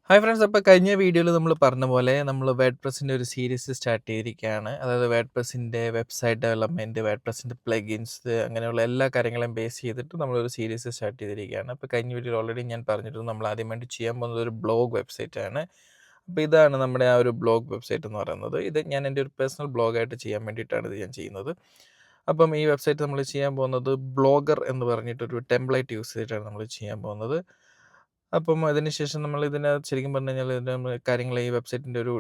Hi friends. അപ്പോൾ കഴിഞ്ഞ വീഡിയോയിൽ നമ്മൾ പറഞ്ഞ പോലെ നമ്മൾ വേഡ്പ്രസിൻ്റെ ഒരു സീരീസ് സ്റ്റാർട്ട് ചെയ്തിരിക്കുകയാണ്. അതായത് വേഡ്പ്രസിൻ്റെ വെബ്സൈറ്റ് ഡെവലപ്മെൻറ്റ്, വേഡ്പ്രസിൻ്റെ പ്ലഗിൻസ് അങ്ങനെയുള്ള എല്ലാ കാര്യങ്ങളെയും ബേസ് ചെയ്തിട്ട് നമ്മളൊരു സീരീസ് സ്റ്റാർട്ട് ചെയ്തിരിക്കുകയാണ്. അപ്പോൾ കഴിഞ്ഞ വീഡിയോയിൽ ഓൾറെഡി ഞാൻ പറഞ്ഞിരുന്നു നമ്മൾ ആദ്യമായിട്ട് ചെയ്യാൻ പോകുന്നത് ഒരു ബ്ലോഗ് വെബ്സൈറ്റാണ്. അപ്പോൾ ഇതാണ് നമ്മുടെ ആ ഒരു ബ്ലോഗ് വെബ്സൈറ്റ് എന്ന് പറയുന്നത്. ഇത് ഞാൻ എൻ്റെ ഒരു പേഴ്സണൽ ബ്ലോഗായിട്ട് ചെയ്യാൻ വേണ്ടിയിട്ടാണ് ഇത് ഞാൻ ചെയ്യുന്നത്. അപ്പം ഈ വെബ്സൈറ്റ് നമ്മൾ ചെയ്യാൻ പോകുന്നത് ബ്ലോഗർ എന്ന് പറഞ്ഞിട്ടൊരു ടെംപ്ലേറ്റ് യൂസ് ചെയ്തിട്ടാണ് നമ്മൾ ചെയ്യാൻ പോകുന്നത്. അപ്പം അതിനുശേഷം നമ്മൾ ഇതിനകത്ത് ശരിക്കും പറഞ്ഞു കഴിഞ്ഞാൽ ഇതിൻ്റെ കാര്യങ്ങൾ ഈ വെബ്സൈറ്റിൻ്റെ ഒരു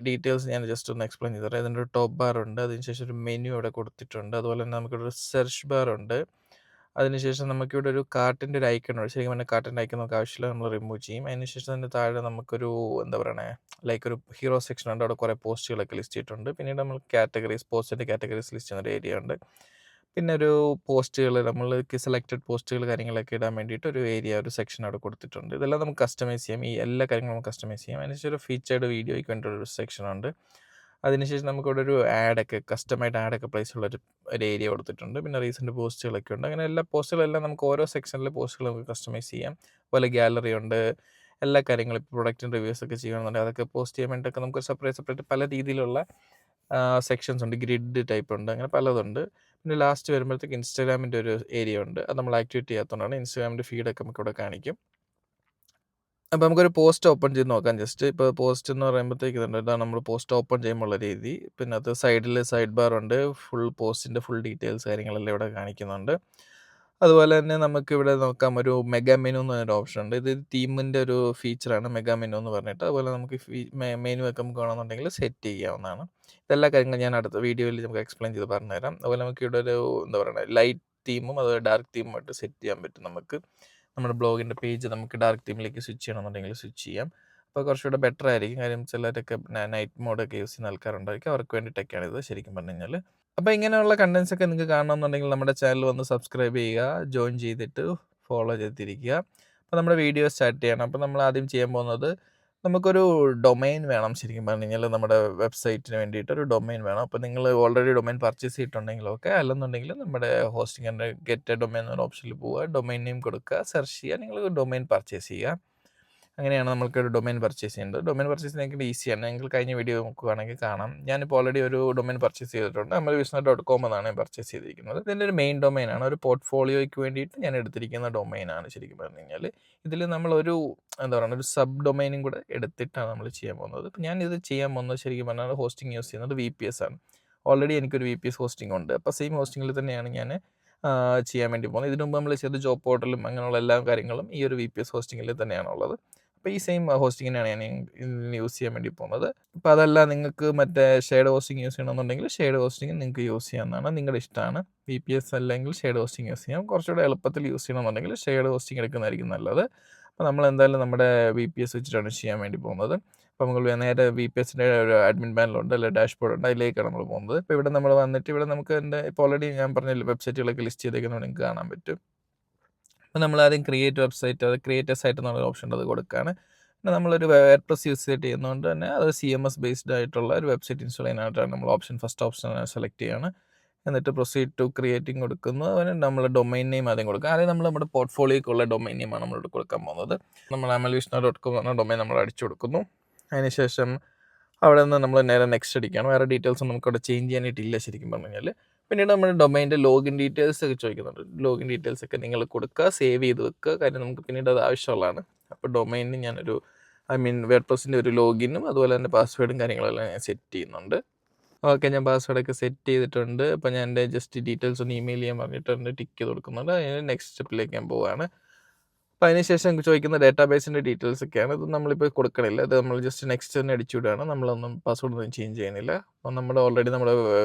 ഡീറ്റെയിൽസ് ഞാൻ ജസ്റ്റ് ഒന്ന് എക്സ്പ്ലെയിൻ ചെയ്തു തരാം. ഇതിൻ്റെ ഒരു ടോപ്പ് ബാർ ഉണ്ട്, അതിനുശേഷം ഒരു മെനു ഇവിടെ കൊടുത്തിട്ടുണ്ട്, അതുപോലെ തന്നെ നമുക്കിവിടെ ഒരു സെർച്ച് ബാർ ഉണ്ട്. അതിനുശേഷം നമുക്കിവിടെ ഒരു കാർട്ടിൻ്റെ ഒരു ഐക്കൺ ഉണ്ട്. ശരിക്കും പറഞ്ഞാൽ കാർട്ടിൻ്റെ ഐക്കൺ നമുക്ക് ആവശ്യമില്ല, നമ്മൾ റിമൂവ് ചെയ്യും. അതിനുശേഷം അതിൻ്റെ താഴെ നമുക്കൊരു എന്താ പറയണേ ലൈക്ക് ഒരു ഹീറോ സെക്ഷൻ ഉണ്ട്, അവിടെ കുറേ പോസ്റ്റുകളൊക്കെ ലിസ്റ്റ് ചെയ്തിട്ടുണ്ട്. പിന്നീട് നമ്മൾ കാറ്റഗറീസ്, പോസ്റ്റിൻ്റെ കാറ്റഗറീസ് ലിസ്റ്റ് ചെയ്യുന്ന ഒരു ഏരിയ ഉണ്ട്. പിന്നെ ഒരു പോസ്റ്റുകൾ നമ്മൾക്ക് സെലക്റ്റഡ് പോസ്റ്റുകൾ കാര്യങ്ങളൊക്കെ ഇടാൻ വേണ്ടിയിട്ട് ഒരു ഏരിയ, ഒരു സെക്ഷൻ അവിടെ കൊടുത്തിട്ടുണ്ട്. ഇതെല്ലാം നമുക്ക് കസ്റ്റമൈസ് ചെയ്യാം. ഈ എല്ലാ കാര്യങ്ങളും നമുക്ക് കസ്റ്റമൈസ് ചെയ്യാം. അതിനുശേഷം ഒരു ഫീച്ചേർഡ് വീഡിയോയ്ക്ക് വേണ്ടിയിട്ടൊരു സെക്ഷനുണ്ട്. അതിനുശേഷം നമുക്കിവിടെ ഒരു ആഡൊക്കെ കസ്റ്റമായിട്ട് ആഡൊക്കെ പ്ലേസ് ഉള്ള ഒരു ഏരിയ കൊടുത്തിട്ടുണ്ട്. പിന്നെ റീസെൻറ്റ് പോസ്റ്റുകളൊക്കെ ഉണ്ട്. അങ്ങനെ എല്ലാ പോസ്റ്റുകളെല്ലാം നമുക്ക് ഓരോ സെക്ഷനിലെ പോസ്റ്റുകൾ നമുക്ക് കസ്റ്റമൈസ് ചെയ്യാം. അതുപോലെ ഗാലറി ഉണ്ട്, എല്ലാ കാര്യങ്ങളും ഇപ്പോൾ പ്രൊഡക്റ്റിൻ്റെ റിവ്യൂസ് ഒക്കെ ചെയ്യണമെന്നുണ്ടെങ്കിൽ അതൊക്കെ പോസ്റ്റ് ചെയ്യാൻ വേണ്ടിയിട്ടൊക്കെ നമുക്ക് സെപ്പറേറ്റ് പല രീതിയിലുള്ള സെക്ഷൻസ് ഉണ്ട്. ഗ്രിഡ് ടൈപ്പ് ഉണ്ട്, അങ്ങനെ പലതുണ്ട്. പിന്നെ ലാസ്റ്റ് വരുമ്പോഴത്തേക്ക് ഇൻസ്റ്റാഗ്രാമിൻ്റെ ഒരു ഏരിയ ഉണ്ട്. അത് നമ്മൾ ആക്ടിവേറ്റ് ചെയ്യാത്തതുകൊണ്ടാണ് ഇൻസ്റ്റാഗ്രാമിൻ്റെ ഫീഡൊക്കെ നമുക്കിവിടെ കാണിക്കും. അപ്പോൾ നമുക്കൊരു പോസ്റ്റ് ഓപ്പൺ ചെയ്ത് നോക്കാം. ജസ്റ്റ് ഇപ്പോൾ പോസ്റ്റ് എന്ന് പറയുമ്പോഴത്തേക്ക് ഇതാണ് നമ്മൾ പോസ്റ്റ് ഓപ്പൺ ചെയ്യുമ്പോഴുള്ള രീതി. പിന്നെ അത് സൈഡിൽ സൈഡ് ബാർ ഉണ്ട്, ഫുൾ പോസ്റ്റിൻ്റെ ഫുൾ ഡീറ്റെയിൽസ് കാര്യങ്ങളെല്ലാം ഇവിടെ കാണിക്കുന്നുണ്ട്. അതുപോലെ തന്നെ നമുക്കിവിടെ നോക്കാം ഒരു മെഗാ മെനു എന്ന് പറഞ്ഞൊരു ഓപ്ഷൻ ഉണ്ട്. ഇത് തീമിൻ്റെ ഒരു ഫീച്ചറാണ് മെഗാ മെനു എന്ന് പറഞ്ഞിട്ട്. അതുപോലെ നമുക്ക് മെനു ഒക്കെ നമുക്ക് വേണമെന്നുണ്ടെങ്കിൽ സെറ്റ് ചെയ്യാവുന്നതാണ്. ഇതെല്ലാ കാര്യങ്ങളും ഞാൻ അടുത്ത വീഡിയോയിൽ നമുക്ക് എക്സ്പ്ലെയിൻ ചെയ്ത് പറഞ്ഞുതരാം. അതുപോലെ നമുക്കിവിടെ ഒരു എന്താ പറയുക ലൈറ്റ് തീമും അതുപോലെ ഡാർക്ക് തീമുമായിട്ട് സെറ്റ് ചെയ്യാൻ പറ്റും. നമുക്ക് നമ്മുടെ ബ്ലോഗിൻ്റെ പേജ് നമുക്ക് ഡാർക്ക് തീമിലേക്ക് സ്വിച്ച് ചെയ്യണമെന്നുണ്ടെങ്കിൽ സ്വിച്ച് ചെയ്യാം. അപ്പോൾ കുറച്ചുകൂടെ ബെറ്റർ ആയിരിക്കും. കാര്യം ചിലരൊക്കെ നൈറ്റ് മോഡൊക്കെ യൂസ് ചെയ്യുന്ന ആൾക്കാരുണ്ടായിരിക്കും. അവർക്ക് വേണ്ടിയിട്ടൊക്കെയാണ് ഇത് ശരിക്കും പറഞ്ഞു കഴിഞ്ഞാൽ. അപ്പോൾ ഇങ്ങനെയുള്ള കണ്ടൻസ് ഒക്കെ നിങ്ങൾക്ക് കാണണമെന്നുണ്ടെങ്കിൽ നമ്മുടെ ചാനൽ വന്ന് സബ്സ്ക്രൈബ് ചെയ്യുക, ജോയിൻ ചെയ്തിട്ട് ഫോളോ ചെയ്തിരിക്കുക. അപ്പോൾ നമ്മുടെ വീഡിയോ സ്റ്റാർട്ട് ചെയ്യണം. അപ്പോൾ നമ്മൾ ആദ്യം ചെയ്യാൻ പോകുന്നത് നമുക്കൊരു ഡൊമൈൻ വേണം. ശരിക്കും പറഞ്ഞു കഴിഞ്ഞാൽ നമ്മുടെ വെബ്സൈറ്റിന് വേണ്ടിയിട്ട് ഒരു ഡൊമൈൻ വേണം. അപ്പോൾ നിങ്ങൾ ഓൾറെഡി ഡൊമൈൻ പർച്ചേസ് ചെയ്തിട്ടുണ്ടെങ്കിലൊക്കെ, അല്ലെന്നുണ്ടെങ്കിൽ നമ്മുടെ ഹോസ്റ്റിംഗിൻ്റെ ഗെറ്റ് എ ഡൊമൈൻ എന്ന ഓപ്ഷനിൽ പോവുക, ഡൊമൈൻ നെയിം കൊടുക്കുക, സെർച്ച് ചെയ്യുക, നിങ്ങൾ ഡൊമൈൻ പർച്ചേസ് ചെയ്യുക. അങ്ങനെയാണ് നമുക്കൊരു ഡൊമൈൻ പർച്ചേസ് ചെയ്യേണ്ടത്. ഡൊമൈൻ പർച്ചേസ് ചെയ്യാൻ ഈസിയാണ്. നിങ്ങൾ കഴിഞ്ഞ വീഡിയോ നോക്കുകയാണെങ്കിൽ കാണാം. ഞാനിപ്പോൾ ഓൾറെഡി ഒരു ഡൊമൈൻ പർച്ചേസ് ചെയ്തിട്ടുണ്ട്. amalvisna.com എന്നാണ് ഞാൻ പർച്ചേസ് ചെയ്തിരിക്കുന്നത്. ഇതിൻ്റെ ഒരു മെയിൻ ഡൊമൈനാണ്. ഒരു പോർട്ട്ഫോളിയോയ്ക്ക് വേണ്ടിയിട്ട് ഞാൻ എടുത്തിരിക്കുന്ന ഡൊമൈനാണ് ശരിക്കും പറഞ്ഞു കഴിഞ്ഞാൽ. ഇതിൽ നമ്മളൊരു എന്താ പറയുക ഒരു സബ് ഡൊമൈനും കൂടെ എടുത്തിട്ടാണ് നമ്മൾ ചെയ്യാൻ പോകുന്നത്. ഇപ്പോൾ ഞാനിത് ചെയ്യാൻ പോകുന്നത് ശരിക്കും പറഞ്ഞാൽ ഹോസ്റ്റിംഗ് യൂസ് ചെയ്യുന്നത് VPS ആണ്. ഓൾറെഡി എനിക്കൊരു VPS ഹോസ്റ്റിംഗ് ഉണ്ട്. അപ്പോൾ സെയിം ഹോസ്റ്റിങ്ങിൽ തന്നെയാണ് ഞാൻ ചെയ്യാൻ വേണ്ടി പോകുന്നത്. ഇതിനു മുമ്പ് നമ്മൾ ചെയ്ത ജോബ് പോർട്ടലും അങ്ങനെയുള്ള എല്ലാ കാര്യങ്ങളും ഈ ഒരു VPS ഹോസ്റ്റിങ്ങിൽ തന്നെയാണുള്ളത്. അപ്പോൾ ഈ സെയിം ഹോസ്റ്റിങ്ങിനാണ് ഞാൻ യൂസ് ചെയ്യാൻ വേണ്ടി പോകുന്നത്. അപ്പോൾ അതല്ല നിങ്ങൾക്ക് മറ്റേ ഷെയർഡ് ഹോസ്റ്റിംഗ് യൂസ് ചെയ്യണമെന്നുണ്ടെങ്കിൽ ഷെയർഡ് ഹോസ്റ്റിംഗ് നിങ്ങൾക്ക് യൂസ് ചെയ്യാവുന്നതാണ്. നിങ്ങളുടെ ഇഷ്ടമാണ്. VPS അല്ലെങ്കിൽ ഷെയർഡ് ഹോസ്റ്റിംഗ് യൂസ് ചെയ്യാം. കുറച്ചുകൂടെ എളുപ്പത്തിൽ യൂസ് ചെയ്യണമെന്നുണ്ടെങ്കിൽ ഷെയർഡ് ഹോസ്റ്റിംഗ് എടുക്കുന്നതായിരിക്കും നല്ലത്. അപ്പോൾ നമ്മൾ എന്തായാലും നമ്മുടെ VPS വെച്ചിട്ടാണ് ചെയ്യാൻ വേണ്ടി പോകുന്നത്. അപ്പോൾ നമ്മൾ നേരെ VPSൻ്റെ ഒരു അഡ്മിൻ പാനലുണ്ട്, അല്ലെങ്കിൽ ഡാഷ്ബോർഡ് ഉണ്ട്, അതിലേക്കാണ് നമ്മൾ പോകുന്നത്. ഇപ്പോൾ ഇവിടെ നമ്മൾ വന്നിട്ട് ഇവിടെ നമുക്ക് ഇപ്പോൾ ഓൾറെഡി ഞാൻ പറഞ്ഞ വെബ്സൈറ്റുകളൊക്കെ ലിസ്റ്റ് ചെയ്തേക്കുന്നത് നിങ്ങൾക്ക് കാണാൻ പറ്റും. അപ്പോൾ നമ്മൾ ആദ്യം ക്രിയേറ്റ് വെബ്സൈറ്റ്, അത് ക്രിയേറ്റ് എ സൈറ്റ് എന്നുള്ള ഓപ്ഷൻ ഉണ്ട്, അത് കൊടുക്കുകയാണ്. പിന്നെ നമ്മളൊരു വേർഡ്പ്രസ് യൂസ് ചെയ്തിട്ട് ചെയ്യുന്നതുകൊണ്ട് തന്നെ അത് CMS ബേസ്ഡ് ആയിട്ടുള്ള ഒരു വെബ്സൈറ്റ് ഇൻസ്റ്റാൾ ചെയ്യാനായിട്ടാണ് നമ്മൾ ഫസ്റ്റ് ഓപ്ഷൻ സെലക്ട് ചെയ്യുകയാണ്. എന്നിട്ട് പ്രൊസീഡ് ടു ക്രിയേറ്റിംഗ് കൊടുക്കുന്നു. അതിന് നമ്മൾ ഡൊമൈൻ നെയിം ആദ്യം കൊടുക്കുക. ആദ്യം നമ്മൾ നമ്മുടെ പോർട്ട്ഫോളിയോക്കുള്ള ഡൊമൈൻ നെയിമാണ് നമ്മളിവിടെ കൊടുക്കാൻ പോകുന്നത്. നമ്മൾ amalvisna.com എന്ന ഡൊമൈൻ നമ്മൾ അടിച്ചു കൊടുക്കുന്നു. അതിനുശേഷം അവിടെ നിന്ന് നമ്മൾ നേരെ നെക്സ്റ്റ് അടിക്കുകയാണ്. വേറെ ഡീറ്റെയിൽസ് നമുക്കവിടെ ചേഞ്ച് ചെയ്യാനായിട്ടില്ല ശരിക്കും പറഞ്ഞു കഴിഞ്ഞാൽ. പിന്നീട് നമ്മുടെ ഡൊമൈൻ്റെ ലോഗിൻ ഡീറ്റെയിൽസ് ഒക്കെ ചോദിക്കുന്നുണ്ട്. ലോഗിൻ ഡീറ്റെയിൽസ് ഒക്കെ നിങ്ങൾ കൊടുക്കുക, സേവ് ചെയ്ത് വെക്കുക. കാര്യം നമുക്ക് പിന്നീട് അത് ആവശ്യമുള്ളതാണ്. അപ്പോൾ ഡൊമൈനിന് ഞാനൊരു വേർഡ്പ്രസിൻ്റെ ഒരു ലോഗിനും അതുപോലെ തന്നെ പാസ്വേഡും കാര്യങ്ങളെല്ലാം ഞാൻ സെറ്റ് ചെയ്യുന്നുണ്ട്. ഓക്കെ, ഞാൻ പാസ്വേഡൊക്കെ സെറ്റ് ചെയ്തിട്ടുണ്ട്. അപ്പോൾ ഞാൻ എൻ്റെ ജസ്റ്റ് ഡീറ്റെയിൽസ് ഒന്ന് ഇമെയിൽ ചെയ്യാൻ പറഞ്ഞിട്ടുണ്ട്, ടിക്ക് ചെയ്ത് കൊടുക്കുന്നുണ്ട്. അതിന് നെക്സ്റ്റ് സ്റ്റെപ്പിലേക്ക് ഞാൻ പോവുകയാണ്. അപ്പോൾ അതിനുശേഷം ചോദിക്കുന്ന ഡേറ്റാബേസിൻ്റെ ഡീറ്റെയിൽസ് ഒക്കെയാണ്. ഇത് നമ്മളിപ്പോൾ കൊടുക്കണില്ല, ഇത് നമ്മൾ ജസ്റ്റ് നെക്സ്റ്റ് തന്നെ അടിച്ചു വിടുകയാണ്. നമ്മളൊന്നും പാസ്വേഡ് ഒന്നും ചേഞ്ച് ചെയ്യുന്നില്ല. അപ്പോൾ നമ്മുടെ ഓൾറെഡി നമ്മുടെ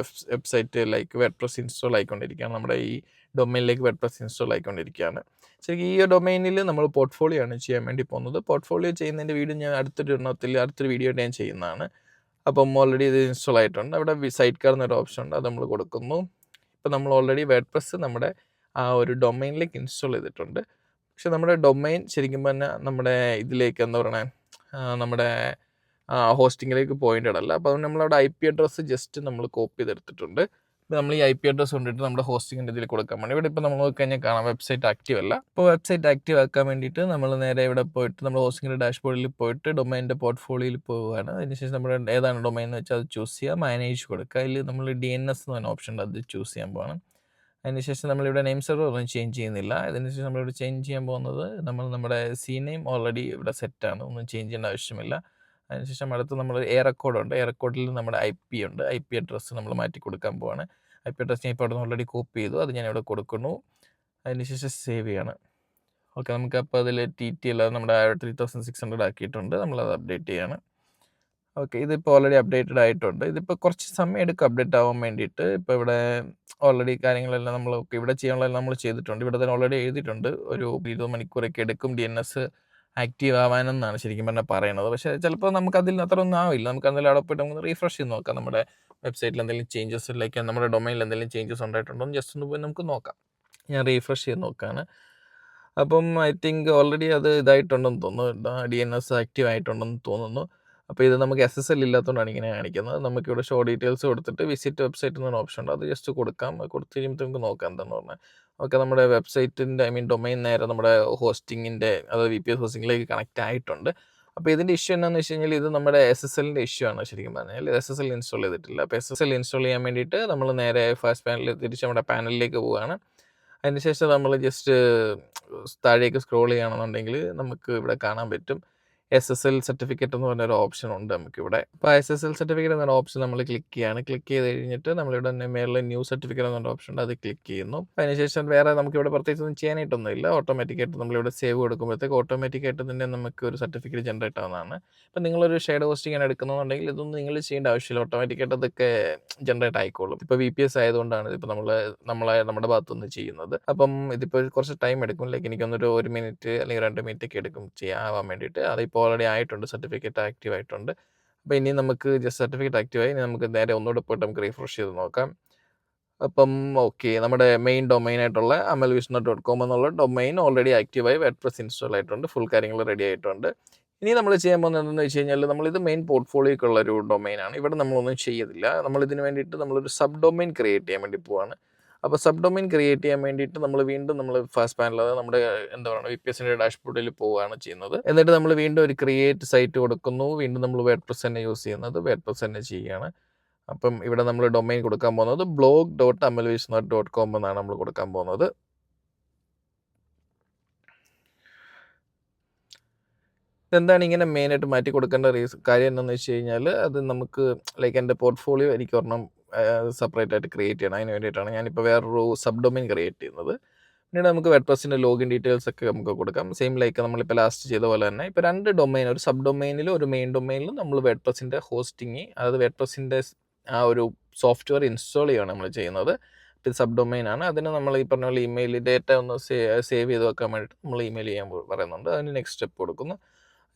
വെബ്സൈറ്റ് ലൈക്ക് വേർഡ്പ്രസ് ഇൻസ്റ്റാൾ ആയിക്കൊണ്ടിരിക്കുകയാണ്. നമ്മുടെ ഈ ഡൊമൈനിലേക്ക് വേർഡ്പ്രസ് ഇൻസ്റ്റാൾ ആയിക്കൊണ്ടിരിക്കുകയാണ്. ശരിക്കും ഈ ഡൊമൈനിൽ നമ്മൾ പോർട്ട്ഫോളിയോ ആണ് ചെയ്യാൻ വേണ്ടി പോകുന്നത്. പോർട്ട്ഫോളിയോ ചെയ്യുന്നതിൻ്റെ വീഡിയോ ഞാൻ അടുത്തൊരു വീഡിയോ ഞാൻ ചെയ്യുന്നതാണ്. അപ്പം ഓൾറെഡി ഇത് ഇൻസ്റ്റാൾ ആയിട്ടുണ്ട്. അവിടെ സൈറ്റ് കാർ എന്നൊരു ഓപ്ഷൻ ഉണ്ട്, അത് നമ്മൾ കൊടുക്കുന്നു. ഇപ്പോൾ നമ്മൾ ഓൾറെഡി വേർഡ്പ്രസ് നമ്മുടെ ആ ഒരു ഡൊമൈനിലേക്ക് ഇൻസ്റ്റാൾ ചെയ്തിട്ടുണ്ട്. പക്ഷെ നമ്മുടെ ഡൊമൈൻ ശരിക്കും പറഞ്ഞാൽ നമ്മുടെ ഇതിലേക്ക് എന്താ പറയണേ നമ്മുടെ ഹോസ്റ്റിങ്ങിലേക്ക് പോയിൻ്റഡ് അല്ല. അപ്പോൾ നമ്മളവിടെ IP അഡ്രസ്സ് ജസ്റ്റ് നമ്മൾ കോപ്പി ചെയ്തെടുത്തിട്ടുണ്ട്. നമ്മൾ ഈ IP അഡ്രസ് കൊണ്ടിട്ട് നമ്മുടെ ഹോസ്റ്റിങ്ങിൻ്റെ ഇതിൽ കൊടുക്കാൻ വേണ്ടി ഇവിടെ ഇപ്പോൾ നമ്മൾ നോക്കിക്കഴിഞ്ഞാൽ കാണാം വെബ്സൈറ്റ് ആക്റ്റീവ് അല്ല. അപ്പോൾ വെബ്സൈറ്റ് ആക്റ്റീവ് ആക്കാൻ വേണ്ടിയിട്ട് നമ്മൾ നേരെ ഇവിടെ പോയിട്ട് നമ്മുടെ ഹോസ്റ്റിങ്ങിൻ്റെ ഡാഷ്ബോർഡിൽ പോയിട്ട് ഡൊമൈൻ്റെ പോർട്ട്ഫോളിയോയിൽ പോവുകയാണ്. അതിനുശേഷം നമ്മൾ ഏതാണ് ഡൊമൈൻ എന്ന് വെച്ചാൽ അത് ചൂസ് ചെയ്യുക, മാനേജ് കൊടുക്കുക. അതിൽ നമ്മൾ DNS എന്ന് പറഞ്ഞ ഓപ്ഷൻ ഉണ്ട്, അത് ചൂസ് ചെയ്യാൻ പോകണം. അതിനുശേഷം നമ്മളിവിടെ നെയിം സെർവർ ഒന്നും ചേഞ്ച് ചെയ്യുന്നില്ല. അതിനുശേഷം നമ്മളിവിടെ ചേഞ്ച് ചെയ്യാൻ പോകുന്നത് നമ്മുടെ CNAME ഓൾറെഡി ഇവിടെ സെറ്റാണ്, ഒന്നും ചേഞ്ച് ചെയ്യേണ്ട ആവശ്യമില്ല. അതിനുശേഷം അടുത്ത് നമ്മൾ റെക്കോർഡുണ്ട്. റെക്കോർഡിൽ നമ്മുടെ IP ഉണ്ട്. IP അഡ്രസ്സ് നമ്മൾ മാറ്റി കൊടുക്കാൻ പോവാണ്. IP അഡ്രസ്സ് ഞാൻ ഇപ്പോൾ അവിടെ നിന്ന് ഓൾറെഡി കോപ്പി ചെയ്തു, അത് ഞാനിവിടെ കൊടുക്കുന്നു. അതിനുശേഷം സേവ് ചെയ്യാണ്. ഓക്കെ, നമുക്ക് അപ്പോൾ അതിൽ TTL നമ്മുടെ 3600 ആക്കിയിട്ടുണ്ട്, നമ്മളത് അപ്ഡേറ്റ് ചെയ്യാണ്. ഓക്കെ, ഇതിപ്പോൾ ഓൾറെഡി അപ്ഡേറ്റഡ് ആയിട്ടുണ്ട്. ഇതിപ്പോൾ കുറച്ച് സമയം എടുക്കും അപ്ഡേറ്റ് ആവാൻ വേണ്ടിയിട്ട്. ഇപ്പോൾ ഇവിടെ ഓൾറെഡി കാര്യങ്ങളെല്ലാം നമ്മൾ ഇവിടെ ചെയ്യാനുള്ളതെല്ലാം നമ്മൾ ചെയ്തിട്ടുണ്ട്. ഇവിടെ തന്നെ ഓൾറെഡി എഴുതിയിട്ടുണ്ട്, ഒരു 20 മണിക്കൂറൊക്കെ എടുക്കും DNS ആക്റ്റീവ് ആവാനെന്നാണ് ശരിക്കും പറഞ്ഞാൽ പറയണത്. പക്ഷേ ചിലപ്പോൾ നമുക്ക് അതിൽ അത്ര ഒന്നും ആവില്ല. നമുക്ക് എന്തായാലും അവിടെ പോയിട്ട് നമുക്ക് റീഫ്രഷ് ചെയ്ത് നോക്കാം. നമ്മുടെ വെബ്സൈറ്റിൽ എന്തെങ്കിലും ചേഞ്ചസിലേക്ക്, നമ്മുടെ ഡൊമൈനിൽ എന്തെങ്കിലും ചേഞ്ചസ് ഉണ്ടായിട്ടുണ്ടോ എന്ന് ജസ്റ്റ് ഒന്ന് പോയി നമുക്ക് നോക്കാം. ഞാൻ റീഫ്രഷ് ചെയ്ത് നോക്കുകയാണ്. അപ്പം ഐ തിങ്ക് ഓൾറെഡി അത് ഇതായിട്ടുണ്ടെന്ന് തോന്നുന്നു, DNS ആക്റ്റീവ് ആയിട്ടുണ്ടെന്ന് തോന്നുന്നു. അപ്പോൾ ഇത് നമുക്ക് SSL ഇല്ലാത്തതുകൊണ്ടാണ് ഇങ്ങനെ കാണിക്കുന്നത്. നമുക്കിവിടെ ഷോ ഡീറ്റെയിൽസ് കൊടുത്തിട്ട് വിസിറ്റ് വെബ്സൈറ്റ് എന്നൊരു ഓപ്ഷൻ ഉണ്ട്, അത് ജസ്റ്റ് കൊടുക്കാം. കൊടുത്തു കഴിയുമ്പോൾ നമുക്ക് നോക്കാം എന്താണെന്ന് പറഞ്ഞാൽ. ഓക്കെ, നമ്മുടെ വെബ്സൈറ്റിൻ്റെ ഡൊമൈൻ നേരെ നമ്മുടെ ഹോസ്റ്റിങ്ങിൻ്റെ, അതായത് VPS ഹോസ്റ്റിങ്ങിലേക്ക് കണക്റ്റ് ആയിട്ടുണ്ട്. അപ്പോൾ ഇതിൻ്റെ ഇഷ്യൂ എന്താണെന്ന് വെച്ച് കഴിഞ്ഞാൽ ഇത് നമ്മുടെ SSLൻ്റെ ഇഷ്യൂ ആണ് ശരിക്കും പറഞ്ഞാൽ. SSL ഇൻസ്റ്റാൾ ചെയ്തിട്ടില്ല. അപ്പോൾ SSL ഇൻസ്റ്റാൾ ചെയ്യാൻ വേണ്ടിയിട്ട് നമ്മൾ നേരെ ഫസ്റ്റ് പാനലിൽ തിരിച്ച് നമ്മുടെ പാനലിലേക്ക് പോവുകയാണ്. അതിനുശേഷം നമ്മൾ ജസ്റ്റ് താഴേക്ക് സ്ക്രോൾ ചെയ്യുകയാണെന്നുണ്ടെങ്കിൽ നമുക്ക് ഇവിടെ കാണാൻ പറ്റും SSL സർട്ടിഫിക്കറ്റ് എന്ന് പറഞ്ഞൊരു ഓപ്ഷൻ ഉണ്ട് നമുക്കിവിടെ. അപ്പോൾ SSL സർട്ടിഫിക്കറ്റ് എന്നൊരു ഓപ്ഷൻ നമ്മൾ ക്ലിക്ക് ചെയ്യാണ്. ക്ലിക്ക് ചെയ്ത് കഴിഞ്ഞിട്ട് നമ്മളിവിടെ മേളിൽ ന്യൂ സർട്ടിഫിക്കറ്റ് എന്നൊരു ഓപ്ഷൻ ഉണ്ട്, അത് ക്ലിക്ക് ചെയ്യുന്നു. അതിനുശേഷം വേറെ നമുക്കിവിടെ പ്രത്യേകിച്ചൊന്നും ചെയ്യാനായിട്ടൊന്നുമില്ല. ഓട്ടോമാറ്റിക്കായിട്ട് നമ്മളിവിടെ സേവ് കൊടുക്കുമ്പോഴത്തേക്ക് ഓട്ടോമാറ്റിക്കായിട്ട് തന്നെ നമുക്ക് ഒരു സർട്ടിഫിക്കറ്റ് ജനറേറ്റ് ആവുന്നതാണ്. ഇപ്പം നിങ്ങളൊരു ഷെയർഡ് ഹോസ്റ്റിംഗ് ആണ് എടുക്കുന്നുണ്ടെങ്കിൽ ഇതൊന്നും നിങ്ങൾ ചെയ്യേണ്ട ആവശ്യമില്ല, ഓട്ടോമാറ്റിക്കായിട്ട് അതൊക്കെ ജനറേറ്റ് ആയിക്കോളും. ഇപ്പോൾ VPS ആയതുകൊണ്ടാണ് ഇപ്പോൾ നമ്മുടെ ഭാഗത്തുനിന്ന് ചെയ്യുന്നത്. അപ്പം ഇതിപ്പോൾ കുറച്ച് ടൈം എടുക്കും, ലൈക്ക് എനിക്കൊന്നൊരു 1 മിനിറ്റ് അല്ലെങ്കിൽ 2 മിനിറ്റ് ഒക്കെ എടുക്കും ചെയ്യാൻ വേണ്ടിയിട്ട്. അതിപ്പോൾ ഓൾറെഡി ആയിട്ടുണ്ട്, സർട്ടിഫിക്കറ്റ് ആക്റ്റീവ് ആയിട്ടുണ്ട്. അപ്പോൾ ഇനി നമുക്ക് ജസ്റ്റ് സർട്ടിഫിക്കറ്റ് ആക്റ്റീവായി, ഇനി നമുക്ക് നേരെ ഒന്നുകൂടെ പോയിട്ട് നമുക്ക് റീഫ്രഷ് ചെയ്ത് നോക്കാം. അപ്പം ഓക്കെ, നമ്മുടെ മെയിൻ ഡൊമൈൻ ആയിട്ടുള്ള amalvishnu.com എന്നുള്ള ഡൊമൈൻ ഓൾറെഡി ആക്റ്റീവായി, വേർഡ്പ്രസ് ഇൻസ്റ്റാൾ ആയിട്ടുണ്ട്, ഫുൾ കാര്യങ്ങൾ റെഡി ആയിട്ടുണ്ട്. ഇനി നമ്മൾ ചെയ്യാൻ പോകുന്നത് എന്താണെന്ന് വെച്ച് കഴിഞ്ഞാൽ നമ്മളിത് മെയിൻ പോർട്ട്ഫോളിയോക്കുള്ള ഒരു ഡൊമൈനാണ്. ഇവിടെ നമ്മളൊന്നും ചെയ്യത്തില്ല. നമ്മളിതിന് വേണ്ടിയിട്ട് നമ്മളൊരു സബ് ഡൊമൈൻ ക്രിയേറ്റ് ചെയ്യാൻ വേണ്ടി പോവാണ്. അപ്പോൾ സബ് ഡൊമൈൻ ക്രിയേറ്റ് ചെയ്യാൻ വേണ്ടിയിട്ട് നമ്മൾ ഫസ്റ്റ് പാനൽ, അതായത് നമ്മുടെ VPSൻ്റെ ഡാഷ്ബോർഡിൽ പോവുകയാണ് ചെയ്യുന്നത്. എന്നിട്ട് നമ്മൾ വീണ്ടും ഒരു ക്രിയേറ്റ് സൈറ്റ് കൊടുക്കുന്നു. വീണ്ടും നമ്മൾ വേർഡ്പ്രസ് തന്നെ യൂസ് ചെയ്യുന്നത്, വേർഡ്പ്രസ് തന്നെ ചെയ്യുകയാണ്. അപ്പം ഇവിടെ നമ്മൾ ഡൊമൈൻ കൊടുക്കാൻ പോകുന്നത് blog.amalvishnu.com എന്നാണ് നമ്മൾ കൊടുക്കാൻ പോകുന്നത്. എന്താണ് ഇങ്ങനെ മെയിനായിട്ട് മാറ്റി കൊടുക്കേണ്ട കാര്യം എന്താണെന്ന് വെച്ച് കഴിഞ്ഞാൽ, അത് നമുക്ക് ലൈക്ക് എൻ്റെ പോർട്ട്ഫോളിയോ എനിക്ക് ഒരെണ്ണം സെപ്പറേറ്റ് ആയിട്ട് ക്രിയേറ്റ് ചെയ്യണം. അതിന് വേണ്ടിയിട്ടാണ് ഞാനിപ്പോൾ വേറൊരു സബ് ഡൊമൈൻ ക്രിയേറ്റ് ചെയ്യുന്നത്. പിന്നീട് നമുക്ക് വേർഡ്പ്രസിൻ്റെ ലോഗിൻ ഡീറ്റെയിൽസ് ഒക്കെ നമുക്ക് കൊടുക്കാം. സെയിം ലൈക്ക് നമ്മളിപ്പോൾ ലാസ്റ്റ് ചെയ്ത പോലെ തന്നെ ഇപ്പോൾ 2 ഡൊമൈൻ, ഒരു സബ് ഡൊമൈനിലും ഒരു മെയിൻ ഡൊമൈനിലും നമ്മൾ വേർഡ്പ്രസിൻ്റെ ഹോസ്റ്റിംഗ്, അതായത് വേർഡ്പ്രസിൻ്റെ ആ ഒരു സോഫ്റ്റ്വെയർ ഇൻസ്റ്റാൾ ചെയ്യുകയാണ് നമ്മൾ ചെയ്യുന്നത്. ഇത് സബ് ഡൊമൈൻ ആണ്. അതിന് നമ്മൾ ഈ പറഞ്ഞ പോലെ ഇമെയിൽ ഡേറ്റ ഒന്ന് സേവ് ചെയ്ത് വെക്കാൻ വേണ്ടിയിട്ട് നമ്മൾ ഇമെയിൽ ചെയ്യാൻ പറയുന്നുണ്ട്. അതിന് നെക്സ്റ്റ് സ്റ്റെപ്പ് കൊടുക്കുന്നു.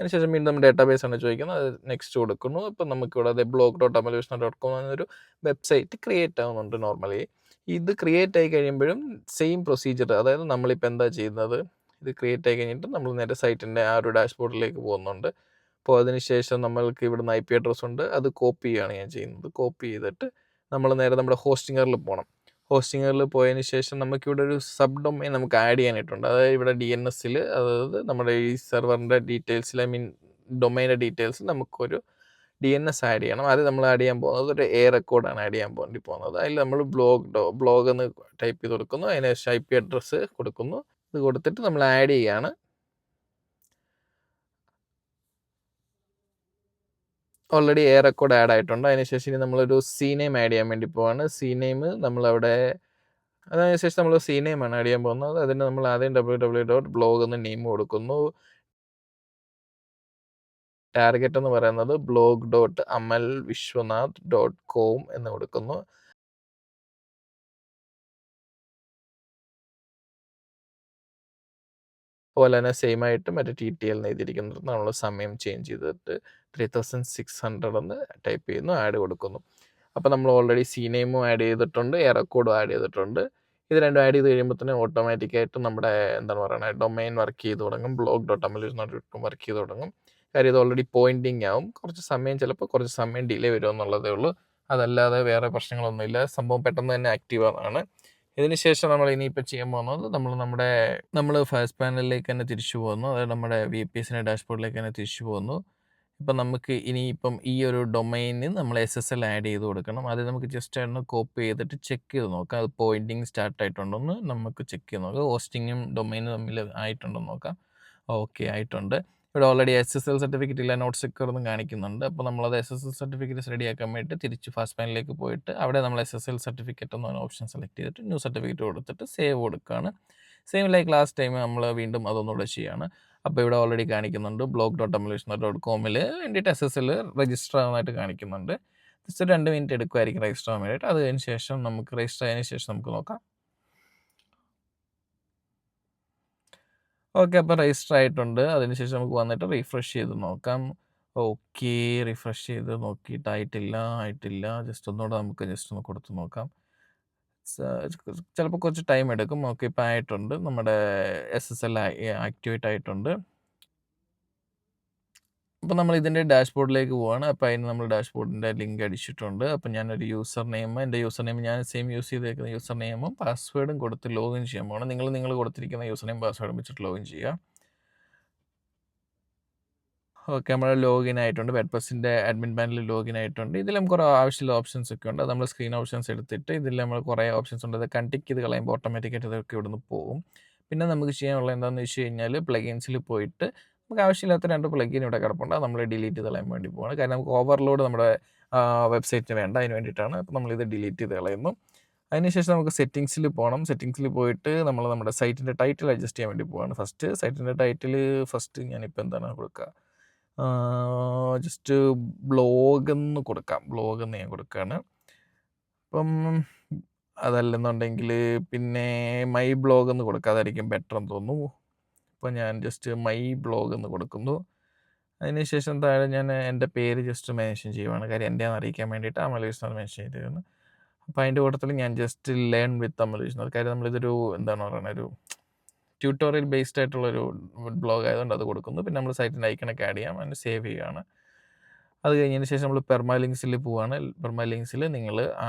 അതിനുശേഷം വീണ്ടും ഡേറ്റാബേസ് ആണ് ചോദിക്കുന്നത്, അത് നെക്സ്റ്റ് കൊടുക്കുന്നു. ഇപ്പം നമുക്കിവിടെ അത് blog.amalvishnu.com എന്നൊരു വെബ്സൈറ്റ് ക്രിയേറ്റ് ആവുന്നുണ്ട് നോർമലി. ഇത് ക്രിയേറ്റ് ആയി കഴിയുമ്പോഴും സെയിം പ്രൊസീജിയർ, അതായത് നമ്മളിപ്പോൾ എന്താ ചെയ്യുന്നത്, ഇത് ക്രിയേറ്റ് ആയി കഴിഞ്ഞിട്ട് നമ്മൾ നേരെ സൈറ്റിൻ്റെ ആ ഒരു ഡാഷ്ബോർഡിലേക്ക് പോകുന്നുണ്ട്. അപ്പോൾ അതിനുശേഷം നമ്മൾക്ക് ഇവിടുന്ന് IP അഡ്രസ്സ് ഉണ്ട്, അത് കോപ്പി ചെയ്യുകയാണ് ഞാൻ ചെയ്യുന്നത്. കോപ്പി ചെയ്തിട്ട് നമ്മൾ നേരെ നമ്മുടെ ഹോസ്റ്റിംഗറിൽ പോകണം. ഹോസ്റ്റിംഗറിൽ പോയതിന് ശേഷം നമുക്കിവിടെ ഒരു സബ് ഡൊമൈൻ നമുക്ക് ആഡ് ചെയ്യാനായിട്ടുണ്ട്. അതായത് ഇവിടെ DNSൽ, അതായത് നമ്മുടെ ഈ സെർവറിൻ്റെ ഡീറ്റെയിൽസിൽ, ഡൊമൈൻ്റെ ഡീറ്റെയിൽസ് നമുക്കൊരു DNS ആഡ് ചെയ്യണം. അത് നമ്മൾ ആഡ് ചെയ്യാൻ പോകുന്നത് ഒരു റെക്കോർഡാണ് ആഡ് ചെയ്യാൻ വേണ്ടി പോകുന്നത്. അതിൽ നമ്മൾ ബ്ലോഗ് എന്ന് ടൈപ്പ് ചെയ്ത് കൊടുക്കുന്നു. അതിനുശേഷം IP അഡ്രസ്സ് കൊടുക്കുന്നു. ഇത് കൊടുത്തിട്ട് നമ്മൾ ആഡ് ചെയ്യുകയാണ്. ഓൾറെഡി റെക്കോർഡ് ആഡ് ആയിട്ടുണ്ട്. അതിനുശേഷം ഇനി നമ്മളൊരു CNAME ആഡ് ചെയ്യാൻ വേണ്ടി പോവാണ്. CNAME നമ്മളവിടെ, അതിനുശേഷം നമ്മൾ CNAME ആണ് ആഡ് ചെയ്യാൻ പോകുന്നത്. അതിന് നമ്മൾ ആദ്യം www.blog എന്ന് നെയിം കൊടുക്കുന്നു. ടാർഗറ്റ് എന്ന് പറയുന്നത് blog.amalvishwanath.com എന്ന് കൊടുക്കുന്നു. അതുപോലെ തന്നെ സെയിം ആയിട്ട് മറ്റേ TTL എന്ന് എഴുതിയിരിക്കുന്നത് നമ്മൾ സമയം ചേഞ്ച് ചെയ്തിട്ട് 3600 എന്ന് ടൈപ്പ് ചെയ്യുന്നു, ആഡ് കൊടുക്കുന്നു. അപ്പോൾ നമ്മൾ ഓൾറെഡി CNAME ആഡ് ചെയ്തിട്ടുണ്ട്, റെക്കോർഡും ആഡ് ചെയ്തിട്ടുണ്ട്. ഇത് രണ്ടും ആഡ് ചെയ്ത് കഴിയുമ്പോൾ തന്നെ ഓട്ടോമാറ്റിക്കായിട്ട് നമ്മുടെ എന്താണ് പറയുന്നത് ഡൊമൈൻ വർക്ക് ചെയ്ത് തുടങ്ങും, blog.amalvishnu.com വർക്ക് ചെയ്ത് തുടങ്ങും. കാര്യം ഇത് ഓൾറെഡി പോയിൻറ്റിങ് ആവും. കുറച്ച് സമയം ചിലപ്പോൾ കുറച്ച് സമയം ഡിലേ വരുമെന്നുള്ളതേ ഉള്ളൂ. അതല്ലാതെ വേറെ പ്രശ്നങ്ങളൊന്നുമില്ല. സംഭവം പെട്ടെന്ന് തന്നെ ആക്റ്റീവ് ആവുന്നതാണ്. ഇതിന് ശേഷം നമ്മൾ ഇനിയിപ്പോൾ ചെയ്യാൻ പോകുന്നത് നമ്മൾ ഫസ്റ്റ് പാനലിലേക്ക് തന്നെ തിരിച്ചു പോകുന്നു. അതായത് നമ്മുടെ VPSന്റെ ഡാഷ്ബോർഡിലേക്ക് തന്നെ തിരിച്ചു പോകുന്നു. ഇപ്പം നമുക്ക് ഇനിയിപ്പം ഈ ഒരു ഡൊമൈനിൽ നമ്മൾ SSL ആഡ് ചെയ്ത് കൊടുക്കണം. അത് നമുക്ക് ജസ്റ്റ് ഒന്ന് കോപ്പി ചെയ്തിട്ട് ചെക്ക് ചെയ്ത് നോക്കാം. അത് പോയിന്റിങ് സ്റ്റാർട്ട് ആയിട്ടുണ്ടോയെന്ന് നമുക്ക് ചെക്ക് ചെയ്ത് നോക്കാം. ഹോസ്റ്റിങ്ങും ഡൊമൈനും തമ്മിൽ ആയിട്ടുണ്ടോ നോക്കാം. ഓക്കെ ആയിട്ടുണ്ട്. ഇവിടെ ഓൾറെഡി SSL സർട്ടിഫിക്കറ്റ് ഇല്ല, നോട്ട് സെക്യൂർ എന്നും കാണിക്കുന്നുണ്ട്. അപ്പോൾ നമ്മളത് SSL സർട്ടിഫിക്കറ്റ് റെഡിയാക്കാൻ വേണ്ടിയിട്ട് തിരിച്ച് ഫസ്റ്റ് പാനലിലേക്ക് പോയിട്ട് അവിടെ നമ്മൾ SSL സർട്ടിഫിക്കറ്റ് എന്ന ഓപ്ഷൻ സെലക്ട് ചെയ്തിട്ട് ന്യൂ സർട്ടിഫിക്കറ്റ് കൊടുത്തിട്ട് സേവ് കൊടുക്കുകയാണ്. സെയിം ലൈക്ക് ലാസ്റ്റ് ടൈം നമ്മൾ വീണ്ടും അതൊന്നുകൂടെ ചെയ്യുകയാണ്. അപ്പോൾ ഇവിടെ ഓൾറെഡി കാണിക്കുന്നുണ്ട് blog.amulation.com വേണ്ടിയിട്ട് SSL രജിസ്റ്റർ ആവുന്നതായിട്ട് കാണിക്കുന്നുണ്ട്. ജസ്റ്റ് 2 മിനിറ്റ് എടുക്കുമായിരിക്കും രജിസ്റ്റർ ആവാൻ വേണ്ടിയിട്ട്. അത് കഴിഞ്ഞ ശേഷം നമുക്ക് രജിസ്റ്റർ ആയതിനു ശേഷം നമുക്ക് നോക്കാം. ഓക്കെ, അപ്പോൾ രജിസ്റ്റർ ആയിട്ടുണ്ട്. അതിനുശേഷം നമുക്ക് വന്നിട്ട് റീഫ്രഷ് ചെയ്ത് നോക്കാം. ഓക്കെ, റിഫ്രഷ് ചെയ്ത് നോക്കിയിട്ട് ആയിട്ടില്ല. ജസ്റ്റ് ഒന്നുകൂടെ നമുക്ക് ജസ്റ്റ് ഒന്ന് കൊടുത്ത് നോക്കാം. ചിലപ്പോൾ കുറച്ച് ടൈം എടുക്കും. ഓക്കെ, ഇപ്പോൾ ആയിട്ടുണ്ട്. നമ്മുടെ SSL ആക്ടിവേറ്റ് ആയിട്ടുണ്ട്. അപ്പോൾ നമ്മൾ ഇതിൻ്റെ ഡാഷ്ബോർഡിലേക്ക് പോവുകയാണ്. അപ്പോൾ അതിന് നമ്മൾ ഡാഷ്ബോർഡിൻ്റെ ലിങ്ക് അടിച്ചിട്ടുണ്ട്. അപ്പോൾ ഞാനൊരു എൻ്റെ യൂസർ നെയിം ഞാൻ സെയിം യൂസ് ചെയ്തേക്കുന്ന യൂസർ നെയിമും പാസ്വേഡും കൊടുത്ത് ലോഗിൻ ചെയ്യാൻ പോകണം. നിങ്ങൾ കൊടുത്തിരിക്കുന്ന യൂസർ നെയിം പാസ്വേഡും വെച്ചിട്ട് ലോഗിൻ ചെയ്യുക. ഓക്കെ, നമ്മൾ ലോഗിൻ ആയിട്ടുണ്ട്. വേഡ്പ്രസിൻ്റെ അഡ്മിൻ പാനലിൽ ലോഗിൻ ആയിട്ടുണ്ട്. ഇതിൽ നമുക്ക് കുറേ ആവശ്യമുള്ള ഓപ്ഷൻസ് ഒക്കെ ഉണ്ട്. അത് നമ്മൾ സ്ക്രീൻ ഓപ്ഷൻസ് എടുത്തിട്ട് ഇതിൽ നമ്മൾ കുറേ ഓപ്ഷൻസ് ഉണ്ട്. അത് കണ്ടിക്ക് ചെയ്ത് കളയുമ്പോൾ ഓട്ടോമാറ്റിക്കായിട്ട് ഇതൊക്കെ ഇവിടുന്ന് പോകും. പിന്നെ നമുക്ക് ചെയ്യാനുള്ളത് എന്താണെന്ന് വെച്ച് കഴിഞ്ഞാൽ പ്ലഗിൻസിൽ പോയിട്ട് നമുക്ക് ആവശ്യമില്ലാത്ത 2 പ്ലഗിൻ ഇവിടെ കിടപ്പുണ്ട്. അത് നമ്മൾ ഡിലീറ്റ് ചെയ്ത് കളയാൻ വേണ്ടി പോവാണ്. കാരണം നമുക്ക് ഓവർലോഡ് നമ്മുടെ വെബ്സൈറ്റിന് വേണ്ട. അതിന് വേണ്ടിയിട്ടാണ്. അപ്പോൾ നമ്മളിത് ഡിലീറ്റ് ചെയ്ത് കളയുന്നു. അതിനുശേഷം നമുക്ക് സെറ്റിങ്സിൽ പോകണം. സെറ്റിങ്സിൽ പോയിട്ട് നമ്മൾ നമ്മുടെ സൈറ്റിൻ്റെ ടൈറ്റിൽ അഡ്ജസ്റ്റ് ചെയ്യാൻ വേണ്ടി പോവാണ്. സൈറ്റിൻ്റെ ടൈറ്റിൽ ഞാനിപ്പോൾ എന്താണ് കൊടുക്കുക, ജസ്റ്റ് ബ്ലോഗ് എന്ന് കൊടുക്കാം. ബ്ലോഗ് എന്ന് ഞാൻ കൊടുക്കുകയാണ്. അപ്പം അതല്ലെന്നുണ്ടെങ്കിൽ പിന്നെ മൈ ബ്ലോഗ് എന്ന് കൊടുക്കുക. അതായിരിക്കും ബെറ്റർ എന്ന് തോന്നുന്നു. അപ്പോൾ ഞാൻ ജസ്റ്റ് മൈ ബ്ലോഗ് എന്ന് കൊടുക്കുന്നു. അതിനുശേഷം താഴെ ഞാൻ എൻ്റെ പേര് ജസ്റ്റ് മെൻഷൻ ചെയ്യുവാണ്. കാര്യം എൻ്റെ അറിയിക്കാൻ വേണ്ടിയിട്ട് അമലേഷ് മെൻഷൻ ചെയ്തിരുന്നു. അപ്പോൾ അതിൻ്റെ കൂട്ടത്തിൽ ഞാൻ ജസ്റ്റ് ലേൺ വിത്ത് അമലേഷ്. കാര്യം നമ്മളിതൊരു എന്താണ് പറയുന്നത്, ഒരു ട്യൂട്ടോറിയൽ ബേസ്ഡ് ആയിട്ടുള്ളൊരു ബ്ലോഗ് ആയതുകൊണ്ട് അത് കൊടുക്കുന്നു. പിന്നെ നമ്മൾ സൈറ്റിൻ്റെ ഐക്കണൊക്കെ ആഡ് ചെയ്യാം. അതിന് സേവ് ചെയ്യുകയാണ്. അത് കഴിഞ്ഞതിന് ശേഷം നമ്മൾ പെർമാലിങ്സിൽ പോവുകയാണ്. പെർമാലിങ്സിൽ നിങ്ങൾ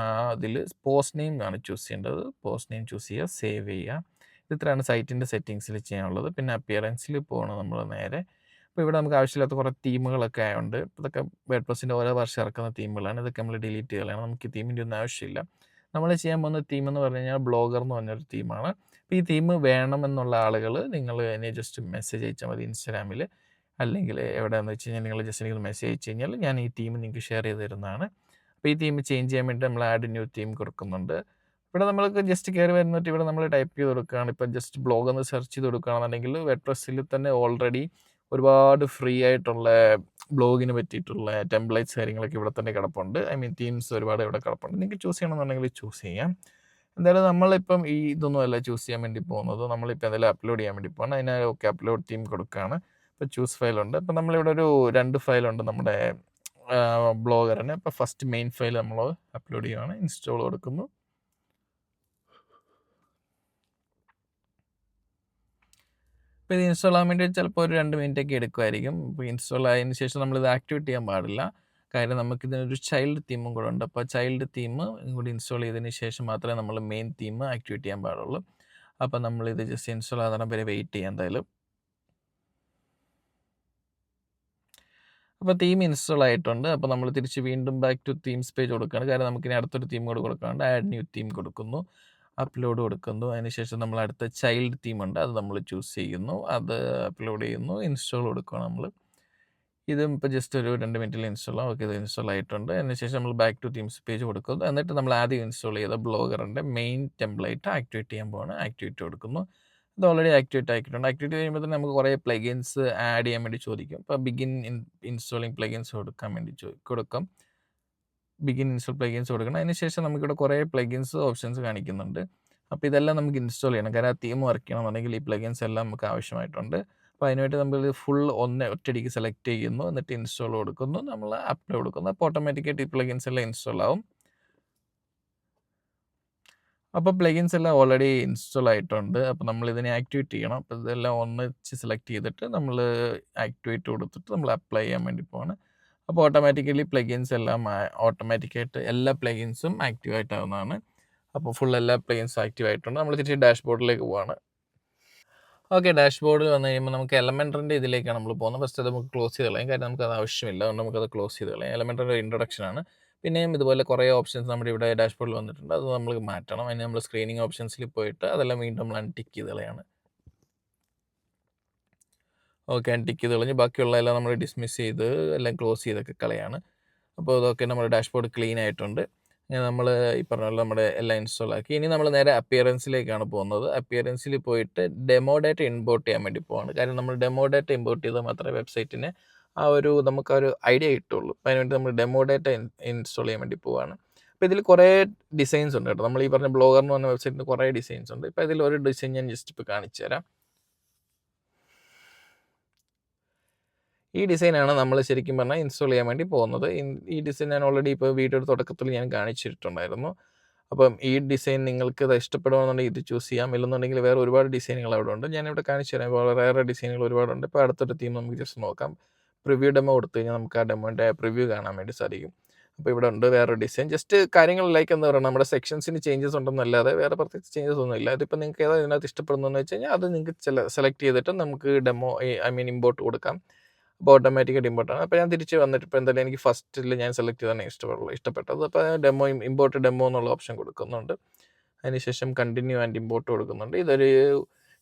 അതിൽ പോസ്റ്റ് നെയിം ആണ് ചൂസ് ചെയ്യേണ്ടത്. പോസ്റ്റ് നെയിം ചൂസ് ചെയ്യുക, സേവ് ചെയ്യുക. ഇത്രയാണ് സൈറ്റിൻ്റെ സെറ്റിങ്സിൽ ചെയ്യാനുള്ളത്. പിന്നെ അപ്പിയറൻസിൽ പോകണം നമ്മൾ നേരെ. അപ്പോൾ ഇവിടെ നമുക്ക് ആവശ്യമില്ലാത്ത കുറേ തീമുകളൊക്കെ ആയതുകൊണ്ട് ഇതൊക്കെ വേഡ്പ്രസിൻ്റെ ഓരോ വർഷം ഇറക്കുന്ന തീമുകളാണ്. ഇതൊക്കെ നമ്മൾ ഡിലീറ്റ് ചെയ്യലാണ്. നമുക്ക് ഈ തീമിൻ്റെ ഒന്നും ആവശ്യമില്ല. നമ്മൾ ചെയ്യാൻ പോകുന്ന തീം എന്ന് പറഞ്ഞു കഴിഞ്ഞാൽ ബ്ലോഗർ എന്ന് പറഞ്ഞൊരു തീമാണ്. അപ്പോൾ ഈ തീം വേണമെന്നുള്ള ആളുകൾ നിങ്ങൾ എന്നെ ജസ്റ്റ് മെസ്സേജ് അയച്ചാൽ മതി ഇൻസ്റ്റാഗ്രാമിൽ, അല്ലെങ്കിൽ എവിടെയാണെന്ന് വെച്ച് കഴിഞ്ഞാൽ നിങ്ങൾ ജസ്റ്റ് എനിക്ക് മെസ്സേജ് അയച്ചു കഴിഞ്ഞാൽ ഞാൻ ഈ തീം നിങ്ങൾക്ക് ഷെയർ ചെയ്ത് തരുന്നതാണ്. അപ്പോൾ ഈ തീം ചേഞ്ച് ചെയ്യാൻ വേണ്ടി നമ്മൾ ആഡ് ന്യൂ തീം കൊടുക്കുന്നുണ്ട്. ഇവിടെ നമ്മൾക്ക് ജസ്റ്റ് കയറി വരുന്നിട്ട് ഇവിടെ നമ്മൾ ടൈപ്പ് ചെയ്ത് കൊടുക്കുകയാണ്. ഇപ്പം ജസ്റ്റ് ബ്ലോഗ് ഒന്ന് സെർച്ച് ചെയ്ത് കൊടുക്കുകയാണെന്നുണ്ടെങ്കിൽ വേഡ്പ്രസിൽ തന്നെ ഓൾറെഡി ഒരുപാട് ഫ്രീ ആയിട്ടുള്ള ബ്ലോഗിന് പറ്റിയിട്ടുള്ള ടെംപ്ലേറ്റ്സ് കാര്യങ്ങളൊക്കെ ഇവിടെ തന്നെ കിടപ്പുണ്ട്. തീംസ് ഒരുപാട് ഇവിടെ കിടപ്പുണ്ട്. നിങ്ങൾക്ക് ചൂസ് ചെയ്യണമെന്നുണ്ടെങ്കിൽ ചൂസ് ചെയ്യാം. എന്തായാലും നമ്മളിപ്പം ഇതൊന്നും അല്ല ചൂസ് ചെയ്യാൻ വേണ്ടി പോകുന്നത്. നമ്മളിപ്പോൾ എന്തെങ്കിലും അപ്ലോഡ് ചെയ്യാൻ വേണ്ടി പോകണം. അതിന് ഓക്കെ അപ്ലോഡ് തീം കൊടുക്കുകയാണ്. ഇപ്പോൾ ചൂസ് ഫയലുണ്ട്. അപ്പോൾ നമ്മളിവിടെ ഒരു 2 ഫയലുണ്ട് നമ്മുടെ ബ്ലോഗറിന്. അപ്പോൾ ഫസ്റ്റ് മെയിൻ ഫയൽ നമ്മൾ അപ്ലോഡ് ചെയ്യുകയാണ്. ഇൻസ്റ്റാൾ കൊടുക്കുന്നു. ഇപ്പോൾ ഇത് ഇൻസ്റ്റാൾ ആകാൻ വേണ്ടി ചിലപ്പോൾ ഒരു 2 മിനിറ്റൊക്കെ എടുക്കുമായിരിക്കും. ഇപ്പോൾ ഇൻസ്റ്റാൾ ആയതിനു ശേഷം നമ്മളിത് ആക്ടിവേറ്റ് ചെയ്യാൻ പാടില്ല. കാര്യം നമുക്കിതിനൊരു ചൈൽഡ് തീമും കൂടെ ഉണ്ട്. അപ്പോൾ ചൈൽഡ് തീം കൂടി ഇൻസ്റ്റാൾ ചെയ്തതിന് ശേഷം മാത്രമേ നമ്മൾ മെയിൻ തീം ആക്ടിവേറ്റ് ചെയ്യാൻ പാടുള്ളൂ. അപ്പോൾ നമ്മളിത് ജസ്റ്റ് ഇൻസ്റ്റാൾ ആകുന്ന വരെ വെയിറ്റ് ചെയ്യാം എന്തായാലും. അപ്പോൾ തീം ഇൻസ്റ്റാൾ ആയിട്ടുണ്ട്. അപ്പോൾ നമ്മൾ തിരിച്ച് വീണ്ടും ബാക്ക് ടു തീംസ് പേജ് കൊടുക്കുകയാണ്. കാരണം നമുക്കിനി അടുത്തൊരു തീം കൂടെ കൊടുക്കാണ്ട് ആഡ് ന്യൂ തീം കൊടുക്കുന്നു, അപ്ലോഡ് കൊടുക്കുന്നു. അതിനുശേഷം നമ്മൾ അടുത്ത ചൈൽഡ് തീം ഉണ്ട്, അത് നമ്മൾ ചൂസ് ചെയ്യുന്നു, അത് അപ്ലോഡ് ചെയ്യുന്നു, ഇൻസ്റ്റാൾ കൊടുക്കുകയാണ് നമ്മൾ. ഇതും ഇപ്പോൾ ജസ്റ്റ് ഒരു 2 മിനിറ്റിൽ ഇൻസ്റ്റാൾ ആവും. ഓക്കെ, ഇത് ഇൻസ്റ്റാൾ ആയിട്ടുണ്ട്. അതിനുശേഷം നമ്മൾ ബാക്ക് ടു തീംസ് പേജ് കൊടുക്കുന്നു. എന്നിട്ട് നമ്മൾ ആദ്യം ഇൻസ്റ്റാൾ ചെയ്ത ബ്ലോഗറിൻ്റെ മെയിൻ ടെംപ്ലേറ്റ് ആക്ടിവേറ്റ് ചെയ്യാൻ പോവാണ്. ആക്ടിവേറ്റ് കൊടുക്കുന്നു. ഇത് ഓൾറെഡി ആക്ടിവേറ്റ് ആക്കിയിട്ടുണ്ട്. ആക്ടിവേറ്റ് ചെയ്യുമ്പോൾ തന്നെ നമുക്ക് കുറേ പ്ലഗിൻസ് ആഡ് ചെയ്യാൻ വേണ്ടി ചോദിക്കും. ഇപ്പോൾ ബിഗിൻ ഇൻസ്റ്റാളിങ് പ്ലഗിൻസ് കൊടുക്കാൻ വേണ്ടി കൊടുക്കും. ബിഗിൻ ഇൻസ്റ്റാൾ പ്ലഗിൻസ് കൊടുക്കണം. അതിനുശേഷം നമുക്കിവിടെ കുറേ പ്ലഗിൻസ് ഓപ്ഷൻസ് കാണിക്കുന്നുണ്ട്. അപ്പോൾ ഇതെല്ലാം നമുക്ക് ഇൻസ്റ്റാൾ ചെയ്യണം. കാരണം ആ തീം വർക്ക് ചെയ്യണമെന്നുണ്ടെങ്കിൽ ഈ പ്ലഗിൻസ് എല്ലാം നമുക്ക് ആവശ്യമായിട്ടുണ്ട്. അപ്പോൾ അതിനുവേണ്ടി നമ്മൾ ഫുൾ ഒറ്റയടിക്ക് സെലക്ട് ചെയ്യുന്നു, എന്നിട്ട് ഇൻസ്റ്റാൾ കൊടുക്കുന്നു, നമ്മൾ അപ്ലൈ കൊടുക്കുന്നു. അപ്പോൾ ഓട്ടോമാറ്റിക്കായിട്ട് ഈ പ്ലഗിൻസ് എല്ലാം ഇൻസ്റ്റാൾ ആവും. അപ്പോൾ പ്ലഗിൻസ് എല്ലാം ഓൾറെഡി ഇൻസ്റ്റാൾ ആയിട്ടുണ്ട്. അപ്പോൾ നമ്മളിതിനെ ആക്ടിവേറ്റ് ചെയ്യണം. അപ്പോൾ ഇതെല്ലാം ഒന്നിച്ച് സെലക്ട് ചെയ്തിട്ട് നമ്മൾ ആക്ടിവേറ്റ് കൊടുത്തിട്ട് നമ്മൾ അപ്ലൈ ചെയ്യാൻ വേണ്ടി പോവാണ്. അപ്പോൾ ഓട്ടോമാറ്റിക്കലി പ്ലഗിൻസ് എല്ലാം ഓട്ടോമാറ്റിക്കായിട്ട് എല്ലാ പ്ലഗിൻസും ആക്റ്റീവ് ആയിട്ടാവുന്നതാണ്. അപ്പോൾ ഫുൾ എല്ലാ പ്ലഗിൻസും ആക്റ്റീവ് ആയിട്ടുണ്ട്. നമ്മൾ തിരിച്ച് ഡാഷ്ബോർഡിലേക്ക് പോവാണ്. ഓക്കെ, ഡാഷ്ബോർഡിൽ വന്നു കഴിയുമ്പോൾ നമുക്ക് എലമെൻറ്ററിൻ്റെ ഇതിലേക്കാണ് നമ്മൾ പോകുന്നത്. ഫസ്റ്റ് അത് നമുക്ക് ക്ലോസ് ചെയ്ത് കളയാം, കാര്യം നമുക്കത് ആവശ്യമില്ല. അതുകൊണ്ട് നമുക്കത് ക്ലോസ് ചെയ്ത് കളയാം. എലമെൻറ്ററിൻ്റെ ഇൻട്രൊഡക്ഷൻ ആണ്. പിന്നെയും ഇതുപോലെ കുറേ ഓപ്ഷൻസ് നമ്മുടെ ഇവിടെ ഡാഷ്ബോർഡിൽ വന്നിട്ടുണ്ട്. അത് നമ്മൾ മാറ്റണം. അതിന് നമ്മൾ സ്ക്രീനിങ് ഓപ്ഷൻസിൽ പോയിട്ട് അതെല്ലാം വീണ്ടും നമ്മൾ അൺടിക്ക് ചെയ്ത് കളയാണ്. ഓക്കെ, അൺടിക്ക് ചെയ്ത് കളഞ്ഞ് ബാക്കിയുള്ള എല്ലാം നമ്മൾ ഡിസ്മിസ് ചെയ്ത് എല്ലാം ക്ലോസ് ചെയ്തൊക്കെ കളയാണ്. അപ്പോൾ ഇതൊക്കെ നമ്മുടെ ഡാഷ്ബോർഡ് ക്ലീൻ ആയിട്ടുണ്ട്. നമ്മൾ ഈ പറഞ്ഞ പോലെ നമ്മുടെ എല്ലാം ഇൻസ്റ്റാൾ ആക്കി. ഇനി നമ്മൾ നേരെ അപ്പിയറൻസിലേക്കാണ് പോകുന്നത്. അപ്പിയറൻസിൽ പോയിട്ട് ഡെമോ ഡാറ്റ ഇമ്പോർട്ട് ചെയ്യാൻ വേണ്ടി പോവാണ്. കാര്യം നമ്മൾ ഡെമോ ഡാറ്റ ഇമ്പോർട്ട് ചെയ്താൽ മാത്രമേ വെബ്സൈറ്റിന് നമുക്കൊരു ഐഡിയ കിട്ടുള്ളൂ. അപ്പോൾ അതിനുവേണ്ടി നമ്മൾ ഡെമോ ഡാറ്റ ഇൻസ്റ്റാൾ ചെയ്യാൻ വേണ്ടി പോവാണ്. അപ്പോൾ ഇതിൽ കുറേ ഡിസൈൻസ് ഉണ്ട് കേട്ടോ. നമ്മൾ ഈ പറഞ്ഞ ബ്ലോഗർ എന്ന് പറഞ്ഞ വെബ്സൈറ്റിന് കുറേ ഡിസൈൻസ് ഉണ്ട്. ഇപ്പോൾ ഇതിൽ ഒരു ഡിസൈൻ ഞാൻ ജസ്റ്റ് ഇപ്പോൾ കാണിച്ചു തരാം. ഈ ഡിസൈനാണ് നമ്മൾ ശരിക്കും പറഞ്ഞാൽ ഇൻസ്റ്റാൾ ചെയ്യാൻ വേണ്ടി പോകുന്നത്. ഈ ഡിസൈൻ ഞാൻ ഓൾറെഡി ഇപ്പോൾ വീഡിയോയുടെ തുടക്കത്തിൽ ഞാൻ കാണിച്ചിട്ടുണ്ടായിരുന്നു. അപ്പം ഈ ഡിസൈൻ നിങ്ങൾക്ക് ഇത് ഇഷ്ടപ്പെടുകയാണെന്നുണ്ടെങ്കിൽ ഇത് ചൂസ് ചെയ്യാം. ഇല്ലെന്നുണ്ടെങ്കിൽ വേറെ ഒരുപാട് ഡിസൈനുകൾ അവിടെ ഉണ്ട്. ഞാനിവിടെ കാണിച്ചു തരാം. വേറെ ഡിസൈനുകൾ ഒരുപാടുണ്ട്. ഇപ്പോൾ അടുത്തൊരു തീം നമുക്ക് ജസ്റ്റ് നോക്കാം. പ്രിവ്യൂ ഡെമോ കൊടുത്തു കഴിഞ്ഞാൽ നമുക്ക് ആ ഡെമോൻ്റെ പ്രിവ്യൂ കാണാൻ വേണ്ടി സാധിക്കും. അപ്പോൾ ഇവിടെ ഉണ്ട് വേറൊരു ഡിസൈൻ. ജസ്റ്റ് കാര്യങ്ങൾ ലൈക്ക് എന്താ പറയുക, നമ്മുടെ സെക്ഷൻസിന് ചേഞ്ചസ് ഉണ്ടെന്നല്ലാതെ വേറെ പ്രത്യേകിച്ച് ചേഞ്ചസ് ഒന്നുമില്ല. അതിപ്പോൾ നിങ്ങൾക്ക് ഏതാ ഇതിനകത്ത് ഇഷ്ടപ്പെടുന്നതെന്ന് വെച്ച് കഴിഞ്ഞാൽ അത് നിങ്ങൾക്ക് സെലക്ട് ചെയ്തിട്ട് നമുക്ക് ഡെമോ ഇമ്പോർട്ട് കൊടുക്കാം. അപ്പോൾ ഓട്ടോമാറ്റിക്കായിട്ട് ഇമ്പോർട്ടാണ്. അപ്പോൾ ഞാൻ തിരിച്ച് വന്നിട്ട് ഇപ്പോൾ എന്തായാലും എനിക്ക് ഫസ്റ്റിൽ ഞാൻ സെലക്ട് ചെയ്താണ് ഇഷ്ടപ്പെട്ടത്. അപ്പോൾ ഡെമോ ഇമ്പോർട്ട് ഡെമോ എന്നുള്ള ഓപ്ഷൻ കൊടുക്കുന്നുണ്ട്. അതിനുശേഷം കണ്ടിന്യൂ ആൻഡ് ഇമ്പോർട്ട് കൊടുക്കുന്നുണ്ട്. ഇതൊരു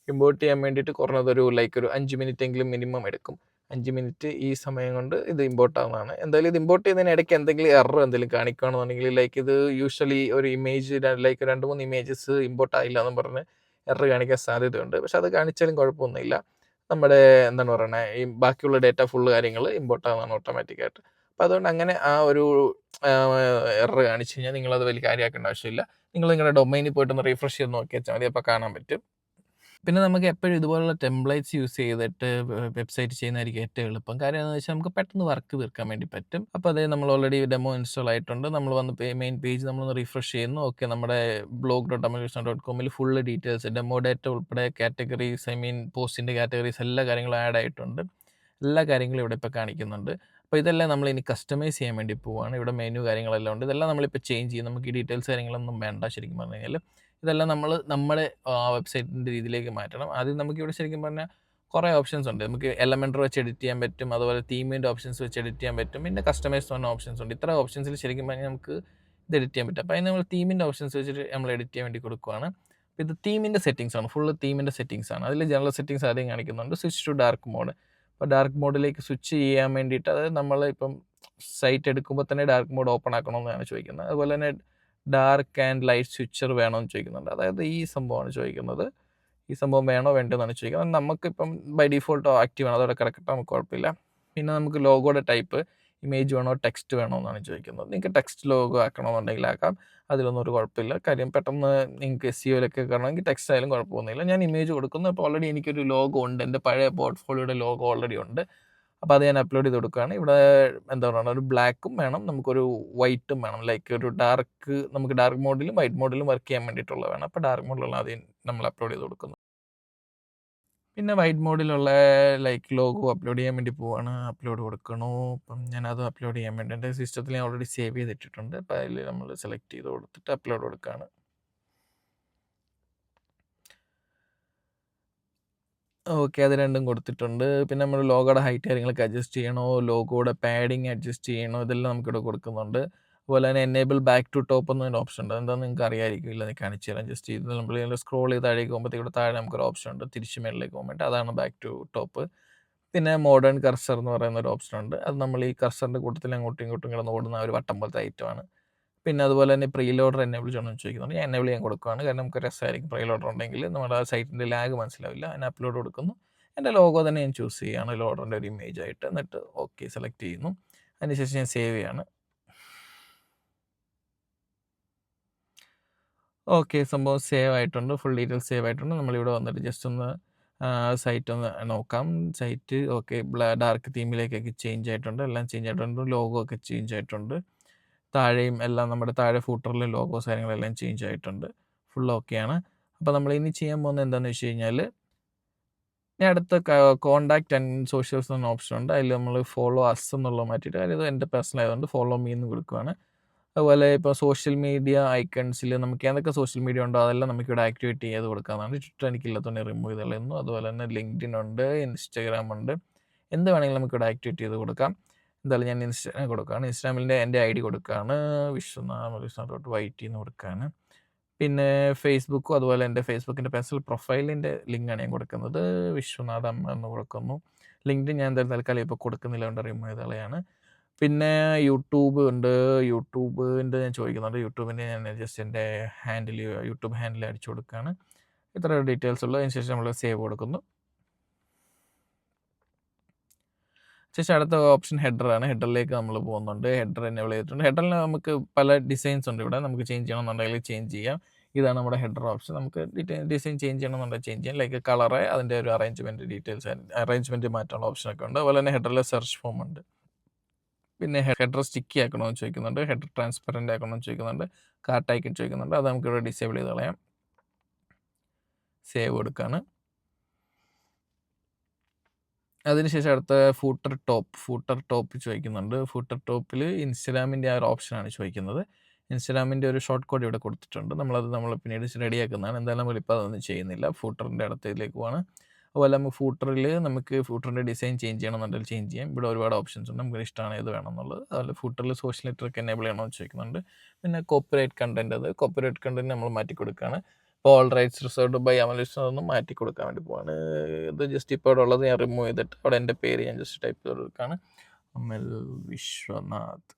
ഇമ്പോർട്ട് ചെയ്യാൻ വേണ്ടിയിട്ട് കുറഞ്ഞതൊരു ഒരു 5 മിനിറ്റ് എങ്കിലും മിനിമം എടുക്കും. 5 മിനിറ്റ് ഈ സമയം കൊണ്ട് ഇത് ഇമ്പോർട്ട് ആവുന്നതാണ്. എന്തായാലും ഇത് ഇമ്പോർട്ട് ചെയ്യുന്നതിന് ഇടയ്ക്ക് എന്തെങ്കിലും എറർ എന്തെങ്കിലും കാണിക്കുകയാണെന്നുണ്ടെങ്കിൽ ഇത് യൂഷ്വലി ഒരു ഇമേജ് 2-3 ഇമേജസ് ഇമ്പോർട്ട് ആയില്ല എന്ന് പറഞ്ഞ് എറർ കാണിക്കാൻ സാധ്യതയുണ്ട്. പക്ഷെ അത് കാണിച്ചാലും കുഴപ്പമൊന്നുമില്ല. നമ്മുടെ എന്താണ് പറയുന്നത്, ഈ ബാക്കിയുള്ള ഡേറ്റ ഫുള്ള് കാര്യങ്ങൾ ഇമ്പോർട്ട് ആവുന്നതാണ് ഓട്ടോമാറ്റിക്കായിട്ട്. അപ്പോൾ അതുകൊണ്ട് അങ്ങനെ ആ ഒരു എറർ കാണിച്ച് കഴിഞ്ഞാൽ നിങ്ങളത് വലിയ കാര്യമാക്കേണ്ട ആവശ്യമില്ല. നിങ്ങൾ നിങ്ങളുടെ ഡൊമൈനിൽ പോയിട്ടൊന്ന് റീഫ്രഷ് ചെയ്ത് നോക്കി വെച്ചാൽ മതി. അപ്പോൾ കാണാൻ പറ്റും. പിന്നെ നമുക്ക് എപ്പോഴും ഇതുപോലുള്ള ടെംപ്ലേറ്റ്സ് യൂസ് ചെയ്തിട്ട് വെബ്സൈറ്റ് ചെയ്യുന്നതായിരിക്കും ഏറ്റവും എളുപ്പം. കാര്യം എന്താണെന്ന് വെച്ചാൽ നമുക്ക് പെട്ടെന്ന് വർക്ക് തീർക്കാൻ വേണ്ടി പറ്റും. അപ്പോൾ അതേ നമ്മൾ ഓൾറെഡി ഡെമോ ഇൻസ്റ്റാൾ ആയിട്ടുണ്ട്. നമ്മൾ വന്ന് മെയിൻ പേജ് നമ്മളൊന്ന് റിഫ്രഷ് ചെയ്യുന്നു. ഓക്കെ, നമ്മുടെ blog.amazon.com full details, demo data ഉൾപ്പെടെ കാറ്റഗറീസ്, പോസ്റ്റിൻ്റെ കാറ്റഗറീസ് എല്ലാ കാര്യങ്ങളും ആഡ് ആയിട്ടുണ്ട്. എല്ലാ കാര്യങ്ങളും ഇവിടെ ഇപ്പോൾ കാണിക്കുന്നുണ്ട്. അപ്പോൾ ഇതെല്ലാം നമ്മൾ ഇനി കസ്റ്റമൈസ് ചെയ്യാൻ വേണ്ടി പോവുകയാണ്. ഇവിടെ മെനു കാര്യങ്ങളെല്ലാം ഉണ്ട്. ഇതെല്ലാം നമ്മളിപ്പോൾ ചേഞ്ച് ചെയ്യും. നമുക്ക് ഈ ഡീറ്റെയിൽസ് കാര്യങ്ങളൊന്നും വേണ്ട ശരിക്കും പറഞ്ഞു കഴിഞ്ഞാൽ. ഇതെല്ലാം നമ്മൾ നമ്മുടെ വെബ്സൈറ്റിൻ്റെ രീതിയിലേക്ക് മാറ്റണം. ആദ്യം നമുക്കിവിടെ ശരിക്കും പറഞ്ഞാൽ കുറേ ഓപ്ഷൻസ് ഉണ്ട്. നമുക്ക് എലമെൻറ്റർ വെച്ച് എഡിറ്റ് ചെയ്യാൻ പറ്റും. അതുപോലെ തീമിൻ്റെ ഓപ്ഷൻസ് വെച്ച് എഡിറ്റ് ചെയ്യാൻ പറ്റും. പിന്നെ കസ്റ്റമൈസ് പറഞ്ഞ ഓപ്ഷൻസ് ഉണ്ട്. ഇത്ര ഓപ്ഷൻസിൽ ശരിക്കും പറഞ്ഞാൽ നമുക്ക് ഇത് എഡിറ്റ് ചെയ്യാൻ പറ്റും. അപ്പോൾ അതിന് നമ്മൾ തീമിൻ്റെ ഓപ്ഷൻസ് വെച്ചിട്ട് നമ്മൾ എഡിറ്റ് ചെയ്യാൻ വേണ്ടി കൊടുക്കുകയാണ്. അപ്പോൾ ഇത് തീമിൻ്റെ സെറ്റിങ്സ് ആണ്. ഫുള്ള് തീമിൻ്റെ സെറ്റിങ്സ് ആണ്. അതിൽ ജനറൽ സെറ്റിങ്സ് ആദ്യം കാണിക്കുന്നുണ്ട്. Switch to dark mode. അപ്പോൾ ഡാർക്ക് മോഡിലേക്ക് സ്വിച്ച് ചെയ്യാൻ വേണ്ടിയിട്ട്, അതായത് നമ്മൾ ഇപ്പം സൈറ്റ് എടുക്കുമ്പോൾ തന്നെ ഡാർക്ക് മോഡ് ഓപ്പൺ ആക്കണമെന്നാണ് ചോദിക്കുന്നത്. അതുപോലെ തന്നെ ഡാർക്ക് ആൻഡ് ലൈറ്റ് സ്വിച്ചർ വേണമെന്ന് ചോദിക്കുന്നുണ്ട്. അതായത് ഈ സംഭവമാണ് ചോദിക്കുന്നത്. ഈ സംഭവം വേണോ വേണ്ടതെന്നാണ് ചോദിക്കുന്നത്. നമുക്കിപ്പം ബൈ ഡിഫോൾട്ട് ആക്റ്റീവ് ആണ്, അതോടെ കിടക്കട്ടെ, നമുക്ക് കുഴപ്പമില്ല. പിന്നെ നമുക്ക് ലോഗോയുടെ ടൈപ്പ് ഇമേജ് വേണോ ടെക്സ്റ്റ് വേണോ എന്നാണ് ചോദിക്കുന്നത്. നിങ്ങൾക്ക് ടെക്സ്റ്റ് ലോഗോ ആക്കണമെന്നുണ്ടെങ്കിൽ ആക്കാം. അതിലൊന്നും ഒരു കുഴപ്പമില്ല. കാര്യം പെട്ടെന്ന് നിങ്ങൾക്ക് SEOയിലൊക്കെ കാണണമെങ്കിൽ ടെക്സ്റ്റ് ആയാലും കുഴപ്പമൊന്നുമില്ല. ഞാൻ ഇമേജ് കൊടുക്കുന്നു. അപ്പോൾ ഓൾറെഡി എനിക്കൊരു ലോഗോ ഉണ്ട്. എൻ്റെ പഴയ പോർട്ട്ഫോളിയോയുടെ ലോഗോ ഓൾറെഡി ഉണ്ട്. അപ്പോൾ അത് ഞാൻ അപ്ലോഡ് ചെയ്ത് കൊടുക്കുകയാണ്. ഇവിടെ എന്താ പറയുക, ഒരു ബ്ലാക്കും വേണം, നമുക്കൊരു വൈറ്റും വേണം. ലൈക്ക് ഒരു നമുക്ക് ഡാർക്ക് മോഡിലും വൈറ്റ് മോഡിലും വർക്ക് ചെയ്യാൻ വേണ്ടിയിട്ടുള്ള വേണം. അപ്പോൾ ഡാർക്ക് മോഡിലുള്ള ആദ്യം നമ്മൾ അപ്ലോഡ് ചെയ്ത് കൊടുക്കുന്നു. പിന്നെ വൈറ്റ് മോഡിലുള്ള ലോഗോ അപ്ലോഡ് ചെയ്യാൻ വേണ്ടി പോവാണ്. അപ്ലോഡ് കൊടുക്കണു. അപ്പം ഞാനത് അപ്ലോഡ് ചെയ്യാൻ വേണ്ടി എൻ്റെ സിസ്റ്റത്തിൽ ഞാൻ ഓൾറെഡി സേവ് ചെയ്തിട്ടിട്ടുണ്ട്. അപ്പോൾ അതിൽ നമ്മൾ സെലക്ട് ചെയ്ത് കൊടുത്തിട്ട് അപ്ലോഡ് കൊടുക്കുകയാണ്. ഓക്കെ, അത് രണ്ടും കൊടുത്തിട്ടുണ്ട്. പിന്നെ നമ്മൾ ലോഗോയുടെ ഹൈറ്റ് കാര്യങ്ങളൊക്കെ അഡ്ജസ്റ്റ് ചെയ്യണോ, ലോഗോയുടെ പാഡിങ് അഡ്ജസ്റ്റ് ചെയ്യണോ, ഇതെല്ലാം നമുക്കിവിടെ കൊടുക്കുന്നുണ്ട്. അതുപോലെ തന്നെ എനേബിൾ ബാക്ക് ടു ടോപ്പ് എന്നൊരു ഓപ്ഷൻ ഉണ്ട്. എന്താണെന്ന് നിങ്ങൾക്ക് അറിയാമായിരിക്കും. ഇല്ല, കാണിച്ചു തരാം. ജസ്റ്റ് ഇത് നമ്മൾ സ്ക്രോൾ ചെയ്ത് താഴേക്ക് പോകുമ്പോഴത്തേക്ക് ഇവിടെ താഴെ നമുക്കൊരു ഓപ്ഷൻ ഉണ്ട്, തിരിച്ച് മേളിലേക്ക് പോകാൻ വേണ്ടി. അതാണ് ബാക്ക് ടു ടോപ്പ്. പിന്നെ മോഡേൺ കർസർ എന്ന് പറയുന്ന ഒരു ഓപ്ഷൻ ഉണ്ട്. അത് നമ്മൾ ഈ കർസറിൻ്റെ കൂട്ടത്തിൽ അങ്ങോട്ടും ഇങ്ങോട്ടും കിടന്ന് ഓടുന്ന ഒരു വട്ടം പോലത്തെ ഐറ്റമാണ്. പിന്നെ അതുപോലെ തന്നെ പ്രീലോഡർ എനേബിൾ ചെയ്യണമെന്ന് ചോദിക്കുന്നുണ്ട്. ഞാൻ എനേബിൾ ചെയ്യാൻ കൊടുക്കുകയാണ്. കാരണം നമുക്ക് രസമായിരിക്കും. പ്രീലോഡർ ഉണ്ടെങ്കിൽ നമ്മുടെ സൈറ്റിൻ്റെ ലാഗ് മനസ്സിലാവില്ല. അതിന് അപ്ലോഡ് കൊടുക്കുന്നു. എൻ്റെ ലോഗോ തന്നെ ഞാൻ ചൂസ് ചെയ്യുകയാണ് ലോഡറിൻ്റെ ഒരു ഇമേജ് ആയിട്ട്. എന്നിട്ട് ഓക്കെ സെലക്ട് ചെയ്യുന്നു. അതിനുശേഷം ഞാൻ സേവ് ചെയ്യാണ്. ഓക്കെ, സംഭവം സേവ് ആയിട്ടുണ്ട്. ഫുൾ ഡീറ്റെയിൽസ് സേവ് ആയിട്ടുണ്ട്. നമ്മളിവിടെ വന്നിട്ട് ജസ്റ്റ് ഒന്ന് സൈറ്റ് ഒന്ന് നോക്കാം. സൈറ്റ് ഓക്കെ, ഡാർക്ക് തീമിലേക്കൊക്കെ ചേഞ്ച് ആയിട്ടുണ്ട്. എല്ലാം ചേഞ്ച് ആയിട്ടുണ്ട്. ലോഗോ ഒക്കെ ചേഞ്ച് ആയിട്ടുണ്ട്. താഴെയും എല്ലാം നമ്മുടെ താഴെ ഫൂട്ടറിലെ ലോഗോസ് കാര്യങ്ങളെല്ലാം ചേഞ്ച് ആയിട്ടുണ്ട്. ഫുൾ ഓക്കെയാണ്. അപ്പോൾ നമ്മൾ ഇനി ചെയ്യാൻ പോകുന്നത് എന്താണെന്ന് വെച്ച് കഴിഞ്ഞാൽ ഇനി അടുത്ത കോൺടാക്റ്റ് ആൻഡ് സോഷ്യൽസ് എന്ന ഓപ്ഷൻ ഉണ്ട്. അതിൽ നമ്മൾ ഫോളോ അസ് എന്നുള്ളത് മാറ്റിയിട്ട്, അതായത് എൻ്റെ പേഴ്സണൽ ആയതുകൊണ്ട് ഫോളോ മീ എന്ന് കൊടുക്കുകയാണ്. അതുപോലെ ഇപ്പോൾ സോഷ്യൽ മീഡിയ ഐക്കൺസിൽ നമുക്ക് ഏതൊക്കെ സോഷ്യൽ മീഡിയ ഉണ്ടോ അതെല്ലാം നമുക്കിവിടെ ആക്ടിവേറ്റ് ചെയ്ത് കൊടുക്കാവുന്നതാണ്. ട്വിറ്റർ എനിക്കില്ലാത്തതുകൊണ്ട് റിമൂവ് ചെയ്ത് കളയുന്നു. അതുപോലെ തന്നെ ലിങ്ക്ഡിൻ ഉണ്ട്, ഇൻസ്റ്റാഗ്രാം ഉണ്ട്. എന്ത് വേണമെങ്കിലും നമുക്കിവിടെ ആക്ടിവേറ്റ് ചെയ്ത് കൊടുക്കാം. എന്തായാലും ഞാൻ ഇൻസ്റ്റാഗ്രാം കൊടുക്കുകയാണ്. ഇൻസ്റ്റാഗ്രാമിൻ്റെ എൻ്റെ ഐ ഡി കൊടുക്കുകയാണ്, വിശ്വനാഥ്.YT എന്ന് കൊടുക്കുകയാണ്. പിന്നെ ഫേസ്ബുക്കും അതുപോലെ എൻ്റെ ഫേസ്ബുക്കിൻ്റെ പേഴ്സണൽ പ്രൊഫൈലിൻ്റെ ലിങ്കാണ് ഞാൻ കൊടുക്കുന്നത്, വിശ്വനാഥ് അമ്മ എന്ന് കൊടുക്കുന്നു. ലിങ്ക്ഡിൻ ഞാൻ എന്തായാലും തൽക്കാലം ഇപ്പോൾ കൊടുക്കുന്നില്ല, കൊണ്ട് റിമൂവ് ചെയ്ത് കളയാണ്. പിന്നെ യൂട്യൂബ് ഉണ്ട്. യൂട്യൂബിൻ്റെ ഞാൻ ചോദിക്കുന്നുണ്ട്. യൂട്യൂബിൻ്റെ ഞാൻ ജസ്റ്റ് എൻ്റെ യൂട്യൂബ് ഹാൻഡിൽ അടിച്ചു കൊടുക്കുകയാണ്. ഇത്ര ഡീറ്റെയിൽസ് ഉള്ളൂ. അതിന് ശേഷം നമ്മൾ സേവ് കൊടുക്കുന്നു. ശേഷം അടുത്ത ഓപ്ഷൻ ഹെഡറാണ്. ഹെഡറിലേക്ക് നമ്മൾ പോകുന്നുണ്ട്. ഹെഡർ എനേബിൾ ചെയ്തിട്ടുണ്ട്. ഹെഡറിൽ നമുക്ക് പല ഡിസൈൻസ് ഉണ്ട്. ഇവിടെ നമുക്ക് ചേഞ്ച് ചെയ്യണമെന്നുണ്ടെങ്കിൽ ചേഞ്ച് ചെയ്യാം. ഇതാണ് നമ്മുടെ ഹെഡർ ഓപ്ഷൻ. നമുക്ക് ഡിസൈൻ ചേഞ്ച് ചെയ്യണമെന്നുണ്ടെങ്കിൽ ചേഞ്ച് ചെയ്യാം. ലൈക്ക് കളറ്, അതിൻ്റെ ഒരു അറേഞ്ച്മെൻറ്റ് മാറ്റാനുള്ള ഓപ്ഷനൊക്കെ ഉണ്ട്. അതുപോലെ തന്നെ ഹെഡറിൽ സെർച്ച് ഫോം ഉണ്ട്. പിന്നെ ഹെഡർ സ്റ്റിക്കി ആക്കണമെന്ന് ചോദിക്കുന്നുണ്ട്. ഹെഡർ ട്രാൻസ്പെറൻ്റ് ആക്കണമെന്ന് ചോദിക്കുന്നുണ്ട്. കാർട്ട് ഐക്കൺ ചോദിക്കുന്നുണ്ട്. അത് നമുക്കിവിടെ ഡിസേബിൾ ചെയ്ത് കളയാം. സേവ് കൊടുക്കുകയാണ്. അതിനുശേഷം അടുത്ത ഫൂട്ടർ ടോപ്പ് ചോദിക്കുന്നുണ്ട്. ഫൂട്ടർ ടോപ്പിൽ ഇൻസ്റ്റാഗ്രാമിൻ്റെ ആ ഒരു ഓപ്ഷനാണ് ചോദിക്കുന്നത്. ഇൻസ്റ്റാഗ്രാമിൻ്റെ ഒരു ഷോർട്ട് കോഡ് ഇവിടെ കൊടുത്തിട്ടുണ്ട്. നമ്മൾ പിന്നീട് റെഡിയാക്കുന്നതാണ്. എന്തായാലും നമ്മളിപ്പോൾ അതൊന്നും ചെയ്യുന്നില്ല. ഫൂട്ടറിൻ്റെ അടുത്തതിലേക്ക് പോവാണ്. അതുപോലെ നമുക്ക് ഫൂട്ടറിൻ്റെ ഡിസൈൻ ചേഞ്ച് ചെയ്യണമെന്നുണ്ടെങ്കിൽ ചേഞ്ച് ചെയ്യാം. ഇവിടെ ഒരുപാട് ഓപ്ഷൻസ് ഉണ്ട്. നമുക്ക് ഇഷ്ടമാണ് ഏത് വേണമെന്നുള്ളത്. അതുപോലെ ഫൂട്ടറിൽ സോഷ്യൽ നെറ്റ്വർക്ക് എനേബിൾ ചെയ്യണമെന്ന് ചോദിക്കുന്നുണ്ട്. പിന്നെ കോപ്പിറൈറ്റ് കണ്ടൻറ്റ് നമ്മൾ മാറ്റി കൊടുക്കുകയാണ്. ഇപ്പോൾ ഓൾ റൈറ്റ്സ് റിസർവ്ഡ് ബൈ അമലിസ്റ്റൊന്നും മാറ്റി കൊടുക്കാൻ വേണ്ടി പോവാണ്. ഇത് ജസ്റ്റ് ഇപ്പോൾ ഇവിടെ ഉള്ളത് ഞാൻ റിമൂവ് ചെയ്തിട്ട് അവിടെ എൻ്റെ പേര് ഞാൻ ജസ്റ്റ് ടൈപ്പ് ചെയ്ത് കൊടുക്കുകയാണ്, അമൽ വിശ്വനാഥ്.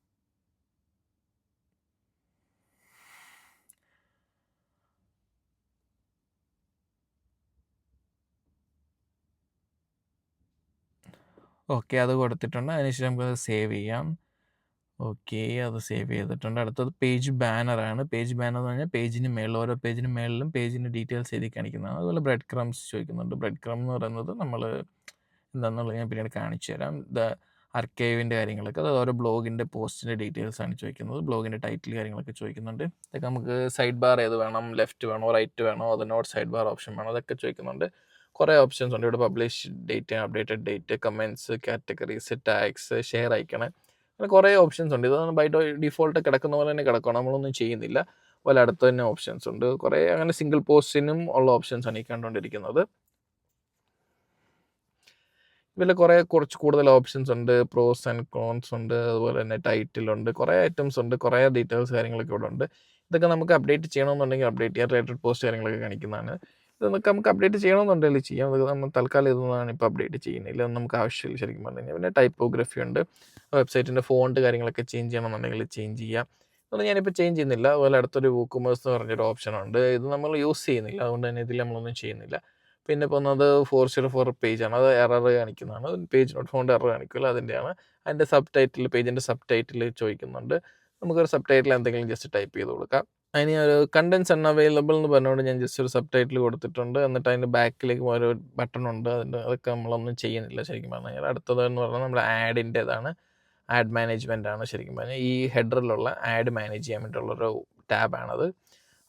ഓക്കെ, അത് കൊടുത്തിട്ടുണ്ട്. അതിനുശേഷം നമുക്കത് സേവ് ചെയ്യാം. ഓക്കെ, അത് സേവ് ചെയ്തിട്ടുണ്ട്. അടുത്തത് പേജ് ബാനറാണ്. പേജ് ബാനർ എന്ന് പറഞ്ഞാൽ പേജിന് മേളിൽ, ഓരോ പേജിന് മേളിലും പേജിൻ്റെ ഡീറ്റെയിൽസ് എഴുതി കാണിക്കുന്നതാണ്. അതുപോലെ ബ്രെഡ് ക്രംസ് ചോദിക്കുന്നുണ്ട്. ബ്രെഡ് ക്രം എന്ന് പറയുന്നത് നമ്മൾ എന്താണെന്നുള്ളത് ഞാൻ പിന്നീട് കാണിച്ചു തരാം. ആർക്കൈവിൻ്റെ കാര്യങ്ങളൊക്കെ, അതായത് ഓരോ ബ്ലോഗിൻ്റെ പോസ്റ്റിൻ്റെ ഡീറ്റെയിൽസ് ആണ് ചോദിക്കുന്നത്. ബ്ലോഗിൻ്റെ ടൈറ്റിൽ കാര്യങ്ങളൊക്കെ ചോദിക്കുന്നുണ്ട്. ഇതൊക്കെ നമുക്ക് സൈഡ് ബാർ ഏത് വേണം, ലെഫ്റ്റ് വേണോ റൈറ്റ് വേണോ, അത് നോട്ട് സൈഡ് ബാർ ഓപ്ഷൻ വേണോ, അതൊക്കെ ചോദിക്കുന്നുണ്ട്. കുറേ ഓപ്ഷൻസ് ഉണ്ട് ഇവിടെ. Publish date, updated date, comments, categories, tags, share icon, അങ്ങനെ കുറേ ഓപ്ഷൻസ് ഉണ്ട്. ഇതൊന്നും ബൈ ഡിഫോൾട്ട് കിടക്കുന്ന പോലെ തന്നെ കിടക്കണം, നമ്മളൊന്നും ചെയ്യുന്നില്ല. അതുപോലെ അടുത്ത് തന്നെ ഓപ്ഷൻസ് ഉണ്ട് കുറേ. അങ്ങനെ സിംഗിൾ പോസ്റ്റിനും ഉള്ള ഓപ്ഷൻസാണ് ഈ കണ്ടുകൊണ്ടിരിക്കുന്നത്. ഇതിൽ കുറച്ച് കൂടുതൽ ഓപ്ഷൻസ് ഉണ്ട്. പ്രോസ് ആൻഡ് കോൺസ് ഉണ്ട്. അതുപോലെ തന്നെ ടൈറ്റിലുണ്ട്. കുറേ ഐറ്റംസ് ഉണ്ട്. കുറേ ഡീറ്റെയിൽസ് കാര്യങ്ങളൊക്കെ ഇവിടെ ഉണ്ട്. ഇതൊക്കെ നമുക്ക് അപ്ഡേറ്റ് ചെയ്യണമെന്നുണ്ടെങ്കിൽ അപ്ഡേറ്റ് ചെയ്യാൻ റിലേറ്റഡ് പോസ്റ്റ് കാര്യങ്ങളൊക്കെ കാണിക്കുന്നതാണ്. ഇതൊക്കെ നമുക്ക് അപ്ഡേറ്റ് ചെയ്യണമെന്നുണ്ടെങ്കിൽ ചെയ്യാം. അത് നമ്മൾ തൽക്കാലം ഇതൊന്നാണ് ഇപ്പോൾ അപ്ഡേറ്റ് ചെയ്യുന്നില്ല. ഇതൊന്നും നമുക്ക് ആവശ്യമില്ല ശരിക്കും പറഞ്ഞു കഴിഞ്ഞാൽ. പിന്നെ ടൈപ്പോഗ്രഫി ഉണ്ട്. വെബ്സൈറ്റിൻ്റെ ഫോണ്ട് കാര്യങ്ങളൊക്കെ ചേഞ്ച് ചെയ്യണമെന്നുണ്ടെങ്കിൽ ചേഞ്ച് ചെയ്യാം. അതൊന്നും ഞാനിപ്പോൾ ചേഞ്ച് ചെയ്യുന്നില്ല. അതുപോലെ അടുത്തൊരു WooCommerce എന്ന് പറഞ്ഞൊരു ഓപ്ഷൻ ഉണ്ട്. ഇത് നമ്മൾ യൂസ് ചെയ്യുന്നില്ല, അതുകൊണ്ട് തന്നെ ഇതിൽ നമ്മളൊന്നും ചെയ്യുന്നില്ല. പിന്നെ പോകുന്നത് 404 പേജാണ്. അത് എറർ കാണിക്കുന്നതാണ്. പേജ് നോട്ട് ഫൗണ്ട് എറർ കാണിക്കില്ല, അതിൻ്റെയാണ്. അതിൻ്റെ പേജിൻ്റെ സബ് ടൈറ്റിൽ ചോദിക്കുന്നുണ്ട്. നമുക്കൊരു സബ് ടൈറ്റിൽ എന്തെങ്കിലും ജസ്റ്റ് ടൈപ്പ് ചെയ്ത് കൊടുക്കാം. അതിന് ഒരു കണ്ടൻസ് അൺഅവൈലബിൾ എന്ന് പറഞ്ഞുകൊണ്ട് ഞാൻ ജസ്റ്റ് ഒരു സബ് ടൈറ്റിൽ കൊടുത്തിട്ടുണ്ട്. എന്നിട്ട് അതിൻ്റെ ബാക്കിലേക്ക് ഒരു ബട്ടൺ ഉണ്ട്. അതൊക്കെ നമ്മളൊന്നും ചെയ്യുന്നില്ല ശരിക്കും പറഞ്ഞു കഴിഞ്ഞാൽ. അടുത്തതെന്ന് പറഞ്ഞാൽ നമ്മുടെ ആഡിൻ്റേതാണ്. ആഡ് മാനേജ്മെൻ്റ് ആണ് ശരിക്കും പറഞ്ഞാൽ. ഈ ഹെഡറിലുള്ള ആഡ് മാനേജ് ചെയ്യാൻ വേണ്ടിയിട്ടുള്ളൊരു ടാബാണത്.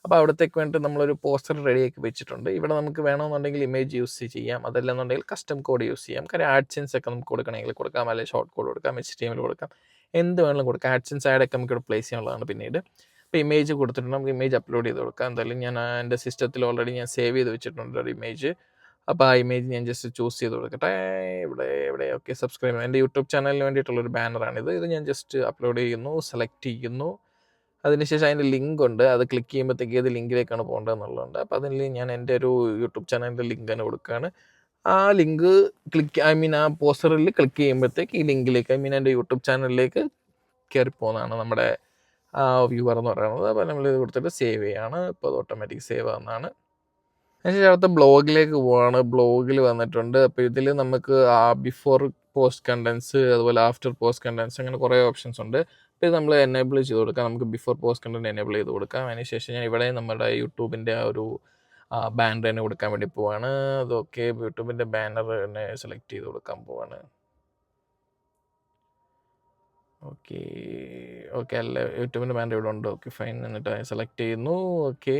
അപ്പോൾ അവിടത്തേക്ക് വേണ്ടിയിട്ട് നമ്മളൊരു പോസ്റ്റർ റെഡിയാക്കി വെച്ചിട്ടുണ്ട്. ഇവിടെ നമുക്ക് വേണമെന്നുണ്ടെങ്കിൽ ഇമേജ് യൂസ് ചെയ്യാം, അതല്ലെന്നുണ്ടെങ്കിൽ കസ്റ്റം കോഡ് യൂസ് ചെയ്യാം. കാര്യം ആഡ്സെൻസ് ഒക്കെ നമുക്ക് കൊടുക്കണമെങ്കിൽ കൊടുക്കാം, അല്ലെങ്കിൽ ഷോർട്ട് കോഡ് കൊടുക്കാം, HTML കൊടുക്കാം, എന്ത് വേണമെങ്കിലും കൊടുക്കാം. ആഡ്സെൻസ് ആഡൊക്കെ നമുക്ക് ഇവിടെ പ്ലേസ് ചെയ്യാനുള്ളതാണ് പിന്നീട്. ഇപ്പോൾ ഇമേജ് കൊടുത്തിട്ടുണ്ട്, നമുക്ക് ഇമേജ് അപ്ലോഡ് ചെയ്ത് കൊടുക്കാം. എന്തായാലും ഞാൻ എൻ്റെ സിസ്റ്റത്തിൽ ഓൾറെഡി ഞാൻ സേവ് ചെയ്ത് വെച്ചിട്ടുണ്ട് ഒരു ഇമേജ്. അപ്പോൾ ആ ഇമേജ് ഞാൻ ജസ്റ്റ് ചൂസ് ചെയ്ത് കൊടുക്കട്ടെ. ഇവിടെ ഓക്കെ, സബ്സ്ക്രൈബ്. എൻ്റെ യൂട്യൂബ് ചാനലിന് വേണ്ടിയിട്ടുള്ളൊരു ബാനറാണിത്. ഇത് ഞാൻ ജസ്റ്റ് അപ്ലോഡ് ചെയ്യുന്നു, സെലക്ട് ചെയ്യുന്നു. അതിനുശേഷം അതിൻ്റെ ലിങ്ക് ഉണ്ട്. അത് ക്ലിക്ക് ചെയ്യുമ്പോഴത്തേക്ക് ഏത് ലിങ്കിലേക്കാണ് പോകേണ്ടതെന്നുള്ളതുണ്ട്. അപ്പോൾ അതിൽ ഞാൻ എൻ്റെ ഒരു യൂട്യൂബ് ചാനലിൻ്റെ ലിങ്ക് തന്നെ കൊടുക്കുകയാണ്. ആ ലിങ്ക് ആ പോസ്റ്ററിൽ ക്ലിക്ക് ചെയ്യുമ്പോഴത്തേക്ക് ഈ ലിങ്കിലേക്ക്, എൻ്റെ യൂട്യൂബ് ചാനലിലേക്ക് കയറി പോകുന്നതാണ് നമ്മുടെ ആ വ്യൂവർ എന്ന് പറയുന്നത്. അപ്പോൾ നമ്മൾ ഇത് കൊടുത്തിട്ട് സേവ് ചെയ്യുകയാണ്. ഇപ്പോൾ അത് ഓട്ടോമാറ്റിക് സേവ് ആവുന്നതാണ്. അതിനുശേഷം അടുത്ത ബ്ലോഗിലേക്ക് പോവാണ്. ബ്ലോഗിൽ വന്നിട്ടുണ്ട്. അപ്പോൾ ഇതിൽ നമുക്ക് ബിഫോർ പോസ്റ്റ് കണ്ടൻസ്, അതുപോലെ ആഫ്റ്റർ പോസ്റ്റ് കണ്ടൻസ്, അങ്ങനെ കുറേ ഓപ്ഷൻസ് ഉണ്ട്. അപ്പോൾ ഇത് നമ്മൾ എനേബിൾ ചെയ്ത് കൊടുക്കാം. നമുക്ക് ബിഫോർ പോസ്റ്റ് കണ്ടൻറ്റ് എനേബിൾ ചെയ്ത് കൊടുക്കാം. അതിനുശേഷം ഞാൻ ഇവിടെ നമ്മുടെ യൂട്യൂബിൻ്റെ ആ ഒരു ബാനർ തന്നെ കൊടുക്കാൻ വേണ്ടി പോവാണ്. അതൊക്കെ യൂട്യൂബിൻ്റെ ബാനർ തന്നെ സെലക്ട് ചെയ്ത് കൊടുക്കാൻ പോവാണ്. ഓക്കെ അല്ല, യൂട്യൂബിൻ്റെ ബാനർ ഇവിടെ ഉണ്ട്. Okay fine. എന്നിട്ട് സെലക്ട് ചെയ്യുന്നു. ഓക്കെ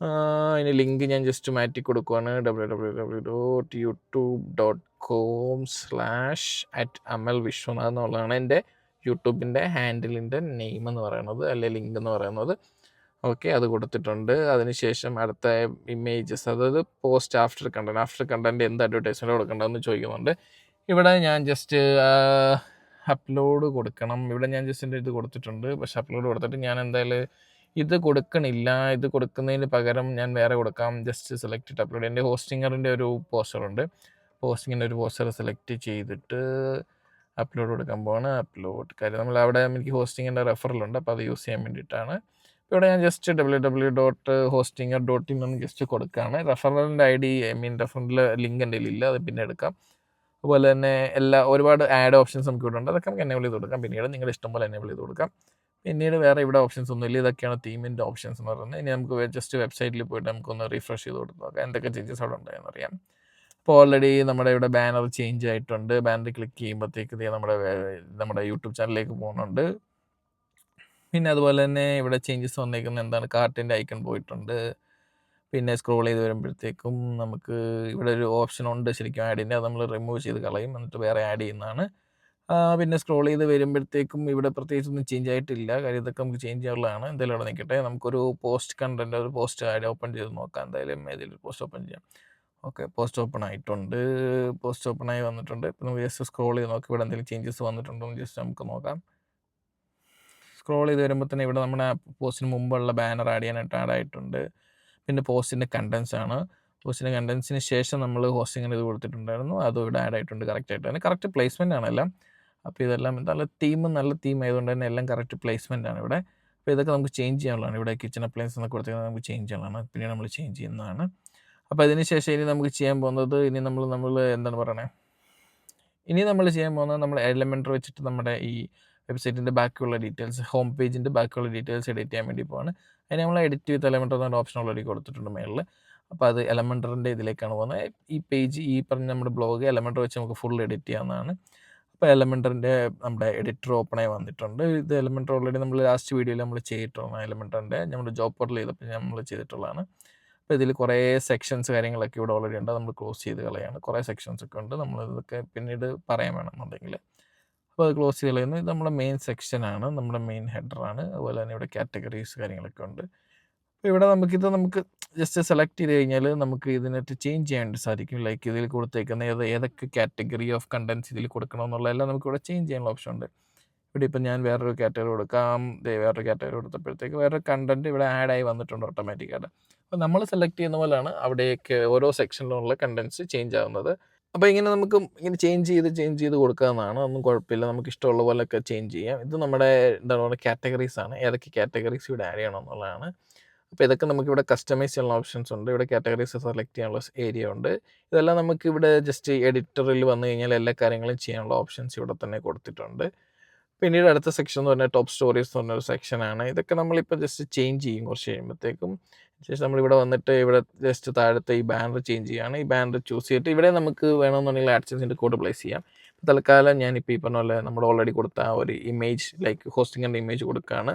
അതിന് ലിങ്ക് ഞാൻ ജസ്റ്റ് മാറ്റി കൊടുക്കുവാണ്. www.youtube.com/@amalvishwanath എന്നുള്ളതാണ് എൻ്റെ യൂട്യൂബിൻ്റെ ഹാൻഡിലിൻ്റെ നെയിം എന്ന് പറയുന്നത്, അല്ലെ ലിങ്ക് എന്ന് പറയുന്നത്. ഓക്കെ, അത് കൊടുത്തിട്ടുണ്ട്. അതിനുശേഷം അടുത്ത ഇമേജസ്, അതായത് പോസ്റ്റ് ആഫ്റ്റർ കണ്ടൻറ്റ് എന്ത് അഡ്വർടൈസ്മെൻറ്റ് കൊടുക്കേണ്ടതെന്ന് ചോദിക്കുന്നുണ്ട്. ഇവിടെ ഞാൻ ജസ്റ്റ് അപ്ലോഡ് കൊടുക്കണം. ഇവിടെ ഞാൻ ജസ്റ്റ് എൻ്റെ ഇത് കൊടുത്തിട്ടുണ്ട്. പക്ഷെ അപ്ലോഡ് കൊടുത്തിട്ട് ഞാൻ എന്തായാലും ഇത് കൊടുക്കണില്ല. ഇത് കൊടുക്കുന്നതിന് പകരം ഞാൻ വേറെ കൊടുക്കാം. ജസ്റ്റ് സെലക്ട് ചെയ്തിട്ട് അപ്ലോഡ്. എൻ്റെ ഹോസ്റ്റിംഗറിൻ്റെ ഒരു പോസ്റ്ററുണ്ട്. ഹോസ്റ്റിങ്ങിൻ്റെ ഒരു പോസ്റ്റർ സെലക്ട് ചെയ്തിട്ട് അപ്ലോഡ് കൊടുക്കാൻ പോവാണ്. അപ്ലോഡ് കാര്യം നമ്മൾ അവിടെ എനിക്ക് ഹോസ്റ്റിങ്ങിൻ്റെ റെഫറലുണ്ട്, അപ്പോൾ അത് യൂസ് ചെയ്യാൻ വേണ്ടിയിട്ടാണ്. ഇവിടെ ഞാൻ ജസ്റ്റ് www.hostinger.in എന്ന് ജസ്റ്റ് കൊടുക്കുകയാണ്. റെഫറലിൻ്റെ റെഫറൽ ലിങ്ക് എൻ്റെ ഇല്ല, അത് പിന്നെ എടുക്കാം. അതുപോലെ തന്നെ ഒരുപാട് ആഡ് ഓപ്ഷൻസ് നമുക്ക് ഇവിടെ ഉണ്ട്. അതൊക്കെ നമുക്ക് എനേബിൾ ചെയ്ത് കൊടുക്കാം. പിന്നീട് നിങ്ങളുടെ ഇഷ്ടം പോലെ എനേബിൾ ചെയ്ത് കൊടുക്കാം. പിന്നീട് വേറെ ഇവിടെ ഓപ്ഷൻസ് ഒന്നുമില്ല. ഇതൊക്കെയാണ് തീമിൻ്റെ ഓപ്ഷൻസ് എന്ന് പറയുന്നത്. ഇനി നമുക്ക് ജസ്റ്റ് വെബ്സൈറ്റിൽ പോയിട്ട് നമുക്കൊന്ന് റിഫ്രഷ് ചെയ്ത് കൊടുത്ത് നോക്കാം എന്തൊക്കെ ചേഞ്ചസ് അവിടെ ഉണ്ടായെന്ന് അറിയാം. അപ്പോൾ ഓൾറെഡി നമ്മുടെ ഇവിടെ ബാനർ ചേഞ്ച് ആയിട്ടുണ്ട്. ബാനർ ക്ലിക്ക് ചെയ്യുമ്പോഴത്തേക്ക് നമ്മുടെ യൂട്യൂബ് ചാനലിലേക്ക് പോകുന്നുണ്ട്. പിന്നെ അതുപോലെ തന്നെ ഇവിടെ ചേഞ്ചസ് വന്നേക്കുന്നത് എന്താണ്, കാർട്ടിൻ്റെ ഐക്കൺ പോയിട്ടുണ്ട്. പിന്നെ സ്ക്രോൾ ചെയ്ത് വരുമ്പോഴത്തേക്കും നമുക്ക് ഇവിടെ ഒരു ഓപ്ഷൻ ഉണ്ട് ശരിക്കും ആഡിൻ്റെ, അത് നമ്മൾ റിമൂവ് ചെയ്ത് കളയും, എന്നിട്ട് വേറെ ആഡ് ചെയ്യുന്നതാണ്. പിന്നെ സ്ക്രോൾ ചെയ്ത് വരുമ്പോഴത്തേക്കും ഇവിടെ പ്രത്യേകിച്ചൊന്നും ചേഞ്ച് ആയിട്ടില്ല. കാര്യം ഇതൊക്കെ നമുക്ക് ചേഞ്ച് ചെയ്യാനുള്ളതാണ്. എന്തായാലും അവിടെ നിൽക്കട്ടെ. നമുക്കൊരു പോസ്റ്റ് കണ്ടൻറ്റ്, ഒരു പോസ്റ്റ് ആഡ് ഓപ്പൺ ചെയ്ത് നോക്കാം. എന്തായാലും ഏതെങ്കിലും പോസ്റ്റ് ഓപ്പൺ ചെയ്യാം. ഓക്കെ, പോസ്റ്റ് ഓപ്പൺ ആയിട്ടുണ്ട്. പോസ്റ്റ് ഓപ്പൺ ആയി വന്നിട്ടുണ്ട്. ഇപ്പം നമുക്ക് ജസ്റ്റ് സ്ക്രോൾ ചെയ്ത് നോക്കാം ഇവിടെ എന്തെങ്കിലും ചേഞ്ചസ് വന്നിട്ടുണ്ടോ എന്ന് ജസ്റ്റ് നമുക്ക് നോക്കാം. സ്ക്രോൾ ചെയ്ത് വരുമ്പോൾ തന്നെ ഇവിടെ നമ്മുടെ പോസ്റ്റിന് മുമ്പുള്ള ബാനർ ആഡ് ചെയ്യാനായിട്ട് ആഡ് ആയിട്ടുണ്ട്. പിന്നെ പോസ്റ്റിൻ്റെ കണ്ടൻസ് ആണ്. പോസ്റ്റിൻ്റെ കണ്ടൻസിന് ശേഷം നമ്മൾ ഹോസ്റ്റിങ്ങിന് ഇത് കൊടുത്തിട്ടുണ്ടായിരുന്നു, അതും ഇവിടെ ആഡ് ആയിട്ടുണ്ട് കറക്റ്റായിട്ട് തന്നെ. കറക്റ്റ് പ്ലേസ്മെൻ്റ് ആണ് എല്ലാം. അപ്പോൾ ഇതെല്ലാം നല്ല തീം ആയതുകൊണ്ട് തന്നെ എല്ലാം കറക്റ്റ് പ്ലേസ്മെൻ്റ് ആണ് ഇവിടെ. അപ്പോൾ ഇതൊക്കെ നമുക്ക് ചേഞ്ച് ചെയ്യാനുള്ളതാണ്. ഇവിടെ കിച്ചൺ അപ്ലയൻസ് എന്നൊക്കെ കൊടുത്തിട്ട് നമുക്ക് ചേഞ്ച് ചെയ്യാനുള്ളതാണ്. പിന്നെ നമ്മൾ ചേഞ്ച് ചെയ്യുന്നതാണ്. അപ്പോൾ അതിന് ശേഷം ഇനി നമുക്ക് ചെയ്യാൻ പോകുന്നത്, ഇനി നമ്മൾ എന്താണ് പറയണേ, ഇനി നമ്മൾ ചെയ്യാൻ പോകുന്നത് നമ്മൾ എലമെൻറ്റർ വെച്ചിട്ട് നമ്മുടെ ഈ വെബ്സൈറ്റിൻ്റെ ബാക്കിയുള്ള ഡീറ്റെയിൽസ്, ഹോം പേജിൻ്റെ ബാക്കിയുള്ള ഡീറ്റെയിൽസ് എഡിറ്റ് ചെയ്യാൻ വേണ്ടി പോവാണ്. അതിന് നമ്മൾ എഡിറ്റ് വിത്ത് എലമെൻറ്റർ എന്നൊരു ഓപ്ഷൻ ഓൾറെഡി കൊടുത്തിട്ടുണ്ട് മേളിൽ. അപ്പോൾ അത് എലമെൻറ്ററിൻ്റെ ഇതിലേക്കാണ് പോകുന്നത്. ഈ പേജ്, ഈ പറഞ്ഞ നമ്മുടെ ബ്ലോഗ് എലമെൻറ്റർ വെച്ച് നമുക്ക് ഫുൾ എഡിറ്റ് ചെയ്യാവുന്നതാണ്. അപ്പോൾ എലമെൻറ്ററിൻ്റെ നമ്മുടെ എഡിറ്റർ ഓപ്പണായി വന്നിട്ടുണ്ട്. ഇത് എലമെൻറ്റർ ഓൾറെഡി നമ്മൾ ലാസ്റ്റ് വീഡിയോയിൽ നമ്മൾ ചെയ്തിട്ടുള്ളതാണ്. എലമെൻറ്ററിൻ്റെ നമ്മുടെ ജോബ് പോർട്ടൽ ചെയ്തപ്പോൾ നമ്മൾ ചെയ്തിട്ടുള്ളതാണ്. അപ്പോൾ ഇതിൽ കുറേ സെക്ഷൻസ് കാര്യങ്ങളൊക്കെ ഇവിടെ ഓൾറെഡി ഉണ്ട്. നമ്മൾ ക്ലോസ് ചെയ്ത് കളയാണ്. കുറേ സെക്ഷൻസ് ഒക്കെ ഉണ്ട്. നമ്മളിതൊക്കെ പിന്നീട് പറയാൻ വേണമെന്നുണ്ടെങ്കിൽ അപ്പോൾ അത് ക്ലോസ് ചെയ്ത് കളയുന്നു. ഇത് നമ്മുടെ മെയിൻ സെക്ഷനാണ്, നമ്മുടെ മെയിൻ ഹെഡറാണ്. അതുപോലെ തന്നെ ഇവിടെ കാറ്റഗറീസ് കാര്യങ്ങളൊക്കെ ഉണ്ട്. അപ്പോൾ ഇവിടെ നമുക്ക് ജസ്റ്റ് സെലക്ട് ചെയ്ത് കഴിഞ്ഞാൽ നമുക്ക് ഇതിനകത്ത് ചേഞ്ച് ചെയ്യാൻ വേണ്ടി സാധിക്കും. ലൈക്ക് ഇതിൽ കൊടുത്തേക്കുന്ന ഏതൊക്കെ കാറ്റഗറി ഓഫ് കണ്ടൻസ് ഇതിൽ കൊടുക്കണമെന്നുള്ളതെല്ലാം നമുക്കിവിടെ ചേഞ്ച് ചെയ്യാനുള്ള ഓപ്ഷൻ ഉണ്ട്. ഇവിടെ ഇപ്പം ഞാൻ വേറൊരു കാറ്റഗറി കൊടുക്കാം. വേറൊരു കാറ്റഗറി കൊടുത്തപ്പോഴത്തേക്ക് വേറൊരു കണ്ടൻറ്റ് ഇവിടെ ആഡായി വന്നിട്ടുണ്ട് ഓട്ടോമാറ്റിക്കായിട്ട്. അപ്പോൾ നമ്മൾ സെലക്ട് ചെയ്യുന്ന പോലെയാണ് അവിടെയൊക്കെ ഓരോ സെക്ഷനിലുള്ള കണ്ടൻസ് ചേഞ്ച് ആകുന്നത്. അപ്പോൾ ഇങ്ങനെ നമുക്ക് ഇങ്ങനെ ചേഞ്ച് ചെയ്ത് കൊടുക്കാവുന്നതാണ്. ഒന്നും കുഴപ്പമില്ല. നമുക്ക് ഇഷ്ടമുള്ള പോലെയൊക്കെ ചേഞ്ച് ചെയ്യാം. ഇത് നമ്മുടെ എന്താണ് പറയുക, കാറ്റഗറീസ് ആണ്. ഏതൊക്കെ കാറ്റഗറീസ് ഇവിടെ ആഡ് ചെയ്യണം എന്നുള്ളതാണ്. അപ്പോൾ ഇതൊക്കെ നമുക്കിവിടെ കസ്റ്റമൈസ് ചെയ്യാനുള്ള ഓപ്ഷൻസ് ഉണ്ട്. ഇവിടെ കാറ്റഗറീസ് സെലക്ട് ചെയ്യാനുള്ള ഏരിയ ഉണ്ട്. ഇതെല്ലാം നമുക്കിവിടെ ജസ്റ്റ് എഡിറ്ററിൽ വന്നു കഴിഞ്ഞാൽ എല്ലാ കാര്യങ്ങളും ചെയ്യാനുള്ള ഓപ്ഷൻസ് ഇവിടെ തന്നെ കൊടുത്തിട്ടുണ്ട്. പിന്നീട് അടുത്ത സെക്ഷൻ എന്ന് പറഞ്ഞാൽ ടോപ്പ് സ്റ്റോറീസ് എന്ന് പറഞ്ഞൊരു സെക്ഷനാണ്. ഇതൊക്കെ നമ്മളിപ്പോൾ ജസ്റ്റ് ചേഞ്ച് ചെയ്യും കുറച്ച് കഴിയുമ്പോഴത്തേക്കും. ശേഷം നമ്മളിവിടെ വന്നിട്ട് ഇവിടെ ജസ്റ്റ് താഴത്തെ ഈ ബാനർ ചേഞ്ച് ചെയ്യുകയാണ്. ഈ ബാനർ ചൂസ് ചെയ്തിട്ട് ഇവിടെ നമുക്ക് വേണമെന്നുണ്ടെങ്കിൽ ആഡ്സെൻസിൻ്റെ കോഡ് പ്ലേസ് ചെയ്യാം. തൽക്കാലം ഞാനിപ്പോൾ ഈ പറഞ്ഞ പോലെ നമ്മൾ ഓൾറെഡി കൊടുത്ത ആ ഒരു ഇമേജ്, ലൈക്ക് ഹോസ്റ്റിങ്ങിൻ്റെ ഇമേജ് കൊടുക്കുകയാണ്.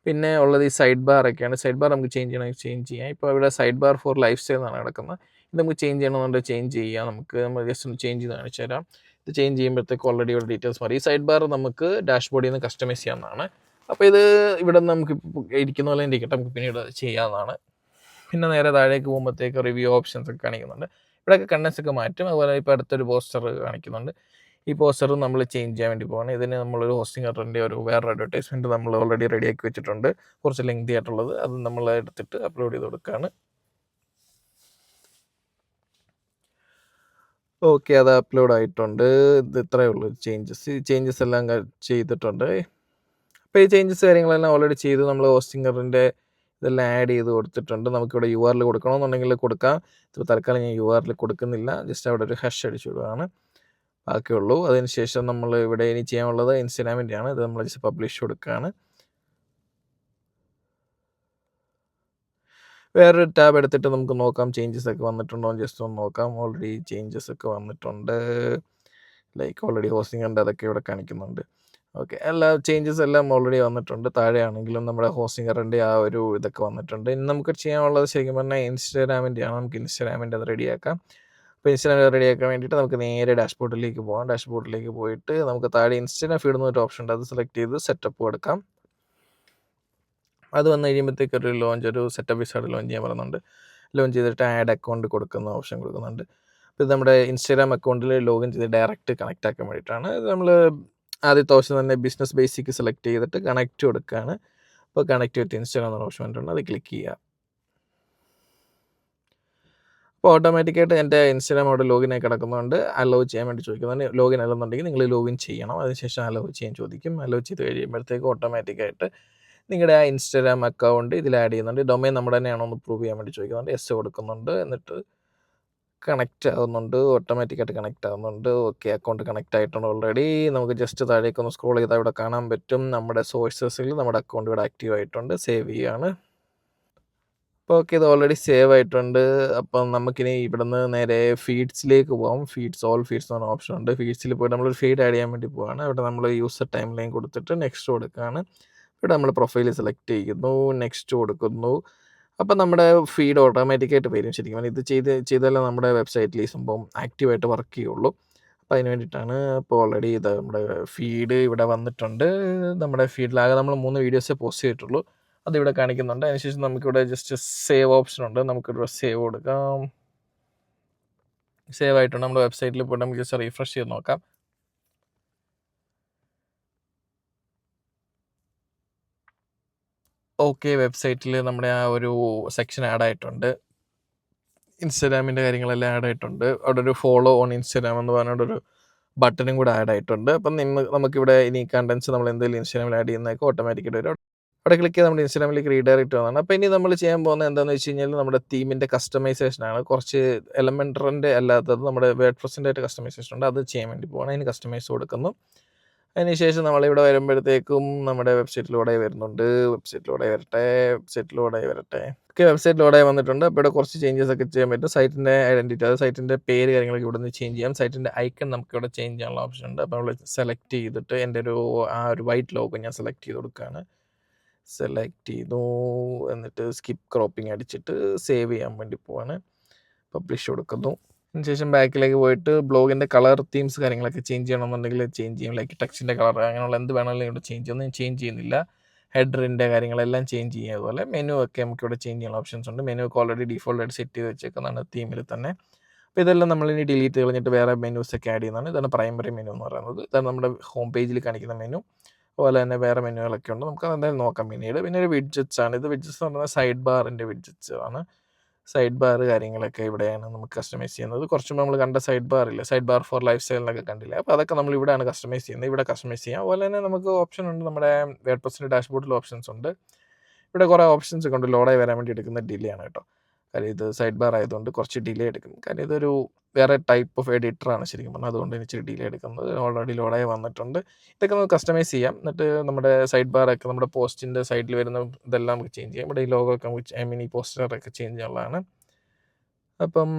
പിന്നെ ഉള്ളത് ഈ സൈഡ് ബാർ ഒക്കെയാണ്. സൈഡ് ബാർ നമുക്ക് ചേഞ്ച് ചെയ്യണമെങ്കിൽ ചേഞ്ച് ചെയ്യാം. ഇപ്പോൾ ഇവിടെ side bar four life style എന്നാണ് കിടക്കുന്നത്. ഇത് നമുക്ക് ചേഞ്ച് ചെയ്യണമെന്നുണ്ടെങ്കിൽ ചേഞ്ച് ചെയ്യാം. നമ്മൾ ജസ്റ്റ് ഒന്ന് ചേഞ്ച് ചെയ്ത് കാണിച്ചു തരാം. ഇത് ചേഞ്ച് ചെയ്യുമ്പോഴത്തേക്ക് ഓൾറെഡി ഇവിടെ ഡീറ്റെയിൽസ് മാറി. ഈ സൈഡ് ബാർ നമുക്ക് ഡാഷ്ബോർഡിൽ നിന്ന് കസ്റ്റമൈസ് ചെയ്യാവുന്നതാണ്. അപ്പോൾ ഇത് ഇവിടെ നമുക്ക് ഇരിക്കുന്ന പോലെ ഇരിക്കട്ടെ, നമുക്ക് പിന്നീട് ചെയ്യാവുന്നതാണ്. പിന്നെ നേരെ താഴേക്ക് പോകുമ്പോഴത്തേക്ക് റിവ്യൂ ഓപ്ഷൻസ് ഒക്കെ കാണിക്കുന്നുണ്ട്. ഇവിടെയൊക്കെ കണ്ടൻസ് ഒക്കെ മാറ്റും. അതുപോലെ ഇപ്പോൾ അടുത്തൊരു പോസ്റ്റർ കാണിക്കുന്നുണ്ട്. ഈ പോസ്റ്റർ നമ്മൾ ചേഞ്ച് ചെയ്യാൻ വേണ്ടി പോകണം. ഇതിന് നമ്മളൊരു ഹോസ്റ്റിംഗറിൻ്റെ വേറൊരു അഡ്വർടൈസ്മെൻറ്റ് നമ്മൾ ഓൾറെഡി റെഡിയാക്കി വെച്ചിട്ടുണ്ട്, കുറച്ച് ലെങ്തി ആയിട്ടുള്ളത്. അത് നമ്മൾ എടുത്തിട്ട് അപ്ലോഡ് ചെയ്ത് കൊടുക്കുകയാണ്. ഓക്കെ, അത് അപ്ലോഡ് ആയിട്ടുണ്ട്. ഇത് ഇത്രയേ ഉള്ളൂ ചേഞ്ചസ് എല്ലാം ചെയ്തിട്ടുണ്ട്. അപ്പോൾ ഈ ചേഞ്ചസ് കാര്യങ്ങളെല്ലാം ഓൾറെഡി ചെയ്ത് നമ്മൾ ഹോസ്റ്റിംഗറിൻ്റെ ഇതെല്ലാം ആഡ് ചെയ്ത് കൊടുത്തിട്ടുണ്ട്. നമുക്കിവിടെ URL കൊടുക്കണമെന്നുണ്ടെങ്കിൽ കൊടുക്കാം. ഇപ്പോൾ തൽക്കാലം ഞാൻ URL കൊടുക്കുന്നില്ല. ജസ്റ്റ് അവിടെ ഒരു ഹാഷ് അടിച്ചു വിടുകയാണ്, ബാക്കിയുള്ളൂ. അതിനുശേഷം നമ്മൾ ഇവിടെ ഇനി ചെയ്യാനുള്ളത് ഇൻസ്റ്റാഗ്രാമിൻ്റെ ആണ്. ഇത് നമ്മൾ ജസ്റ്റ് പബ്ലിഷ് കൊടുക്കുകയാണ്. വേറൊരു ടാബ് എടുത്തിട്ട് നമുക്ക് നോക്കാം ചേഞ്ചസ് ഒക്കെ വന്നിട്ടുണ്ടോ എന്ന് ജസ്റ്റ് ഒന്ന് നോക്കാം. ഓൾറെഡി ചേഞ്ചസ് ഒക്കെ വന്നിട്ടുണ്ട്. ലൈക്ക് ഓൾറെഡി ഹോസ്റ്റിംഗിൻ്റെ അതൊക്കെ ഇവിടെ കാണിക്കുന്നുണ്ട്. ഓക്കെ. എല്ലാ ചേഞ്ചസ് എല്ലാം ഓൾറെഡി വന്നിട്ടുണ്ട്. താഴെയാണെങ്കിലും നമ്മുടെ ഹോസ്റ്റിംഗറിൻ്റെ ആ ഒരു ഇതൊക്കെ വന്നിട്ടുണ്ട്. ഇനി നമുക്ക് ചെയ്യാനുള്ളത് ശരിക്കും പറഞ്ഞാൽ ഇൻസ്റ്റാഗ്രാമിൻ്റെയാണ്. നമുക്ക് ഇൻസ്റ്റാഗ്രാമിൻ്റെ അത് റെഡിയാക്കാം. അപ്പോൾ ഇൻസ്റ്റാഗ്രാം റെഡിയാക്കാൻ വേണ്ടിയിട്ട് നമുക്ക് നേരെ ഡാഷ്ബോർഡിലേക്ക് പോകാം. ഡാഷ്ബോർഡിലേക്ക് പോയിട്ട് നമുക്ക് താഴെ ഇൻസ്റ്റാഗ്രാം ഫീഡ് എന്നൊരു ഓപ്ഷൻ ഉണ്ട്. അത് സെലക്ട് ചെയ്ത് സെറ്റപ്പ് കൊടുക്കാം. അത് വന്നു കഴിയുമ്പോഴത്തേക്ക് ഒരു സെറ്റപ്പ് വിസാർഡ് ലോഞ്ച് ചെയ്യാൻ പറയുന്നുണ്ട്. ലോഞ്ച് ചെയ്തിട്ട് ആഡ് അക്കൗണ്ട് കൊടുക്കുന്ന ഓപ്ഷൻ കൊടുക്കുന്നുണ്ട്. അപ്പോൾ ഇത് നമ്മുടെ ഇൻസ്റ്റാഗ്രാം അക്കൗണ്ടിൽ ലോഗിൻ ചെയ്ത് ഡയറക്റ്റ് കണക്റ്റ് ആക്കാൻ വേണ്ടിയിട്ടാണ്. ഇത് നമ്മൾ ആദ്യത്തെ ഓപ്ഷൻ തന്നെ ബിസിനസ് ബേസിക് സെലക്ട് ചെയ്തിട്ട് കണക്റ്റ് കൊടുക്കുകയാണ്. അപ്പോൾ കണക്റ്റ് വിത്ത് ഇൻസ്റ്റാഗ്രാം എന്നൊരു ഓപ്ഷൻ വന്നിട്ടുണ്ട്. അത് ക്ലിക്ക് ചെയ്യുക. അപ്പോൾ ഓട്ടോമാറ്റിക്കായിട്ട് എൻ്റെ ഇൻസ്റ്റാഗ്രാം അവിടെ ലോഗിനായി കിടക്കുന്നതുകൊണ്ട് അലോ ചെയ്യാൻ വേണ്ടി ചോദിക്കുന്നുണ്ട്. ലോഗിൻ അല്ലെന്നുണ്ടെങ്കിൽ നിങ്ങൾ ലോഗിൻ ചെയ്യണം. അതിനുശേഷം അലോ ചെയ്യാൻ ചോദിക്കും. അലോ ചെയ്ത് കഴിയുമ്പോഴത്തേക്ക് ഓട്ടോമാറ്റിക്കായിട്ട് നിങ്ങളുടെ ആ ഇൻസ്റ്റാഗ്രാം അക്കൗണ്ട് ഇതിൽ ആഡ് ചെയ്യുന്നുണ്ട്. ഡൊമൈൻ നമ്മുടെ തന്നെയാണോ എന്ന് പ്രൂവ് ചെയ്യാൻ വേണ്ടി ചോദിക്കുന്നുണ്ട്. യെസ് കൊടുക്കുന്നുണ്ട്. എന്നിട്ട് കണക്റ്റ് ആവുന്നുണ്ട്. ഓട്ടോമാറ്റിക്കായിട്ട് കണക്റ്റ് ആവുന്നുണ്ട്. ഓക്കെ, അക്കൗണ്ട് കണക്റ്റ് ആയിട്ടുണ്ട് ഓൾറെഡി. നമുക്ക് ജസ്റ്റ് താഴേക്കൊന്ന് സ്ക്രോൾ ചെയ്താൽ ഇവിടെ കാണാൻ പറ്റും നമ്മുടെ സോഴ്സസിൽ നമ്മുടെ അക്കൗണ്ട് ഇവിടെ ആക്റ്റീവ് ആയിട്ടുണ്ട്. സേവ് ചെയ്യുകയാണ്. അപ്പോൾ ഓക്കെ, ഇത് ഓൾറെഡി സേവ് ആയിട്ടുണ്ട്. അപ്പം നമുക്കിനി ഇവിടുന്ന് നേരെ ഫീഡ്സിലേക്ക് പോകാം. ഓൾ ഫീഡ്സ് എന്ന് പറഞ്ഞ ഓപ്ഷൻ ഉണ്ട്. ഫീഡ്സിൽ പോയിട്ട് നമ്മളൊരു ഫീഡ് ആഡ് ചെയ്യാൻ വേണ്ടി പോവാണ്. ഇവിടെ നമ്മൾ യൂസർ ടൈം ലൈൻ കൊടുത്തിട്ട് നെക്സ്റ്റ് കൊടുക്കുകയാണ്. ഇവിടെ നമ്മൾ പ്രൊഫൈൽ സെലക്ട് ചെയ്യുന്നു, നെക്സ്റ്റ് കൊടുക്കുന്നു. അപ്പം നമ്മുടെ ഫീഡ് ഓട്ടോമാറ്റിക്കായിട്ട് വരും. ശരിക്കും ഇത് ചെയ്താലേ നമ്മുടെ വെബ്സൈറ്റിൽ ഈ സംഭവം ആക്റ്റീവായിട്ട് വർക്ക് ചെയ്യുള്ളൂ. അപ്പോൾ അതിന് വേണ്ടിയിട്ടാണ്. അപ്പോൾ ഓൾറെഡി ഇത് നമ്മുടെ ഫീഡ് ഇവിടെ വന്നിട്ടുണ്ട്. നമ്മുടെ ഫീഡിലാകെ നമ്മൾ 3 വീഡിയോസേ പോസ്റ്റ് ചെയ്തിട്ടുള്ളൂ. അതിവിടെ കാണിക്കുന്നുണ്ട്. അതിനുശേഷം നമുക്കിവിടെ ജസ്റ്റ് സേവ് ഓപ്ഷൻ ഉണ്ട്. നമുക്കിവിടെ സേവ് കൊടുക്കാം. സേവ് ആയിട്ടുണ്ട്. നമ്മുടെ വെബ്സൈറ്റിൽ പോയിട്ട് നമുക്ക് ജസ്റ്റ് റീഫ്രഷ് ചെയ്ത് നോക്കാം. ഓക്കെ, വെബ്സൈറ്റിൽ നമ്മുടെ ആ ഒരു സെക്ഷൻ ആഡ് ആയിട്ടുണ്ട്. ഇൻസ്റ്റാഗ്രാമിൻ്റെ കാര്യങ്ങളെല്ലാം ആഡ് ആയിട്ടുണ്ട്. അവിടെ ഒരു ഫോളോ ഓൺ ഇൻസ്റ്റാഗ്രാം എന്ന് പറഞ്ഞിട്ടൊരു ബട്ടണും കൂടെ ആഡ് ആയിട്ടുണ്ട്. അപ്പം നമുക്കിവിടെ ഇനി കണ്ടൻസ് നമ്മൾ എന്തെങ്കിലും ഇൻസ്റ്റാഗ്രാമിൽ ആഡ് ചെയ്യുന്നതൊക്കെ ഓട്ടോമാറ്റിക്കായിട്ട് വരും. അവിടെ ക്ലിക്ക് ചെയ്ത് നമ്മുടെ ഇൻസ്റ്റാഗ്രാമിലേക്ക് റീഡയറക്റ്റ് ആവുന്നതാണ്. അപ്പോൾ ഇനി നമ്മൾ ചെയ്യാൻ പോകുന്നത് എന്താണെന്ന് വെച്ച് കഴിഞ്ഞാൽ നമ്മുടെ തീമിൻ്റെ കസ്റ്റമൈസേഷനാണ്. കുറച്ച് എലമെൻറ്ററിൻ്റെ അല്ലാത്തത് നമ്മുടെ വേർഡ്പ്രസിൻ്റെ ആയിട്ട് കസ്റ്റമൈസേഷൻ ഉണ്ട്. അത് ചെയ്യാൻ വേണ്ടി പോകണം. അതിന് കസ്റ്റമൈസ് കൊടുക്കുന്നു. അതിനുശേഷം നമ്മളിവിടെ വരുമ്പോഴത്തേക്കും നമ്മുടെ വെബ്സൈറ്റിലൂടെ വരുന്നുണ്ട്. വെബ്സൈറ്റിലൂടെ വരട്ടെ. ഓക്കെ, വെബ്സൈറ്റിലൂടെ വന്നിട്ടുണ്ട്. അപ്പോൾ ഇവിടെ കുറച്ച് ചേഞ്ചസ് ഒക്കെ ചെയ്യാൻ പറ്റും. സൈറ്റിൻ്റെ ഐഡൻറ്റിറ്റി, അത് സൈറ്റിൻ്റെ പേര് കാര്യങ്ങളൊക്കെ ഇവിടെ നിന്ന് ചേഞ്ച് ചെയ്യാം. സൈറ്റിൻ്റെ ഐക്കൺ നമുക്കിവിടെ ചേഞ്ച് ചെയ്യാനുള്ള ഓപ്ഷൻ ഉണ്ട്. അപ്പോൾ നമ്മൾ സെലക്ട് ചെയ്തിട്ട് എൻ്റെ ആ ഒരു വൈറ്റ് ലോഗോ ഞാൻ സെലക്ട് ചെയ്ത് കൊടുക്കുകയാണ്. സെലക്ട് ചെയ്തു. എന്നിട്ട് സ്കിപ്പ് ക്രോപ്പിംഗ് അടിച്ചിട്ട് സേവ് ചെയ്യാൻ വേണ്ടി പോവാണ്. പബ്ലിഷ് കൊടുക്കുന്നു. അതിനുശേഷം ബാക്കിലേക്ക് പോയിട്ട് ബ്ലോഗിൻ്റെ കളർ തീംസ് കാര്യങ്ങളൊക്കെ ചേഞ്ച് ചെയ്യണമെന്നുണ്ടെങ്കിൽ ചേഞ്ച് ചെയ്യും. ലൈക്ക് ടെക്സ്റ്റിൻ്റെ കളർ അങ്ങനെയുള്ള എന്ത് വേണമെങ്കിലും ഇവിടെ ചേഞ്ച് ചെയ്യും. ഒന്നും ചേഞ്ച് ചെയ്യുന്നില്ല. ഹെഡറിൻ്റെ കാര്യങ്ങളെല്ലാം ചേഞ്ച് ചെയ്യുക. അതുപോലെ മെനു ഒക്കെ നമുക്കിവിടെ ചേഞ്ച് ചെയ്യാനുള്ള ഓപ്ഷൻസ് ഉണ്ട്. മെനു ഒക്കെ ഓൾറെഡി ഡീഫോൾട്ടായിട്ട് സെറ്റ് ചെയ്ത് വെച്ചേക്കുന്നതാണ് തീമിൽ തന്നെ. അപ്പോൾ ഇതെല്ലാം നമ്മളിനി ഡിലീറ്റ് കളഞ്ഞിട്ട് വേറെ മെനൂസൊക്കെ ആഡ് ചെയ്യുന്നതാണ്. ഇതാണ് പ്രൈമറി മെനു എന്ന് പറയുന്നത്. ഇതാണ് നമ്മുടെ ഹോം പേജിൽ കാണിക്കുന്ന മെനു. അതുപോലെ തന്നെ വേറെ മെനുകളൊക്കെ ഉണ്ട്. നമുക്ക് അതെന്തായാലും നോക്കാം പിന്നീട്. പിന്നെ ഒരു വിഡ്ജറ്റ്സ് ആണ്. ഇത് വിഡ്ജറ്റ്സ് എന്ന് പറഞ്ഞാൽ സൈഡ് ബാറിൻ്റെ വിഡ്ജറ്റ്സ് ആണ്. സൈഡ് ബാർ കാര്യങ്ങളൊക്കെ ഇവിടെയാണ് നമുക്ക് കസ്റ്റമൈസ് ചെയ്യുന്നത്. കുറച്ച് നമ്മൾ കണ്ട സൈഡ് ബാർ ഇല്ല, സൈഡ് ബാർ ഫോർ ലൈഫ് സ്റ്റൈലിനൊക്കെ കണ്ടില്ല. അപ്പോൾ അതൊക്കെ നമ്മൾ ഇവിടെയാണ് കസ്റ്റമൈസ് ചെയ്യുന്നത്. ഇവിടെ കസ്റ്റമൈസ് ചെയ്യാം. അതുപോലെ തന്നെ നമുക്ക് ഓപ്ഷൻ ഉണ്ട്. നമ്മുടെ വേർഡ്പ്രസിൻ്റെ ഡാഷ്ബോർഡിൽ ഓപ്ഷൻസ് ഉണ്ട്. ഇവിടെ കുറേ ഓപ്ഷൻസ് ഒക്കെ ഉണ്ട്. ലോഡായി വരാൻ വേണ്ടി എടുക്കുന്ന ഡിലേ ആണ് കേട്ടോ. കാര്യം ഇത് സൈഡ് ബാർ ആയതുകൊണ്ട് കുറച്ച് ഡിലേ എടുക്കും. കാര്യം ഇതൊരു വേറെ ടൈപ്പ് ഓഫ് എഡിറ്ററാണ് ശരിക്കും പറഞ്ഞാൽ. അതുകൊണ്ട് ഇച്ചിരി ഡിലേ എടുക്കുന്നത്. ഓൾറെഡി ലോഡായി വന്നിട്ടുണ്ട്. ഇതൊക്കെ നമുക്ക് കസ്റ്റമൈസ് ചെയ്യാം. എന്നിട്ട് നമ്മുടെ സൈഡ് ബാറൊക്കെ നമ്മുടെ പോസ്റ്റിൻ്റെ സൈഡിൽ വരുന്ന ഇതെല്ലാം നമുക്ക് ചേഞ്ച് ചെയ്യാം. ഇവിടെ ഈ ലോഗോ ഒക്കെ നമുക്ക് ഈ പോസ്റ്ററൊക്കെ ചേഞ്ച് ചെയ്യാനുള്ളതാണ്. അപ്പം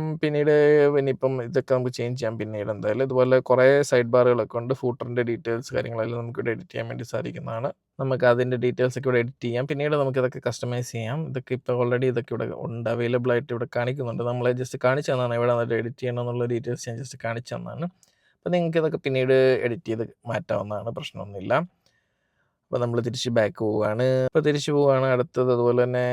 ഇനിയിപ്പം ഇതൊക്കെ നമുക്ക് ചേഞ്ച് ചെയ്യാം പിന്നീട് എന്തായാലും. ഇതുപോലെ കുറേ സൈഡ് ബാറുകളൊക്കെ ഉണ്ട്. ഫൂട്ടറിൻ്റെ ഡീറ്റെയിൽസ് കാര്യങ്ങളെല്ലാം നമുക്കിവിടെ എഡിറ്റ് ചെയ്യാൻ വേണ്ടി സാധിക്കുന്നതാണ്. നമുക്ക് അതിൻ്റെ ഡീറ്റെയിൽസ് ഒക്കെ ഇവിടെ എഡിറ്റ് ചെയ്യാം. പിന്നീട് നമുക്കിതൊക്കെ കസ്റ്റമൈസ് ചെയ്യാം. ഇതൊക്കെ ഇപ്പോൾ ഓൾറെഡി ഇതൊക്കെ ഇവിടെ ഉണ്ട്, അവൈലബിൾ ആയിട്ട് ഇവിടെ കാണിക്കുന്നുണ്ട്. നമ്മളെ ജസ്റ്റ് കാണിച്ചു തന്നതാണ് എവിടെ വന്നിട്ട് എഡിറ്റ് ചെയ്യണമെന്നുള്ള ഡീറ്റെയിൽസ് ഞാൻ ജസ്റ്റ് കാണിച്ചു തന്നതാണ്. അപ്പോൾ നിങ്ങൾക്ക് ഇതൊക്കെ പിന്നീട് എഡിറ്റ് ചെയ്ത് മാറ്റാവുന്നതാണ്, പ്രശ്നമൊന്നുമില്ല. അപ്പോൾ നമ്മൾ തിരിച്ച് ബാക്ക് പോവുകയാണ്. അടുത്തത് അതുപോലെ തന്നെ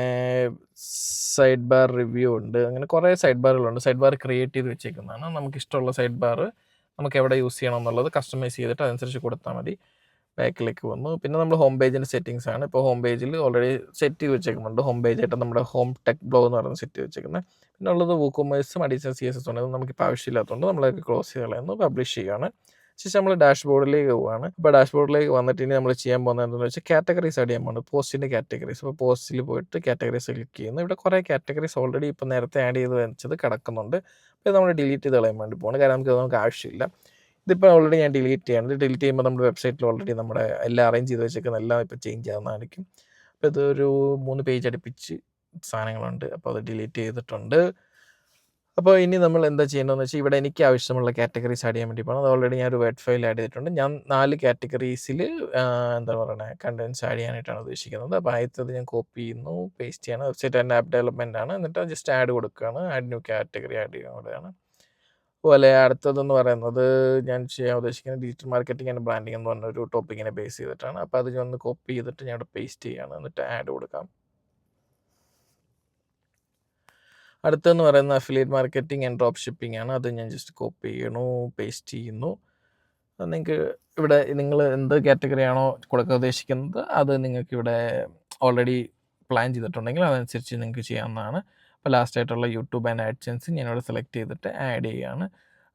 സൈഡ് ബാർ റിവ്യൂ ഉണ്ട്. അങ്ങനെ കുറേ സൈഡ് ബാറുകളുണ്ട്. സൈഡ് ബാർ ക്രിയേറ്റ് ചെയ്ത് വെച്ചേക്കുന്നതാണ്. നമുക്കിഷ്ടമുള്ള സൈഡ് ബാർ നമുക്ക് എവിടെ യൂസ് ചെയ്യണം എന്നുള്ളത് കസ്റ്റമൈസ് ചെയ്തിട്ട് അതനുസരിച്ച് കൊടുത്താൽ മതി. ബാക്കിലേക്ക് വന്നു. പിന്നെ നമ്മൾ ഹോം പേജിൻ്റെ സെറ്റിങ്സ് ആണ്. ഇപ്പോൾ ഹോം പേജിൽ ഓൾറെഡി സെറ്റ് ചെയ്ത് വെച്ചേക്കുന്നുണ്ട്. ഹോം പേജായിട്ട് നമ്മുടെ ഹോം ടെക് ബ്ലോഗ് എന്ന് പറയുന്നത് സെറ്റ് ചെയ്ത് വെച്ചേക്കുന്നത്. പിന്നെ ഉള്ളത് WooCommerce അഡീഷണൽ CSS ഉണ്ട്. നമുക്കിപ്പോൾ ആവശ്യമില്ലാത്തതുകൊണ്ട് നമ്മളതൊക്കെ ക്ലോസ് ചെയ്ത് കളയുന്നു, പബ്ലിഷ് ചെയ്യുകയാണ്. ശേഷം നമ്മൾ ഡാഷ്ബോർഡിലേക്ക് പോവുകയാണ്. അപ്പോൾ ഡാഷ്ബോർഡിലേക്ക് വന്നിട്ട് ഇനി നമ്മൾ ചെയ്യാൻ പോകുന്നത് എന്താണെന്ന് വെച്ചാൽ കാറ്റഗറീസ് ആഡ് ചെയ്യാൻ പോകുന്നത്. പോസ്റ്റിൻ്റെ കാറ്റഗറീസ്. അപ്പോൾ പോസ്റ്റിൽ പോയിട്ട് കാറ്റഗറീസ് ക്ലിക്ക് ചെയ്യുന്നു. ഇവിടെ കുറേ കാറ്റഗറീസ് ഓൾറെഡി ഇപ്പോൾ നേരത്തെ ആഡ് ചെയ്ത് വെച്ചത് കിടക്കുന്നുണ്ട്. അപ്പോൾ നമ്മൾ ഡിലീറ്റ് ചെയ്ത് കളയാൻ വേണ്ടി പോകുന്നത്. കാരണം നമുക്ക് ആവശ്യമില്ല. ഇതിപ്പോൾ ഓൾറെഡി ഞാൻ ഡിലീറ്റ് ചെയ്യണം. ഡിലീറ്റ് ചെയ്യുമ്പോൾ നമ്മുടെ വെബ്സൈറ്റിൽ ഓൾറെഡി നമ്മുടെ എല്ലാം അറേഞ്ച് ചെയ്ത് വെച്ചേക്കുന്ന എല്ലാം ഇപ്പോൾ ചേഞ്ച് ആവുന്നതായിരിക്കും. അപ്പോൾ ഇതൊരു 3 പേജ് അടുപ്പിച്ച് സാധനങ്ങളുണ്ട്. അപ്പോൾ അത് ഡിലീറ്റ് ചെയ്തിട്ടുണ്ട്. അപ്പോൾ ഇനി നമ്മൾ എന്താ ചെയ്യേണ്ടതെന്ന് വെച്ചാൽ ഇവിടെ എനിക്ക് ആവശ്യമുള്ള കാറ്റഗറീസ് ആഡ് ചെയ്യാൻ വേണ്ടി പോകണം. അത് ഓൾറെഡി ഞാനൊരു വേർഡ് ഫയൽ ആഡ് ചെയ്തിട്ടുണ്ട്. ഞാൻ 4 കാറ്റഗറീസിൽ എന്താ പറയണേ കണ്ടൻറ്റ്സ് ആഡ് ചെയ്യാനായിട്ടാണ് ഉദ്ദേശിക്കുന്നത്. അപ്പോൾ ആദ്യത്തേത് ഞാൻ കോപ്പി ചെയ്യുന്നു, പേസ്റ്റ് ചെയ്യണം. വെബ്സൈറ്റ് ആൻഡ് ആപ്പ് ഡെവലപ്മെൻ്റ് ആണ്. എന്നിട്ട് ജസ്റ്റ് ആഡ് കൊടുക്കുകയാണ്. ആഡ് ന്യൂ കാറ്റഗറി ആഡ് ചെയ്യുകയാണ്. അതുപോലെ അടുത്തതെന്ന് പറയുന്നത് ഞാൻ ചെയ്യാൻ ഉദ്ദേശിക്കുന്നത് ഡിജിറ്റൽ മാർക്കറ്റിംഗ് ആൻഡ് ബ്രാൻഡിംഗ് എന്ന് പറഞ്ഞൊരു ടോപ്പിക്കിനെ ബേസ് ചെയ്തിട്ടാണ്. അപ്പോൾ അത് ഞാൻ ഒന്ന് കോപ്പി ചെയ്തിട്ട് ഞാൻ ഇവിടെ പേസ്റ്റ് ചെയ്യുകയാണ്. എന്നിട്ട് ആഡ് കൊടുക്കാം. അടുത്തതെന്ന് പറയുന്നത് affiliate marketing and drop shipping ആണ്. അത് ഞാൻ ജസ്റ്റ് കോപ്പി ചെയ്യണു, പേസ്റ്റ് ചെയ്യുന്നു. നിങ്ങൾക്ക് ഇവിടെ നിങ്ങൾ എന്ത് കാറ്റഗറിയാണോ കൊടുക്കാൻ ഉദ്ദേശിക്കുന്നത് അത് നിങ്ങൾക്ക് ഇവിടെ ഓൾറെഡി പ്ലാൻ ചെയ്തിട്ടുണ്ടെങ്കിൽ അതനുസരിച്ച് നിങ്ങൾക്ക് ചെയ്യാവുന്നതാണ്. അപ്പോൾ ലാസ്റ്റായിട്ടുള്ള യൂട്യൂബ് ആൻഡ് ആഡ്സെൻസ് ഞാനിവിടെ സെലക്ട് ചെയ്തിട്ട് ആഡ് ചെയ്യുകയാണ്.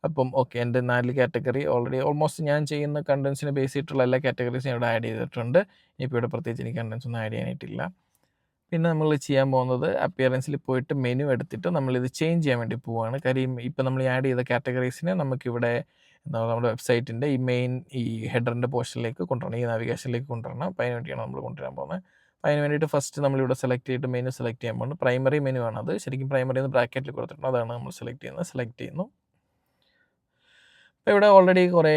അപ്പം ഓക്കെ, എൻ്റെ 4 കാറ്റഗറി ഓൾറെഡി ഓൾമോസ്റ്റ് ഞാൻ ചെയ്യുന്ന കണ്ടൻസിനെ ബേസ് ചെയ്തിട്ടുള്ള എല്ലാ കാറ്റഗറീസും ഇവിടെ ആഡ് ചെയ്തിട്ടുണ്ട്. ഇപ്പോൾ ഇവിടെ പ്രത്യേകിച്ച് എനിക്ക് കണ്ടൻസ് ഒന്നും ആഡ് ചെയ്യാനായിട്ടില്ല. പിന്നെ നമ്മൾ ചെയ്യാൻ പോകുന്നത് അപ്പിയറൻസിൽ പോയിട്ട് മെനു എടുത്തിട്ട് നമ്മളിത് ചേഞ്ച് ചെയ്യാൻ വേണ്ടി പോവുകയാണ്. കാര്യം ഇപ്പോൾ നമ്മൾ ആഡ് ചെയ്ത കാറ്റഗറീസിനെ നമുക്കിവിടെ നമ്മുടെ വെബ്സൈറ്റിൻ്റെ ഈ മെയിൻ ഈ ഹെഡറിൻ്റെ പോർഷനിലേക്ക് കൊണ്ടുവരണം, ഈ നാവിഗേഷനിലേക്ക് കൊണ്ടുവരണം. അപ്പോൾ അതിന് വേണ്ടിയാണ് നമ്മൾ കൊണ്ടുവരാൻ പോകുന്നത്. അപ്പോൾ അതിന് വേണ്ടിയിട്ട് ഫസ്റ്റ് നമ്മളിവിടെ സെലക്ട് ചെയ്തിട്ട് മെനു സെലക്ട് ചെയ്യാൻ പോകുന്നത്. പ്രൈമറി മെനു ആണത്. ശരിക്കും പ്രൈമറി എന്ന് ബ്രാക്കറ്റിൽ കൊടുത്തിട്ടുണ്ട്. അതാണ് നമ്മൾ സെലക്ട് ചെയ്യുന്നത്. സെലക്ട് ചെയ്യുന്നു. അപ്പോൾ ഇവിടെ ഓൾറെഡി കുറേ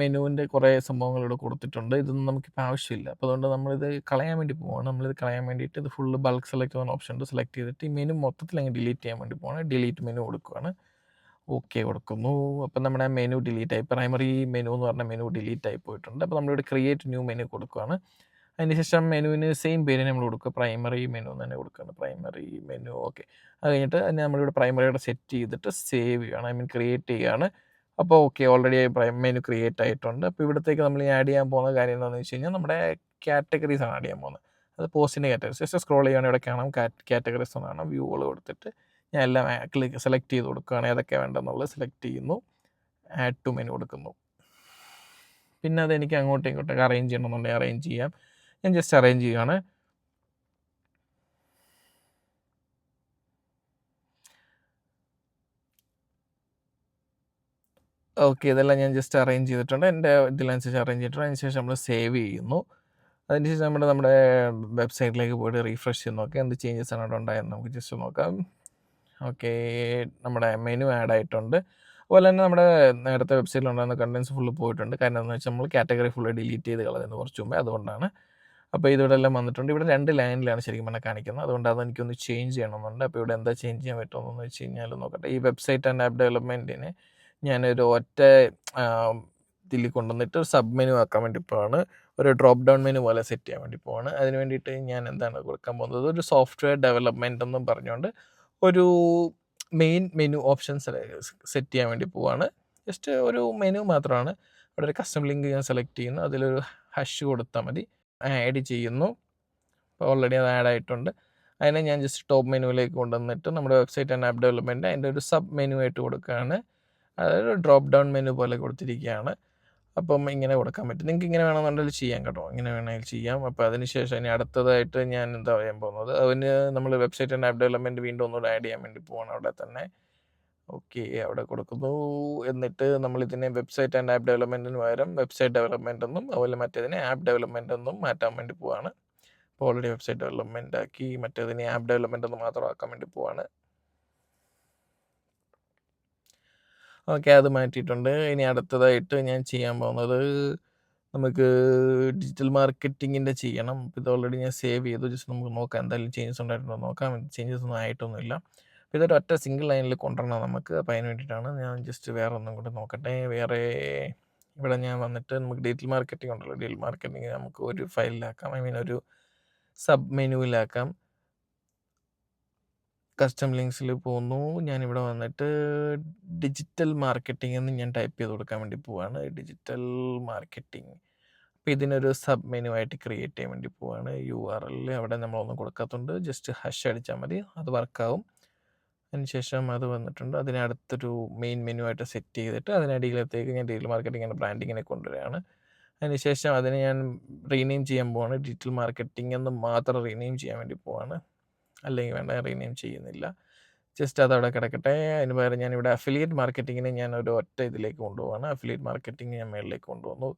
മെനുവിൻ്റെ കുറേ സംഭവങ്ങൾ ഇവിടെ കൊടുത്തിട്ടുണ്ട്. ഇതൊന്നും നമുക്കിപ്പോൾ ആവശ്യമില്ല. അപ്പോൾ അതുകൊണ്ട് നമ്മളിത് കളയാൻ വേണ്ടി പോവുകയാണ്. നമ്മളിത് കളയാൻ വേണ്ടിയിട്ട് ഇത് ഫുള്ള് ബൾക്ക് സെലക്ട് ചെയ്യുന്ന ഓപ്ഷൻ ഉണ്ട്. സെലക്ട് ചെയ്തിട്ട് ഈ മെനു മൊത്തത്തിൽ അങ്ങ് ഡിലീറ്റ് ചെയ്യാൻ വേണ്ടി പോവുകയാണ്. ഡിലീറ്റ് മെനു കൊടുക്കുകയാണ്. ഓക്കെ കൊടുക്കുന്നു. അപ്പം നമ്മുടെ മെനു ഡിലീറ്റ് ആയി. പ്രൈമറി മെനു എന്ന് പറഞ്ഞ മെനു ഡിലീറ്റ് ആയി പോയിട്ടുണ്ട്. അപ്പോൾ നമ്മളിവിടെ ക്രിയേറ്റ് ന്യൂ മെനു കൊടുക്കുകയാണ്. അതിനുശേഷം മെനുവിന് സെയിം പേര് നമ്മൾ കൊടുക്കുക, പ്രൈമറി മെനു എന്ന് തന്നെ കൊടുക്കുകയാണ്. Primary menu okay. അത് കഴിഞ്ഞിട്ട് അതിനെ നമ്മളിവിടെ പ്രൈമറിയുടെ സെറ്റ് ചെയ്തിട്ട് സേവ് ചെയ്യുകയാണ്, ഐ മീൻ ക്രിയേറ്റ് ചെയ്യുകയാണ്. അപ്പോൾ ഓക്കെ, ഓൾറെഡി മെനു ക്രിയേറ്റ് ആയിട്ടുണ്ട്. അപ്പോൾ ഇവിടത്തേക്ക് നമ്മൾ ആഡ് ചെയ്യാൻ പോകുന്ന കാര്യം എന്താണെന്ന് വെച്ച് കഴിഞ്ഞാൽ നമ്മുടെ കാറ്റഗറീസ് ആണ് ആഡ് ചെയ്യാൻ പോകുന്നത്. അത് പോസ്റ്റിൻ്റെ കാറ്റഗറീസ്. ജസ്റ്റ് സ്ക്രോൾ ചെയ്യുകയാണെങ്കിൽ ഇവിടെ കാണാം കാറ്റഗറീസ് എന്നാണ്. വ്യൂകൾ കൊടുത്തിട്ട് ഞാൻ എല്ലാം സെലക്ട് ചെയ്ത് കൊടുക്കുകയാണ്. ഏതൊക്കെയാണ് വേണ്ടതെന്നുള്ളത് സെലക്ട് ചെയ്യുന്നു, ആഡ് ടു മെനു കൊടുക്കുന്നു. പിന്നെ അതെനിക്ക് അങ്ങോട്ടും ഇങ്ങോട്ടൊക്കെ അറേഞ്ച് ചെയ്യണമെന്നുണ്ടെങ്കിൽ അറേഞ്ച് ചെയ്യാം. ഞാൻ ജസ്റ്റ് അറേഞ്ച് ചെയ്യുകയാണ്. ഓക്കെ, ഇതെല്ലാം ഞാൻ ജസ്റ്റ് അറേഞ്ച് ചെയ്തിട്ടുണ്ട്. എൻ്റെ ഇതിനനുസരിച്ച് അറേഞ്ച് ചെയ്തിട്ടുണ്ട്. അതിനുശേഷം നമ്മൾ സേവ് ചെയ്യുന്നു. അതിനുശേഷം നമ്മുടെ വെബ്സൈറ്റിലേക്ക് പോയിട്ട് റീഫ്രഷ് ചെയ്ത് നോക്കാം എന്ത് ചേഞ്ചസ് ആണ് അവിടെ ഉണ്ടായെന്ന് നമുക്ക് ജസ്റ്റ് നോക്കാം. ഓക്കെ, നമ്മുടെ മെനു ആഡ് ആയിട്ടുണ്ട്. അതുപോലെ തന്നെ നമ്മുടെ നേരത്തെ വെബ്സൈറ്റിലുണ്ടായിരുന്ന കണ്ടൻസ് ഫുള്ള് പോയിട്ടുണ്ട്. കാരണം എന്താണെന്ന് വെച്ചാൽ നമ്മൾ കാറ്റഗറി ഫുള്ള് ഡിലീറ്റ് ചെയ്ത് കളഞ്ഞത് കുറച്ച് മുമ്പേ, അതുകൊണ്ടാണ്. അപ്പോൾ ഇതിവിടെ എല്ലാം വന്നിട്ടുണ്ട്. ഇവിടെ 2 ലൈനിലാണ് ശരിക്കും പറഞ്ഞാൽ കാണിക്കുന്നത്. അതുകൊണ്ട് അതെനിക്കൊന്ന് ചേഞ്ച് ചെയ്യണമെന്നുണ്ട്. അപ്പോൾ ഇവിടെ എന്താ ചേഞ്ച് ചെയ്യാൻ പറ്റുമെന്ന് വെച്ച് കഴിഞ്ഞാൽ നോക്കട്ടെ. ഈ വെബ്സൈറ്റ് ആൻഡ് ആപ്പ് ഡെവലപ്മെൻറ്റിന് ഞാനൊരു ഒറ്റ ഇതിൽ കൊണ്ടുവന്നിട്ട് സബ് മെനു ആക്കാൻ വേണ്ടി പോവാണ്. ഒരു ഡ്രോപ്പ് ഡൗൺ മെനു പോലെ സെറ്റ് ചെയ്യാൻ വേണ്ടി പോവാണ്. അതിന് വേണ്ടിയിട്ട് ഞാൻ എന്താണ് കൊടുക്കാൻ പോകുന്നത്, ഒരു സോഫ്റ്റ്വെയർ ഡെവലപ്മെൻ്റ് എന്നും പറഞ്ഞുകൊണ്ട് ഒരു മെയിൻ മെനു ഓപ്ഷൻസ് സെറ്റ് ചെയ്യാൻ വേണ്ടി പോവാണ്. ജസ്റ്റ് ഒരു മെനു മാത്രമാണ്. അവിടെ ഒരു കസ്റ്റം ലിങ്ക് ഞാൻ സെലക്ട് ചെയ്യുന്നു. അതിലൊരു ഹാഷ് കൊടുത്താൽ മതി. ആഡ് ചെയ്യുന്നു. അപ്പോൾ ഓൾറെഡി അത് ആഡ് ആയിട്ടുണ്ട്. അതിനെ ഞാൻ ജസ്റ്റ് ടോപ്പ് മെനുവിലേക്ക് കൊണ്ടുവന്നിട്ട് നമ്മുടെ വെബ്സൈറ്റ് ആൻഡ് ആപ്പ് ഡെവലപ്മെൻറ്റ് അതിൻ്റെ ഒരു സബ് മെനു ആയിട്ട് കൊടുക്കുകയാണ്. അതായത് ഡ്രോപ്പ് ഡൗൺ മെനു പോലെ കൊടുത്തിരിക്കുകയാണ്. അപ്പം ഇങ്ങനെ കൊടുക്കാൻ പറ്റും. നിങ്ങൾക്ക് ഇങ്ങനെ വേണമെന്നുണ്ടെങ്കിൽ ചെയ്യാം കേട്ടോ, ഇങ്ങനെ വേണമെങ്കിൽ ചെയ്യാം. അപ്പോൾ അതിനുശേഷം ഇനി അടുത്തതായിട്ട് ഞാൻ എന്താ പറയാൻ പോകുന്നത്, അതിന് നമ്മൾ വെബ്സൈറ്റ് ആൻഡ് ആപ്പ് ഡെവലപ്മെൻറ്റ് വീണ്ടും ഒന്നുകൂടെ ആഡ് ചെയ്യാൻ വേണ്ടി പോവാണ് അവിടെ തന്നെ. ഓക്കെ, അവിടെ കൊടുക്കുന്നു. എന്നിട്ട് നമ്മളിതിനെ വെബ്സൈറ്റ് ആൻഡ് ആപ്പ് ഡെവലപ്മെൻറ്റിന് പകരം വെബ്സൈറ്റ് ഡെവലപ്മെൻ്റ് എന്നും അതുപോലെ മറ്റേതിനെ ആപ്പ് ഡെവലപ്മെൻ്റ് എന്നും മാറ്റാൻ വേണ്ടി പോവാണ്. അപ്പോൾ ഓൾറെഡി വെബ്സൈറ്റ് ഡെവലപ്മെൻ്റ് ആക്കി, മറ്റേതിനെ ആപ്പ് ഡെവലപ്മെൻ്റ് എന്ന് മാത്രം ആക്കാൻ വേണ്ടി പോവാണ്. ഓക്കെ, അത് മാറ്റിയിട്ടുണ്ട്. ഇനി അടുത്തതായിട്ട് ഞാൻ ചെയ്യാൻ പോകുന്നത് നമുക്ക് ഡിജിറ്റൽ മാർക്കറ്റിങ്ങിൻ്റെ ചെയ്യണം. ഇത് ഓൾറെഡി ഞാൻ സേവ് ചെയ്തു. ജസ്റ്റ് നമുക്ക് നോക്കാം എന്തായാലും ചേഞ്ചസ് ഉണ്ടായിട്ടുണ്ടോ നോക്കാം. ചേഞ്ചസ് ഒന്നും ആയിട്ടൊന്നുമില്ല. അപ്പോൾ ഇതൊരു ഒറ്റ സിംഗിൾ ലൈനിൽ കൊണ്ടുവരണം നമുക്ക്. അപ്പോൾ അതിന് വേണ്ടിയിട്ടാണ് ഞാൻ ജസ്റ്റ് വേറെ ഒന്നും കൂടി നോക്കട്ടെ. വേറെ ഇവിടെ ഞാൻ വന്നിട്ട് നമുക്ക് ഡിജിറ്റൽ മാർക്കറ്റിംഗ് ഉണ്ടല്ലോ, ഡിജിറ്റൽ മാർക്കറ്റിംഗ് നമുക്ക് ഒരു ഫയലിലാക്കാം, ഐ മീൻ ഒരു സബ് മെനുവിലാക്കാം. കസ്റ്റം ലിങ്ക്സിൽ പോകുന്നു. ഞാനിവിടെ വന്നിട്ട് ഡിജിറ്റൽ മാർക്കറ്റിംഗ് എന്ന് ഞാൻ ടൈപ്പ് ചെയ്ത് കൊടുക്കാൻ വേണ്ടി പോവാണ്. Digital marketing. അപ്പോൾ ഇതിനൊരു സബ് മെനു ആയിട്ട് ക്രിയേറ്റ് ചെയ്യാൻ വേണ്ടി പോവാണ്. URL അവിടെ നമ്മളൊന്നും കൊടുക്കാത്തതുകൊണ്ട് ജസ്റ്റ് ഹാഷ് അടിച്ചാൽ മതി, അത് വർക്കാവും. അതിനുശേഷം അത് വന്നിട്ടുണ്ട്. അതിനെ അടുത്തൊരു മെയിൻ മെനു ആയിട്ട് സെറ്റ് ചെയ്തിട്ട് അതിനടിയിലത്തേക്ക് ഞാൻ ഡിജിറ്റൽ മാർക്കറ്റിംഗ് ആൻഡ് ബ്രാൻഡിങ്ങിനെ കൊണ്ടുവരികയാണ്. അതിനുശേഷം അതിനെ ഞാൻ റീനെയിം ചെയ്യാൻ പോവാണ്. ഡിജിറ്റൽ മാർക്കറ്റിംഗ് എന്ന് മാത്രം റീനെയിം ചെയ്യാൻ വേണ്ടി പോവാണ്. അല്ലെങ്കിൽ വേണ്ട, റീനെയിം ചെയ്യുന്നില്ല. ജസ്റ്റ് അതവിടെ കിടക്കട്ടെ. അതിന് പകരം ഞാനിവിടെ അഫിലിയേറ്റ് മാർക്കറ്റിങ്ങിനെ ഞാൻ ഒരു ഒറ്റ ഇതിലേക്ക് കൊണ്ടുപോവാണ്. അഫിലിയേറ്റ് മാർക്കറ്റിംഗ് ഞാൻ മേളിലേക്ക് കൊണ്ടുവന്നു.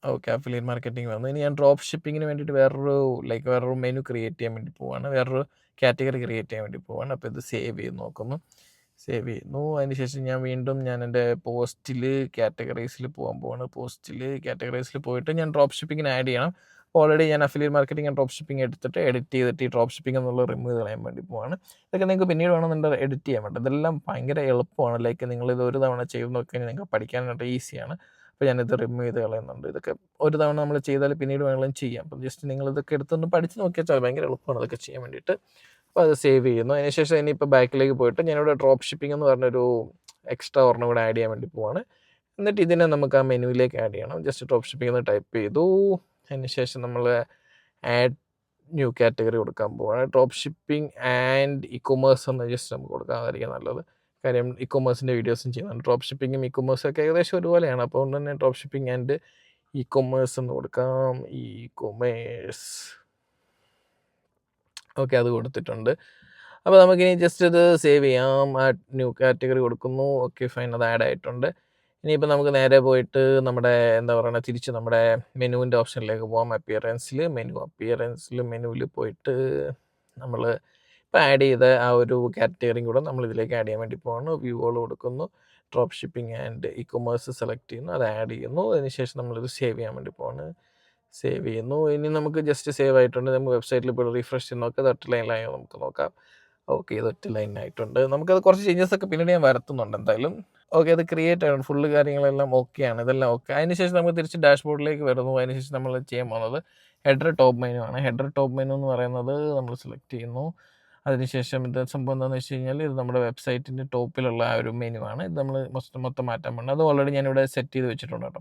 ഓക്കെ. അഫിലിയേറ്റ് മാർക്കറ്റിംഗ് വന്നു. ഇനി ഞാൻ ഡ്രോപ്പ് ഷിപ്പിങ്ങിന് വേണ്ടിയിട്ട് വേറൊരു മെനു ക്രിയേറ്റ് ചെയ്യാൻ വേണ്ടി പോവാണ്. വേറൊരു കാറ്റഗറി ക്രിയേറ്റ് ചെയ്യാൻ വേണ്ടി പോവാണ്. അപ്പോൾ ഇത് സേവ് ചെയ്ത് നോക്കുന്നു. സേവ് ചെയ്യുന്നു. അതിനുശേഷം ഞാൻ എൻ്റെ പോസ്റ്റിൽ കാറ്റഗറീസിൽ പോകാൻ പോവാണ്. കാറ്റഗറീസിൽ പോയിട്ട് ഞാൻ ഡ്രോപ്പ് ഷിപ്പിങ്ങിന് ആഡ് ചെയ്യണം. ഓൾറെഡി ഞാൻ affiliate marketing and drop shipping എടുത്തിട്ട് എഡിറ്റ് ചെയ്തിട്ട് ഈ ഡ്രോപ്പ് ഷിപ്പിംഗ് എന്നുള്ളത് റിമൂവ് ചെയ്ത് കളയാൻ വേണ്ടി പോവാണ്. ഇതൊക്കെ നിങ്ങൾക്ക് പിന്നീട് വേണമെന്നുണ്ടെങ്കിൽ എഡിറ്റ് ചെയ്യാൻ വേണ്ടി. ഇതെല്ലാം ഭയങ്കര എളുപ്പമാണ്. ലൈക്ക് നിങ്ങളിത് ഒരു തവണ ചെയ്ത് നോക്കിക്കഴിഞ്ഞാൽ നിങ്ങൾക്ക് പഠിക്കാനായിട്ട് ഈസിയാണ്. അപ്പോൾ ഞാനിത് റിമൂവ് ചെയ്ത് കളയുന്നുണ്ട്. ഇതൊക്കെ ഒരു തവണ നമ്മൾ ചെയ്താൽ പിന്നീട് വേണമെങ്കിലും ചെയ്യാം. അപ്പം ജസ്റ്റ് നിങ്ങളിതൊക്കെ എടുത്തൊന്ന് പഠിച്ച് നോക്കിയാൽ ഭയങ്കര എളുപ്പമാണ് ഇതൊക്കെ ചെയ്യാൻ വേണ്ടിയിട്ട്. അപ്പോൾ അത് സേവ് ചെയ്യുന്നു. അതിനുശേഷം ഇനിയിപ്പോൾ ബാക്കിലേക്ക് പോയിട്ട് ഞാനിവിടെ ഡ്രോപ്പ് ഷിപ്പിംഗ് എന്ന് പറഞ്ഞൊരു എക്സ്ട്രാ ഒരെണ്ണം കൂടെ ആഡ് ചെയ്യാൻ വേണ്ടി പോവാണ്. എന്നിട്ട് ഇതിനെ നമുക്ക് ആ മെനുവിലേക്ക് ആഡ് ചെയ്യണം. ജസ്റ്റ് ഡ്രോപ്പ് ഷിപ്പിംഗ് എന്ന് ടൈപ്പ് ചെയ്തു. അതിനുശേഷം നമ്മൾ ആഡ് ന്യൂ കാറ്റഗറി കൊടുക്കാൻ പോവാണ്. Drop shipping and E commerce എന്ന് ജസ്റ്റ് നമുക്ക് കൊടുക്കാം. അതായിരിക്കും നല്ലത്. കാര്യം ഇ കൊമേഴ്സിൻ്റെ വീഡിയോസും ചെയ്യുന്നുണ്ട്. ഡ്രോപ്പ് ഷിപ്പിങ്ങും ഇ കൊമേഴ്സും ഒക്കെ ഏകദേശം ഒരുപോലെയാണ്. അപ്പോൾ അതുകൊണ്ട് തന്നെ drop shipping and E commerce എന്ന് കൊടുക്കാം. E commerce. ഓക്കെ, അത് കൊടുത്തിട്ടുണ്ട്. അപ്പോൾ നമുക്കിനി ജസ്റ്റ് ഇത് സേവ് ചെയ്യാം. ആ ന്യൂ കാറ്റഗറി കൊടുക്കുന്നു. ഓക്കെ ഫൈൻ, അത് ആഡ് ആയിട്ടുണ്ട്. ഇനിയിപ്പോൾ നമുക്ക് നേരെ പോയിട്ട് തിരിച്ച് നമ്മുടെ മെനുവിൻ്റെ ഓപ്ഷനിലേക്ക് പോകാം. മെനുവിൽ പോയിട്ട് നമ്മൾ ഇപ്പോൾ ആഡ് ചെയ്ത ആ ഒരു കാറ്റഗറിയും കൂടെ നമ്മൾ ഇതിലേക്ക് ആഡ് ചെയ്യാൻ വേണ്ടി പോവാണ്. വ്യൂ കൊടുക്കുന്നു. Drop shipping and E commerce select ചെയ്യുന്നു. അത് ആഡ് ചെയ്യുന്നു. അതിനുശേഷം നമ്മളിത് സേവ് ചെയ്യാൻ വേണ്ടി പോവാണ്. സേവ് ചെയ്യുന്നു. ഇനി നമുക്ക് ജസ്റ്റ് സേവ് ആയിട്ടുണ്ട്. നമുക്ക് വെബ്സൈറ്റിൽ ഇപ്പോൾ റിഫ്രഷ് ചെയ്ത് നോക്കാം. ഇത് ഒറ്റ ലൈനിലായി നമുക്ക് നോക്കാം. ഓക്കെ, ഇത് ഒറ്റ ലൈനായിട്ടുണ്ട്. നമുക്കത് കുറച്ച് ചേഞ്ചസ് ഒക്കെ പിന്നീട് ഞാൻ വരുത്തുന്നുണ്ട് എന്തായാലും. ഓക്കെ, അത് ക്രിയേറ്റ് ആയിട്ടുണ്ട്. ഫുള്ള് കാര്യങ്ങളെല്ലാം ഓക്കെയാണ്. ഇതെല്ലാം ഓക്കെ. അതിനുശേഷം നമുക്ക് തിരിച്ച് ഡാഷ്ബോർഡിലേക്ക് വരുന്നു. അതിനുശേഷം നമ്മൾ ചെയ്യാൻ പോകുന്നത് ഹെഡർ ടോപ്പ് മെനു ആണ്. ഹെഡർ ടോപ്പ് മെനു എന്ന് പറയുന്നത് നമ്മൾ സെലക്ട് ചെയ്യുന്നു. അതിനുശേഷം ഇത് സംഭവം എന്താണെന്ന് വെച്ച് കഴിഞ്ഞാൽ ഇത് നമ്മുടെ വെബ്സൈറ്റിൻ്റെ ടോപ്പിലുള്ള ആ ഒരു മെനു ആണ്. ഇത് നമ്മൾ മൊത്തം മാറ്റാൻ പോകുന്നത്. അത് ഓൾറെഡി ഞാനിവിടെ സെറ്റ് ചെയ്ത് വെച്ചിട്ടുണ്ട് കേട്ടോ.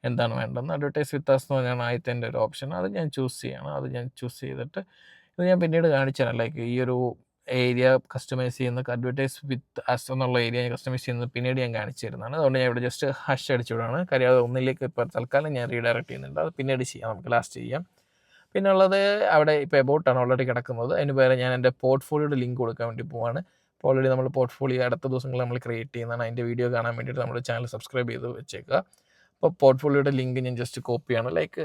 എന്താണ് വേണ്ടതെന്ന്. അഡ്വർടൈസ് വിത്ത് അസ് എന്ന് പറഞ്ഞാൽ ആദ്യത്തെ എൻ്റെ ഒരു ഓപ്ഷൻ. അത് ഞാൻ ചൂസ് ചെയ്യണം. അത് ഞാൻ ചൂസ് ചെയ്തിട്ട് ഇത് ഞാൻ പിന്നീട് കാണിച്ചു തരാം. ലൈക്ക് ഈ ഒരു ഏരിയ കസ്റ്റമൈസ് ചെയ്യുന്ന അഡ്വർടൈസ് വിത്ത് അസ് എന്നുള്ള ഏരിയ കസ്റ്റമൈസ് ചെയ്യുന്നത് പിന്നീട് ഞാൻ കാണിച്ചു തരുന്നതാണ്. അതുകൊണ്ട് ഞാൻ ഇവിടെ ജസ്റ്റ് ഹാഷ് അടിച്ചു വിടുകയാണ്. കാര്യം അത് ഒന്നിലേക്ക് ഇപ്പോൾ തൽക്കാലം ഞാൻ റീഡയറക്റ്റ് ചെയ്യുന്നുണ്ട്. അത് പിന്നീട് ചെയ്യാം, നമുക്ക് ലാസ്റ്റ് ചെയ്യാം. പിന്നെ ഉള്ളത് അവിടെ ഇപ്പോൾ എബൌട്ടാണ് ഓൾറെഡി കിടക്കുന്നത്. അതിന് പകരം ഞാൻ എൻ്റെ പോർട്ട്ഫോളിയോയുടെ ലിങ്ക് കൊടുക്കാൻ വേണ്ടി പോവാണ്. അപ്പോൾ ഓൾറെഡി നമ്മൾ പോർട്ട്ഫോളിയോ അടുത്ത ദിവസങ്ങളിൽ നമ്മൾ ക്രിയേറ്റ് ചെയ്യുന്നതാണ്. അതിൻ്റെ വീഡിയോ കാണാൻ വേണ്ടിയിട്ട് നമ്മുടെ ചാനൽ സബ്സ്ക്രൈബ് ചെയ്ത് വെച്ചേക്കുക. അപ്പോൾ പോർട്ട്ഫോളിയോയുടെ ലിങ്ക് ഞാൻ ജസ്റ്റ് കോപ്പി ചെയ്യാണ്. ലൈക്ക്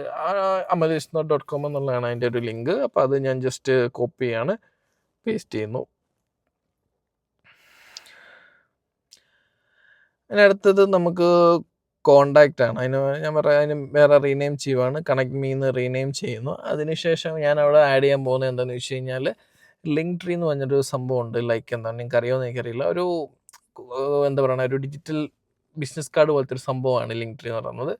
amalishnath.com എന്നുള്ളതാണ് അതിൻ്റെ ഒരു ലിങ്ക്. അപ്പോൾ അത് ഞാൻ ജസ്റ്റ് കോപ്പി ചെയ്യാണ്, പേസ്റ്റ് ചെയ്യുന്നു. അതിനടുത്തത് നമുക്ക് കോണ്ടാക്റ്റ് ആണ്. അതിന് വേറെ റീനെയിം ചെയ്യുവാണ്. കണക്ട് മീ എന്ന് റീനെയിം ചെയ്യുന്നു. അതിനുശേഷം ഞാൻ അവിടെ ആഡ് ചെയ്യാൻ പോകുന്നത് എന്താണെന്ന് വെച്ച് കഴിഞ്ഞാൽ ലിങ്ക് ട്രീ എന്ന് പറഞ്ഞൊരു സംഭവമുണ്ട്. ലൈക്ക് നിങ്ങൾക്ക് അറിയാമെന്ന് എനിക്കറിയില്ല. ഒരു ഡിജിറ്റൽ ബിസിനസ് കാർഡ് പോലത്തെ ഒരു സംഭവമാണ് ലിങ്ക് ട്രീ എന്ന് പറയുന്നത്.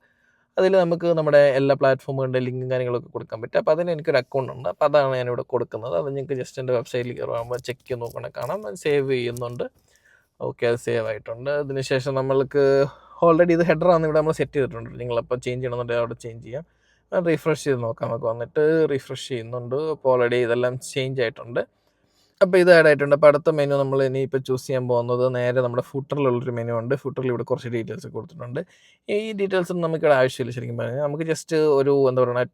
അതിൽ നമുക്ക് നമ്മുടെ എല്ലാ പ്ലാറ്റ്ഫോമുകളുടെ ലിങ്കും കാര്യങ്ങളൊക്കെ കൊടുക്കാൻ പറ്റും. അപ്പോൾ അതിന് എനിക്കൊരു അക്കൗണ്ട് ഉണ്ട്. അപ്പോൾ അതാണ് ഞാനിവിടെ കൊടുക്കുന്നത്. അത് നിങ്ങൾക്ക് ജസ്റ്റ് എൻ്റെ വെബ്സൈറ്റിൽ കയറുമ്പോൾ ചെക്ക് ചെയ്ത് നോക്കണമെങ്കിൽ കാണാം. അത് സേവ് ചെയ്യുന്നുണ്ട്. ഓക്കെ, അത് സേവ് ആയിട്ടുണ്ട്. അതിനുശേഷം നമ്മൾക്ക് ഓൾറെഡി ഇത് ഹെഡറാണ് ഇവിടെ നമ്മൾ സെറ്റ് ചെയ്തിട്ടുണ്ട്. നിങ്ങളപ്പോൾ ചേഞ്ച് ചെയ്യണമെന്നുണ്ടെങ്കിൽ അവിടെ ചേഞ്ച് ചെയ്യാം. റീഫ്രഷ് ചെയ്ത് നോക്കാം. നമുക്ക് വന്നിട്ട് റീഫ്രഷ് ചെയ്യുന്നുണ്ട്. അപ്പോൾ ഓൾറെഡി ഇതെല്ലാം ചേഞ്ച് ആയിട്ടുണ്ട്. അപ്പോൾ ഇത് ആഡ് ആയിട്ടുണ്ട്. അപ്പോൾ അടുത്ത മെനു നമ്മൾ ഇനിയിപ്പോൾ ചൂസ് ചെയ്യാൻ പോകുന്നത് നേരെ നമ്മുടെ ഫൂട്ടറിലുള്ളൊരു മെനു ഉണ്ട്. ഫൂട്ടറിൽ ഇവിടെ കുറച്ച് ഡീറ്റെയിൽസ് കൊടുത്തിട്ടുണ്ട്. ഈ ഡീറ്റെയിൽസ് നമുക്കിവിടെ ആവശ്യമില്ല. ശരിക്കും പറഞ്ഞാൽ നമുക്ക് ജസ്റ്റ് ഒരു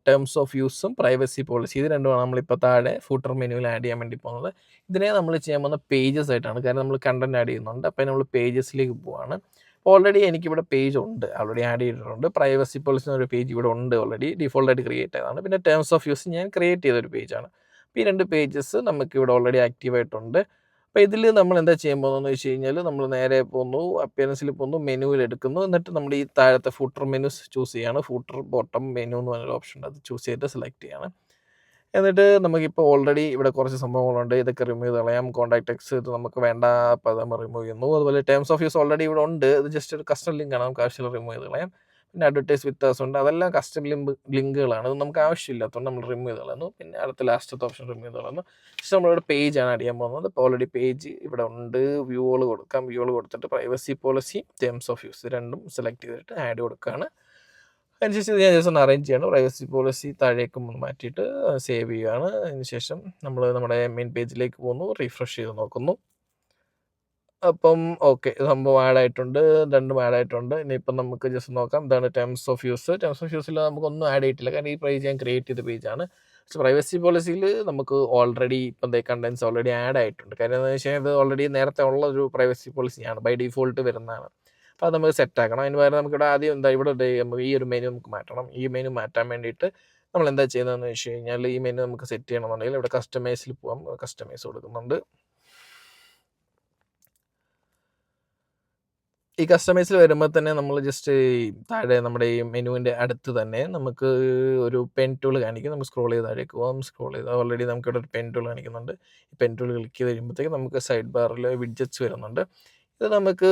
ടേംസ് ഓഫ് യൂസും പ്രൈവസി പോളിസി, ഇത് രണ്ടുമാണ് നമ്മളിപ്പോൾ താഴെ ഫൂട്ടർ മെനുവിൽ ആഡ് ചെയ്യാൻ വേണ്ടി പോകുന്നത്. ഇതിനെ നമ്മൾ ചെയ്യാൻ പോകുന്ന പേജസ് ആയിട്ടാണ്. കാരണം നമ്മൾ കണ്ടന്റ് ആഡ് ചെയ്യുന്നുണ്ട്. അപ്പോൾ നമ്മൾ പേജസിലേക്ക് പോവാണ്. ഓൾറെഡി എനിക്കിവിടെ പേജ് ഉണ്ട്, ഓൾറെഡി ആഡ് ചെയ്തിട്ടുണ്ട്. പ്രൈവസി പോളിസി എന്നൊരു പേജ് ഇവിടെ ഉണ്ട്, ഓൾറെഡി ഡിഫോൾട്ടായിട്ട് ക്രിയേറ്റ് ചെയ്തതാണ്. പിന്നെ ടേംസ് ഓഫ് യൂസ് ഞാൻ ക്രിയേറ്റ് ചെയ്തൊരു പേജാണ്. അപ്പോൾ ഈ 2 പേജസ് നമുക്കിവിടെ ഓൾറെഡി ആക്റ്റീവായിട്ടുണ്ട്. അപ്പോൾ ഇതിൽ നമ്മൾ എന്താ ചെയ്യാൻ പോകുന്നതെന്ന് വെച്ച് കഴിഞ്ഞാൽ നമ്മൾ നേരെ പോകുന്നു, അപ്പിയറൻസിൽ പോകുന്നു, മെനുവിൽ എടുക്കുന്നു. എന്നിട്ട് നമ്മൾ ഈ താഴത്തെ ഫൂട്ടർ മെനുസ് ചൂസ് ചെയ്യാണ്. ഫൂട്ടർ ബോട്ടം മെനു എന്ന് പറഞ്ഞൊരു ഓപ്ഷൻ ഉണ്ട്, അത് ചൂസ് ചെയ്തിട്ട് സെലക്ട് ചെയ്യാണ്. എന്നിട്ട് നമുക്കിപ്പോൾ ഓൾറെഡി ഇവിടെ കുറച്ച് സംഭവങ്ങളുണ്ട്. ഇതൊക്കെ റിമൂവ് ചെയ്ത് കളയാം. കോൺടാക്ട് ടെക്സ്റ്റ് ഇത് നമുക്ക് വേണ്ട, അപ്പോൾ അത് നമ്മൾ റിമൂവ് ചെയ്യുന്നു. അതുപോലെ ടേംസ് ഓഫ് യൂസ് ഓൾറെഡി ഇവിടെ ഉണ്ട്. ഇത് ജസ്റ്റ് ഒരു കസ്റ്റം ലിങ്കാണ്, നമുക്ക് ആവശ്യമുള്ള റിമൂവ് ചെയ്ത് കളയാം. പിന്നെ അഡ്വർടൈസ് വിത്ത് അസ് ഉണ്ട്, അതെല്ലാം കസ്റ്റം ലിങ്കുകളാണ്. അത് നമുക്ക് ആവശ്യമില്ലാത്തതുകൊണ്ട് നമ്മൾ റിമൂവ് ചെയ്ത് കളയുന്നു. പിന്നെ അടുത്ത ലാസ്റ്റത്തെ ഓപ്ഷൻ റിമൂവ് ചെയ്ത് കളയുന്നു. പക്ഷേ നമ്മളിവിടെ പേജാണ് അടിയാൻ പോകുന്നത്. ഇപ്പോൾ ഓൾറെഡി പേജ് ഇവിടെ ഉണ്ട്. വ്യൂകൾ കൊടുക്കാം. വ്യൂകൾ കൊടുത്തിട്ട് privacy policy, terms of use രണ്ടും സെലക്ട് ചെയ്തിട്ട് ആഡ് കൊടുക്കുകയാണ്. അതിനുശേഷം ഞാൻ ജസ്റ്റ് ഒന്ന് അറേഞ്ച് ചെയ്യണം. പ്രൈവസി പോളിസി താഴേക്കും ഒന്ന് മാറ്റിയിട്ട് സേവ് ചെയ്യുകയാണ്. അതിനുശേഷം നമ്മൾ നമ്മുടെ മെയിൻ പേജിലേക്ക് പോകുന്നു, റീഫ്രഷ് ചെയ്ത് നോക്കുന്നു. അപ്പം ഓക്കെ, സംഭവം ആഡ് ആയിട്ടുണ്ട്, രണ്ടും ആഡ് ആയിട്ടുണ്ട്. ഇനിയിപ്പം നമുക്ക് ജസ്റ്റ് നോക്കാം. ഇതാണ് terms of use. Terms of യൂസിൽ നമുക്കൊന്നും ആഡ് ചെയ്തിട്ടില്ല, കാരണം ഈ പേജ് ഞാൻ ക്രിയേറ്റ് ചെയ്ത പേജാണ്. പക്ഷേ പ്രൈവസി പോളിസിയിൽ നമുക്ക് ഓൾറെഡി ഇപ്പം കണ്ടൻസ് ഓൾറെഡി ആഡ് ആയിട്ടുണ്ട്. കാര്യം എന്താണെന്ന് വെച്ച് കഴിഞ്ഞാൽ ഇത് ഓൾറെഡി നേരത്തെ ഉള്ള ഒരു പ്രൈവസി പോളിസിയാണ്, ബൈ ഡിഫോൾട്ട് വരുന്നതാണ്. അപ്പോൾ അത് നമുക്ക് സെറ്റാക്കണം. അതിന് പകരം നമുക്കിവിടെ ആദ്യം ഇവിടെ ഈ ഒരു മെനു നമുക്ക് മാറ്റണം. ഈ മെനു മാറ്റാൻ വേണ്ടിയിട്ട് നമ്മളെന്താ ചെയ്യുന്നതെന്ന് വെച്ച് കഴിഞ്ഞാൽ ഈ മെനു നമുക്ക് സെറ്റ് ചെയ്യണമെന്നുണ്ടെങ്കിൽ ഇവിടെ കസ്റ്റമൈസിൽ പോകാം. കസ്റ്റമൈസ് കൊടുക്കുന്നുണ്ട്. ഈ കസ്റ്റമൈസിൽ വരുമ്പോൾ തന്നെ നമ്മൾ ജസ്റ്റ് താഴെ നമ്മുടെ ഈ മെനുവിൻ്റെ അടുത്ത് തന്നെ നമുക്ക് ഒരു പെൻ ടൂൾ കാണിക്കും. നമുക്ക് സ്ക്രോൾ ചെയ്ത് താഴേക്ക് പോകാം. സ്ക്രോൾ ചെയ്ത് ഓൾറെഡി നമുക്കിവിടെ ഒരു പെൻ ടൂൾ കാണിക്കുന്നുണ്ട്. ഈ പെൻ ടൂൾ ക്ലിക്ക് ചെയ്ത് കഴിയുമ്പോഴത്തേക്ക് നമുക്ക് സൈഡ് ബാറിൽ വിഡ്ജറ്റ്സ് വരുന്നുണ്ട്. ഇത് നമുക്ക്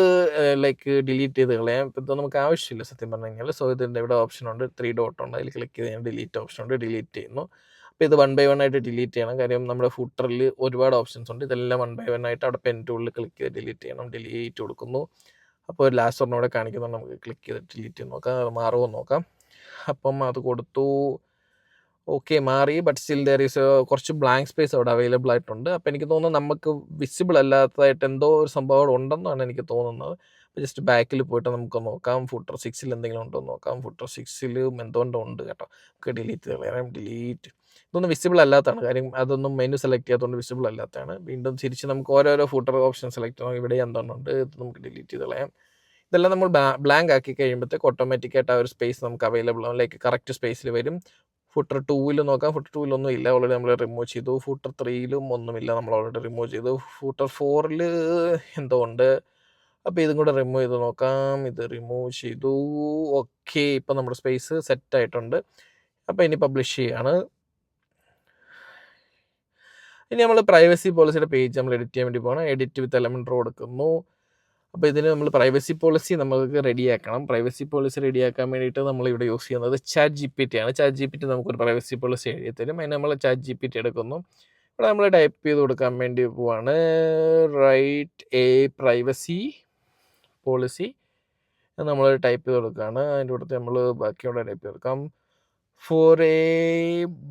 ലൈക്ക് ഡിലീറ്റ് ചെയ്ത് കളയാം. ഇപ്പോൾ ഇത് നമുക്ക് ആവശ്യമില്ല സത്യം പറഞ്ഞു കഴിഞ്ഞാൽ. സോ ഇതിൻ്റെ ഇവിടെ ഓപ്ഷൻ ഉണ്ട്, 3 ഡോട്ട് ഉണ്ട്. അതിൽ ക്ലിക്ക് ചെയ്ത് കഴിഞ്ഞാൽ ഡിലീറ്റ് ഓപ്ഷൻ ഉണ്ട്, ഡിലീറ്റ് ചെയ്യുന്നു. അപ്പോൾ ഇത് 1 ബൈ 1 ആയിട്ട് ഡിലീറ്റ് ചെയ്യണം. കാര്യം നമ്മുടെ ഫൂട്ടറിൽ ഒരുപാട് ഓപ്ഷൻസ് ഉണ്ട്. ഇതെല്ലാം 1 ബൈ 1 ആയിട്ട് അവിടെ പെൻ ടൂളിൽ ക്ലിക്ക് ചെയ്ത് ഡിലീറ്റ് ചെയ്യണം. ഡിലീറ്റ് കൊടുക്കുന്നു. അപ്പോൾ ഒരു ലാസ്റ്റ് ഒരെണ്ണം കൂടെ കാണിക്കുന്നുണ്ട്. നമുക്ക് ക്ലിക്ക് ചെയ്ത് ഡിലീറ്റ് ചെയ്ത് നോക്കാം, അത് മാറുമോ നോക്കാം. അപ്പം അത് കൊടുത്തു. ഓക്കെ, മാറി. ബട്ട് സ്റ്റിൽ ദർ ഈസ് കുറച്ച് ബ്ലാങ്ക് സ്പേസ് അവിടെ അവൈലബിൾ ആയിട്ടുണ്ട്. അപ്പോൾ എനിക്ക് തോന്നുന്നു നമുക്ക് വിസിബിൾ അല്ലാത്തതായിട്ട് എന്തോ ഒരു സംഭവം അവിടെ ഉണ്ടെന്നാണ് എനിക്ക് തോന്നുന്നത്. അപ്പോൾ ജസ്റ്റ് ബാക്കിൽ പോയിട്ട് നമുക്ക് നോക്കാം. ഫൂട്ടർ 6ൽ എന്തെങ്കിലും ഉണ്ടോ എന്ന് നോക്കാം. ഫൂട്ടർ 6ലും എന്തുകൊണ്ടോ ഉണ്ട് കേട്ടോ. നമുക്ക് ഡിലീറ്റ് ചെയ്ത് കളയാം. ഡിലീറ്റ്. ഇതൊന്നും വിസിബിൾ അല്ലാത്തതാണ്. കാര്യം അതൊന്നും മെനു സെലക്ട് ചെയ്യാത്തതുകൊണ്ട് വിസിബിൾ അല്ലാത്തതാണ്. വീണ്ടും തിരിച്ച് നമുക്ക് ഓരോരോ ഫൂട്ടർ ഓപ്ഷൻ സെലക്ട് ചെയ്യണം. ഇവിടെ എന്തുകൊണ്ട് ഇത് നമുക്ക് ഡിലീറ്റ് ചെയ്ത് കളയാം. ഇതെല്ലാം നമ്മൾ ബ്ലാങ്ക് ആക്കി കഴിയുമ്പോഴത്തേക്ക് ഓട്ടോമാറ്റിക്കായിട്ട് ആ ഒരു സ്പേസ് നമുക്ക് അവൈലബിൾ ആവും. ലൈക്ക് കറക്റ്റ് സ്പേസിൽ വരും. ഫൂട്ടർ 2ൽ നോക്കാം. ഫൂട്ടർ 2ൽ ഒന്നും ഇല്ല, ഓൾറെഡി നമ്മൾ റിമൂവ് ചെയ്തു. ഫൂട്ടർ 3ലും ഒന്നുമില്ല, നമ്മൾ ഓൾറെഡി റിമൂവ് ചെയ്തു. ഫൂട്ടർ 4ൽ എന്തോ ഉണ്ട്. അപ്പോൾ ഇതും കൂടെ റിമൂവ് ചെയ്ത് നോക്കാം. ഇത് റിമൂവ് ചെയ്തു. ഓക്കെ, ഇപ്പം നമ്മുടെ സ്പേസ് സെറ്റ് ആയിട്ടുണ്ട്. അപ്പോൾ ഇനി പബ്ലിഷ് ചെയ്യാണ്. ഇനി നമ്മൾ പ്രൈവസി പോളിസിയുടെ പേജ് നമ്മൾ എഡിറ്റ് ചെയ്യാൻ വേണ്ടി പോകണം. എഡിറ്റ് വിത്ത് എലമെൻറ്റർ കൊടുക്കുന്നു. അപ്പോൾ ഇതിന് നമ്മൾ പ്രൈവസി പോളിസി നമുക്ക് റെഡിയാക്കണം. പ്രൈവസി പോളിസി റെഡിയാക്കാൻ വേണ്ടിയിട്ട് നമ്മളിവിടെ യൂസ് ചെയ്യുന്നത് ChatGPT ആണ്. ChatGPT നമുക്കൊരു പ്രൈവസി പോളിസി എഴുതി തരും. അതിന് നമ്മൾ ChatGPT എടുക്കുന്നു. ഇവിടെ നമ്മൾ ടൈപ്പ് ചെയ്ത് കൊടുക്കാൻ വേണ്ടി പോവാണ്. റൈറ്റ് എ പ്രൈവസി പോളിസി നമ്മൾ ടൈപ്പ് ചെയ്ത് കൊടുക്കുകയാണ്. അതിൻ്റെ കൂട്ടത്തിൽ നമ്മൾ ബാക്കിയോടെ ടൈപ്പ് ചെയ്ത് കൊടുക്കാം. For a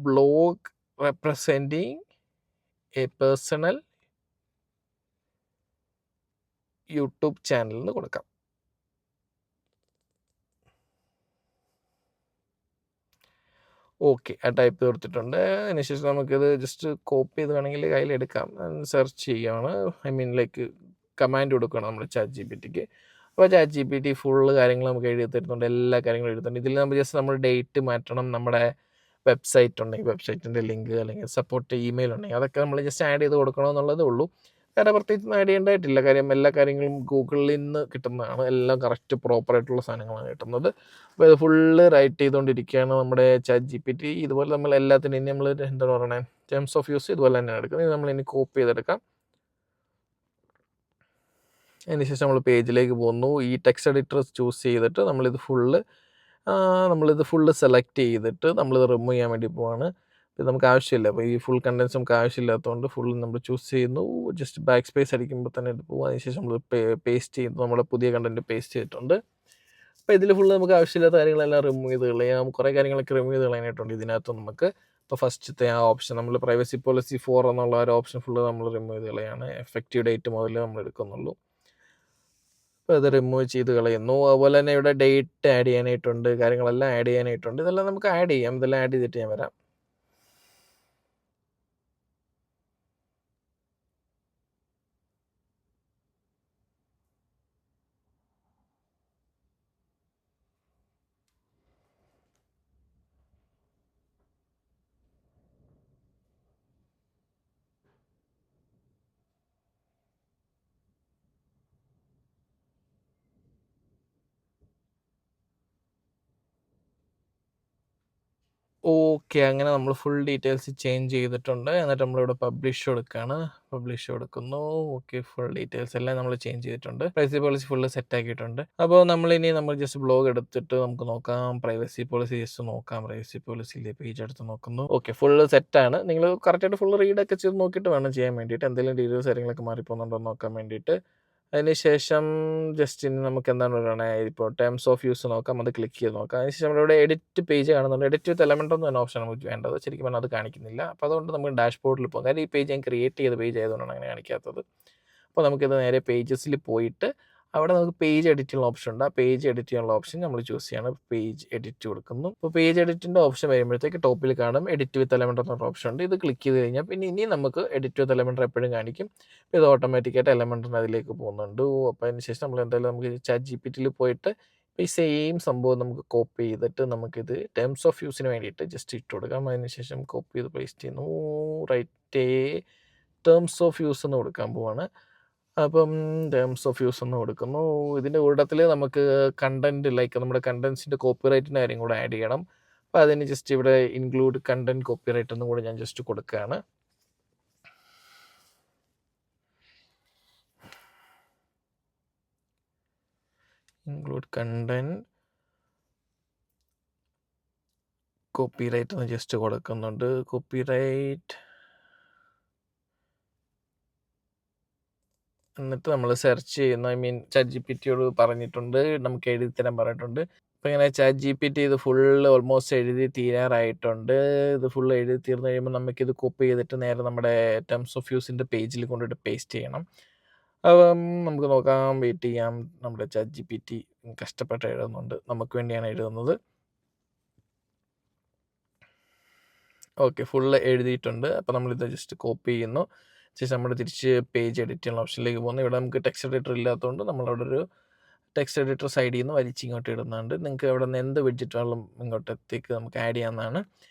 blog representing a personal YouTube channel എന്ന് കൊടുക്കാം. ഓക്കെ, ആ ടൈപ്പ് കൊടുത്തിട്ടുണ്ട്. അതിനുശേഷം നമുക്കിത് ജസ്റ്റ് കോപ്പി ചെയ്ത് വേണമെങ്കിൽ കയ്യിലെടുക്കാം. സെർച്ച് ചെയ്യുകയാണ്. ഐ മീൻ ലൈക്ക് കമാൻഡ് കൊടുക്കുകയാണ് നമ്മൾ ChatGPTക്ക്. അപ്പോൾ ChatGPT ഫുള്ള് കാര്യങ്ങൾ നമുക്ക് എഴുതി തരുന്നുണ്ട്. എല്ലാ കാര്യങ്ങളും എഴുതി തരുന്നുണ്ട്. ഇതിൽ നമ്മൾ ജസ്റ്റ് നമ്മൾ ഡേറ്റ് മാറ്റണം. നമ്മുടെ വെബ്സൈറ്റ് ഉണ്ടെങ്കിൽ വെബ്സൈറ്റിൻ്റെ ലിങ്ക് അല്ലെങ്കിൽ സപ്പോർട്ട് ഇമെയിൽ ഉണ്ടെങ്കിൽ അതൊക്കെ നമ്മൾ ജസ്റ്റ് ആഡ് ചെയ്ത് കൊടുക്കണമെന്നുള്ളതേ ഉള്ളൂ. വേറെ പ്രത്യേകിച്ച് ആഡ് ചെയ്യേണ്ടതായിട്ടില്ല. കാര്യം എല്ലാ കാര്യങ്ങളും ഗൂഗിളിൽ നിന്ന് കിട്ടുന്നതാണ്. എല്ലാം കറക്റ്റ് പ്രോപ്പറായിട്ടുള്ള സാധനങ്ങളാണ് കിട്ടുന്നത്. അപ്പോൾ ഇത് ഫുള്ള് റൈറ്റ് ചെയ്തുകൊണ്ടിരിക്കുകയാണ് നമ്മുടെ ChatGPT. ഇതുപോലെ നമ്മൾ എല്ലാത്തിനും ഇനി നമ്മൾ എന്താണ് പറയണത്, ടേംസ് ഓഫ് യൂസ് ഇതുപോലെ തന്നെയാണ് എടുക്കുന്നത്. നമ്മൾ ഇനി കോപ്പി ചെയ്തെടുക്കാം. അതിനുശേഷം നമ്മൾ പേജിലേക്ക് പോകുന്നു. ഈ ടെക്സ്റ്റ് എഡിറ്റർ ചൂസ് ചെയ്തിട്ട് നമ്മളിത് ഫുള്ള് സെലക്ട് ചെയ്തിട്ട് നമ്മളിത് റിമൂവ് ചെയ്യാൻ വേണ്ടി പോവാണ്. ഇത് നമുക്ക് ആവശ്യമില്ല. അപ്പോൾ ഈ ഫുൾ കണ്ടൻസ് നമുക്ക് ആവശ്യമില്ലാത്തതുകൊണ്ട് ഫുൾ നമ്മൾ ചൂസ് ചെയ്യുന്നു. ജസ്റ്റ് ബാക്ക് സ്പേസ് അടിക്കുമ്പോൾ തന്നെ ഇത് പോകും. അതിനുശേഷം നമ്മൾ പേസ്റ്റ് ചെയ്യുന്നു. നമ്മുടെ പുതിയ കണ്ടൻറ്റ് പേസ്റ്റ് ചെയ്തിട്ടുണ്ട്. അപ്പോൾ ഇതിൽ ഫുള്ള് നമുക്ക് ആവശ്യമില്ലാത്ത കാര്യങ്ങളെല്ലാം റിമൂവ് ചെയ്ത് കളയാം. കുറേ കാര്യങ്ങളൊക്കെ റിമൂവ് ചെയ്ത് കളയാനായിട്ടുണ്ട് ഇതിനകത്ത് നമുക്ക്. ഇപ്പോൾ ഫസ്റ്റത്തെ ആ ഓപ്ഷൻ നമ്മൾ പ്രൈവസി പോളിസി 4 എന്നുള്ള ഒരു ഓപ്ഷൻ ഫുള്ള് നമ്മൾ റിമൂവ് ചെയ്ത് കളയാണ്. എഫക്റ്റീവ് ഡേറ്റ് മുതൽ നമ്മൾ എടുക്കുന്നുള്ളൂ. അപ്പോൾ ഇത് റിമൂവ് ചെയ്ത് കളയുന്നു. അതുപോലെ തന്നെ ഇവിടെ ഡേറ്റ് ആഡ് ചെയ്യാനായിട്ടുണ്ട്, കാര്യങ്ങളെല്ലാം ആഡ് ചെയ്യാനായിട്ടുണ്ട്. ഇതെല്ലാം നമുക്ക് ആഡ് ചെയ്യാം. ഇതെല്ലാം ആഡ് ചെയ്തിട്ട് ഞാൻ വരാം. ഓക്കെ, അങ്ങനെ നമ്മൾ ഫുൾ ഡീറ്റെയിൽസ് ചേഞ്ച് ചെയ്തിട്ടുണ്ട്. എന്നിട്ട് നമ്മളിവിടെ പബ്ലിഷ് കൊടുക്കുകയാണ്. പബ്ലിഷ് കൊടുക്കുന്നു. ഓക്കെ, ഫുൾ ഡീറ്റെയിൽസ് എല്ലാം നമ്മൾ ചേഞ്ച് ചെയ്തിട്ടുണ്ട്. പ്രൈവസി പോളിസി ഫുള്ള് സെറ്റ് ആക്കിയിട്ടുണ്ട്. അപ്പോൾ നമ്മൾ ജസ്റ്റ് ബ്ലോഗ് എടുത്തിട്ട് നമുക്ക് നോക്കാം. പ്രൈവസി പോളിസി ജസ്റ്റ് നോക്കാം. പ്രൈവസി പോളിസിയിലെ പേജ് എടുത്ത് നോക്കുന്നു. ഓക്കെ, ഫുള്ള് സെറ്റാണ്. നിങ്ങൾ കറക്റ്റായിട്ട് ഫുൾ റീഡൊക്കെ ചെയ്ത് നോക്കിയിട്ട് വേണം ചെയ്യാൻ വേണ്ടിയിട്ട്. എന്തെങ്കിലും ഡീറ്റെയിൽസ് കാര്യങ്ങളൊക്കെ മാറിപ്പോകുന്നുണ്ടോ എന്ന് നോക്കാൻ വേണ്ടിയിട്ട്. അതിനുശേഷം ജസ്റ്റ് ഇനി നമുക്ക് എന്താണ് പറയുന്നത്, ഇപ്പോൾ ടേംസ് ഓഫ് യൂസ് നോക്കാം. അത് ക്ലിക്ക് ചെയ്ത് നോക്കാം. അതിനുശേഷം നമ്മളിവിടെ എഡിറ്റ് പേജ് കാണുന്നുണ്ട്. എഡിറ്റ് വിത്ത് എലമെൻറ്റർ എന്ന് പറഞ്ഞ ഓപ്ഷനാണ് നമുക്ക് വേണ്ടത്. ശരിക്കും പറഞ്ഞാൽ അത് കാണിക്കുന്നില്ല. അപ്പോൾ അതുകൊണ്ട് നമുക്ക് ഡാഷ്ബോർഡിൽ പോകാം. കാര്യം ഈ പേജ് ഞാൻ ക്രിയേറ്റ് ചെയ്ത പേജ് ആയതുകൊണ്ടാണ് അങ്ങനെ കാണിക്കാത്തത്. അപ്പോൾ നമുക്കിത് നേരെ പേജസിൽ പോയിട്ട് അവിടെ നമുക്ക് പേജ് എഡിറ്റ് ചെയ്യാനുള്ള ഓപ്ഷൻ ഉണ്ട്. ആ പേജ് എഡിറ്റ് ചെയ്യാനുള്ള ഓപ്ഷൻ നമ്മൾ ചൂസ് ചെയ്യണം. പേജ് എഡിറ്റ് കൊടുക്കുന്നു. അപ്പോൾ പേജ് എഡിറ്റിൻ്റെ ഓപ്ഷൻ വരുമ്പോഴത്തേക്ക് ടോപ്പിൽ കാണും എഡിറ്റ് വിത്ത് എലമെൻ്റ് എന്നൊരു ഓപ്ഷൻ ഉണ്ട്. ഇത് ക്ലിക്ക് ചെയ്ത് കഴിഞ്ഞാൽ പിന്നെ ഇനി നമുക്ക് എഡിറ്റ് വിത്ത് എലമെൻ്റ് എപ്പോഴും കാണിക്കും. ഇത് ഓട്ടോമാറ്റിക്കായിട്ട് എലമെൻ്റിന് അതിലേക്ക് പോകുന്നുണ്ട്. അപ്പോൾ അതിന് ശേഷം നമ്മൾ എന്തായാലും നമുക്ക് ചാറ്റ് ജിപിടിയിൽ പോയിട്ട് ഈ സെയിം സംഭവം നമുക്ക് കോപ്പി ചെയ്തിട്ട് നമുക്കിത് ടേംസ് ഓഫ് യൂസിന് വേണ്ടിയിട്ട് ജസ്റ്റ് ഇട്ട് കൊടുക്കാം. അതിന് ശേഷം കോപ്പി ചെയ്ത് പേസ്റ്റ് ചെയ്യുന്നു. റൈറ്റ് ടേംസ് ഓഫ് യൂസ് എന്ന് കൊടുക്കാൻ പോവാണ്. അപ്പം ടേംസ് ഓഫ് യൂസ് എന്ന് കൊടുക്കുന്നു. ഇതിൻ്റെ കൂട്ടത്തിൽ നമുക്ക് കണ്ടൻറ്റ് ലൈക്ക് നമ്മുടെ കണ്ടൻസിൻ്റെ കോപ്പിറൈറ്റിൻ്റെ കാര്യം കൂടെ ആഡ് ചെയ്യണം. അപ്പോൾ അതിന് ജസ്റ്റ് ഇവിടെ ഇൻക്ലൂഡ് കണ്ടൻറ്റ് കോപ്പിറൈറ്റ് എന്നും കൂടെ ഞാൻ ജസ്റ്റ് കൊടുക്കുകയാണ്. ഇൻക്ലൂഡ് കണ്ടൻറ്റ് കോപ്പിറൈറ്റ് എന്ന് ജസ്റ്റ് കൊടുക്കുന്നുണ്ട്. കോപ്പിറൈറ്റ് എന്നിട്ട് നമ്മൾ സെർച്ച് ചെയ്യുന്നു. ഐ മീൻ ചാറ്റ് ജിപിടിയോട് പറഞ്ഞിട്ടുണ്ട് നമുക്ക് എഴുതി തരാൻ പറഞ്ഞിട്ടുണ്ട്. അപ്പോൾ ഇങ്ങനെ ചാറ്റ് ജിപിടി ഇത് ഫുള്ള് ഓൾമോസ്റ്റ് എഴുതി തീരാറായിട്ടുണ്ട്. ഇത് ഫുള്ള് എഴുതി തീർന്നു കഴിയുമ്പോൾ നമുക്കിത് കോപ്പി ചെയ്തിട്ട് നേരെ നമ്മുടെ ടേംസ് ഓഫ് യൂസിൻ്റെ പേജിൽ കൊണ്ടിട്ട് പേസ്റ്റ് ചെയ്യണം. അപ്പം നമുക്ക് നോക്കാം, വെയിറ്റ് ചെയ്യാം. നമ്മുടെ ചാറ്റ് ജിപിടി കഷ്ടപ്പെട്ട് എഴുതുന്നുണ്ട്, നമുക്ക് വേണ്ടിയാണ് എഴുതുന്നത്. ഓക്കെ, ഫുള്ള് എഴുതിയിട്ടുണ്ട്. അപ്പോൾ നമ്മളിത് ജസ്റ്റ് കോപ്പി ചെയ്യുന്നു. ശേഷം നമ്മൾ തിരിച്ച് പേജ് എഡിറ്റ് ചെയ്യാനുള്ള ഓപ്ഷനിലേക്ക് പോകുന്നു. ഇവിടെ നമുക്ക് ടെക്സ്റ്റ് എഡിറ്റർ ഇല്ലാത്തതുകൊണ്ട് നമ്മളവിടെ ഒരു ടെക്സ്റ്റ് എഡിറ്റർ സൈഡിൽ നിന്ന് വലിച്ച് ഇങ്ങോട്ട് ഇടുന്നുണ്ട്. നിങ്ങൾക്ക് ഇവിടെ നിന്ന് എന്ത് വിഡ്ജറ്റ് വേണം ഇങ്ങോട്ടത്തേക്ക് നമുക്ക് ആഡ് ചെയ്യാവുന്നതാണ്.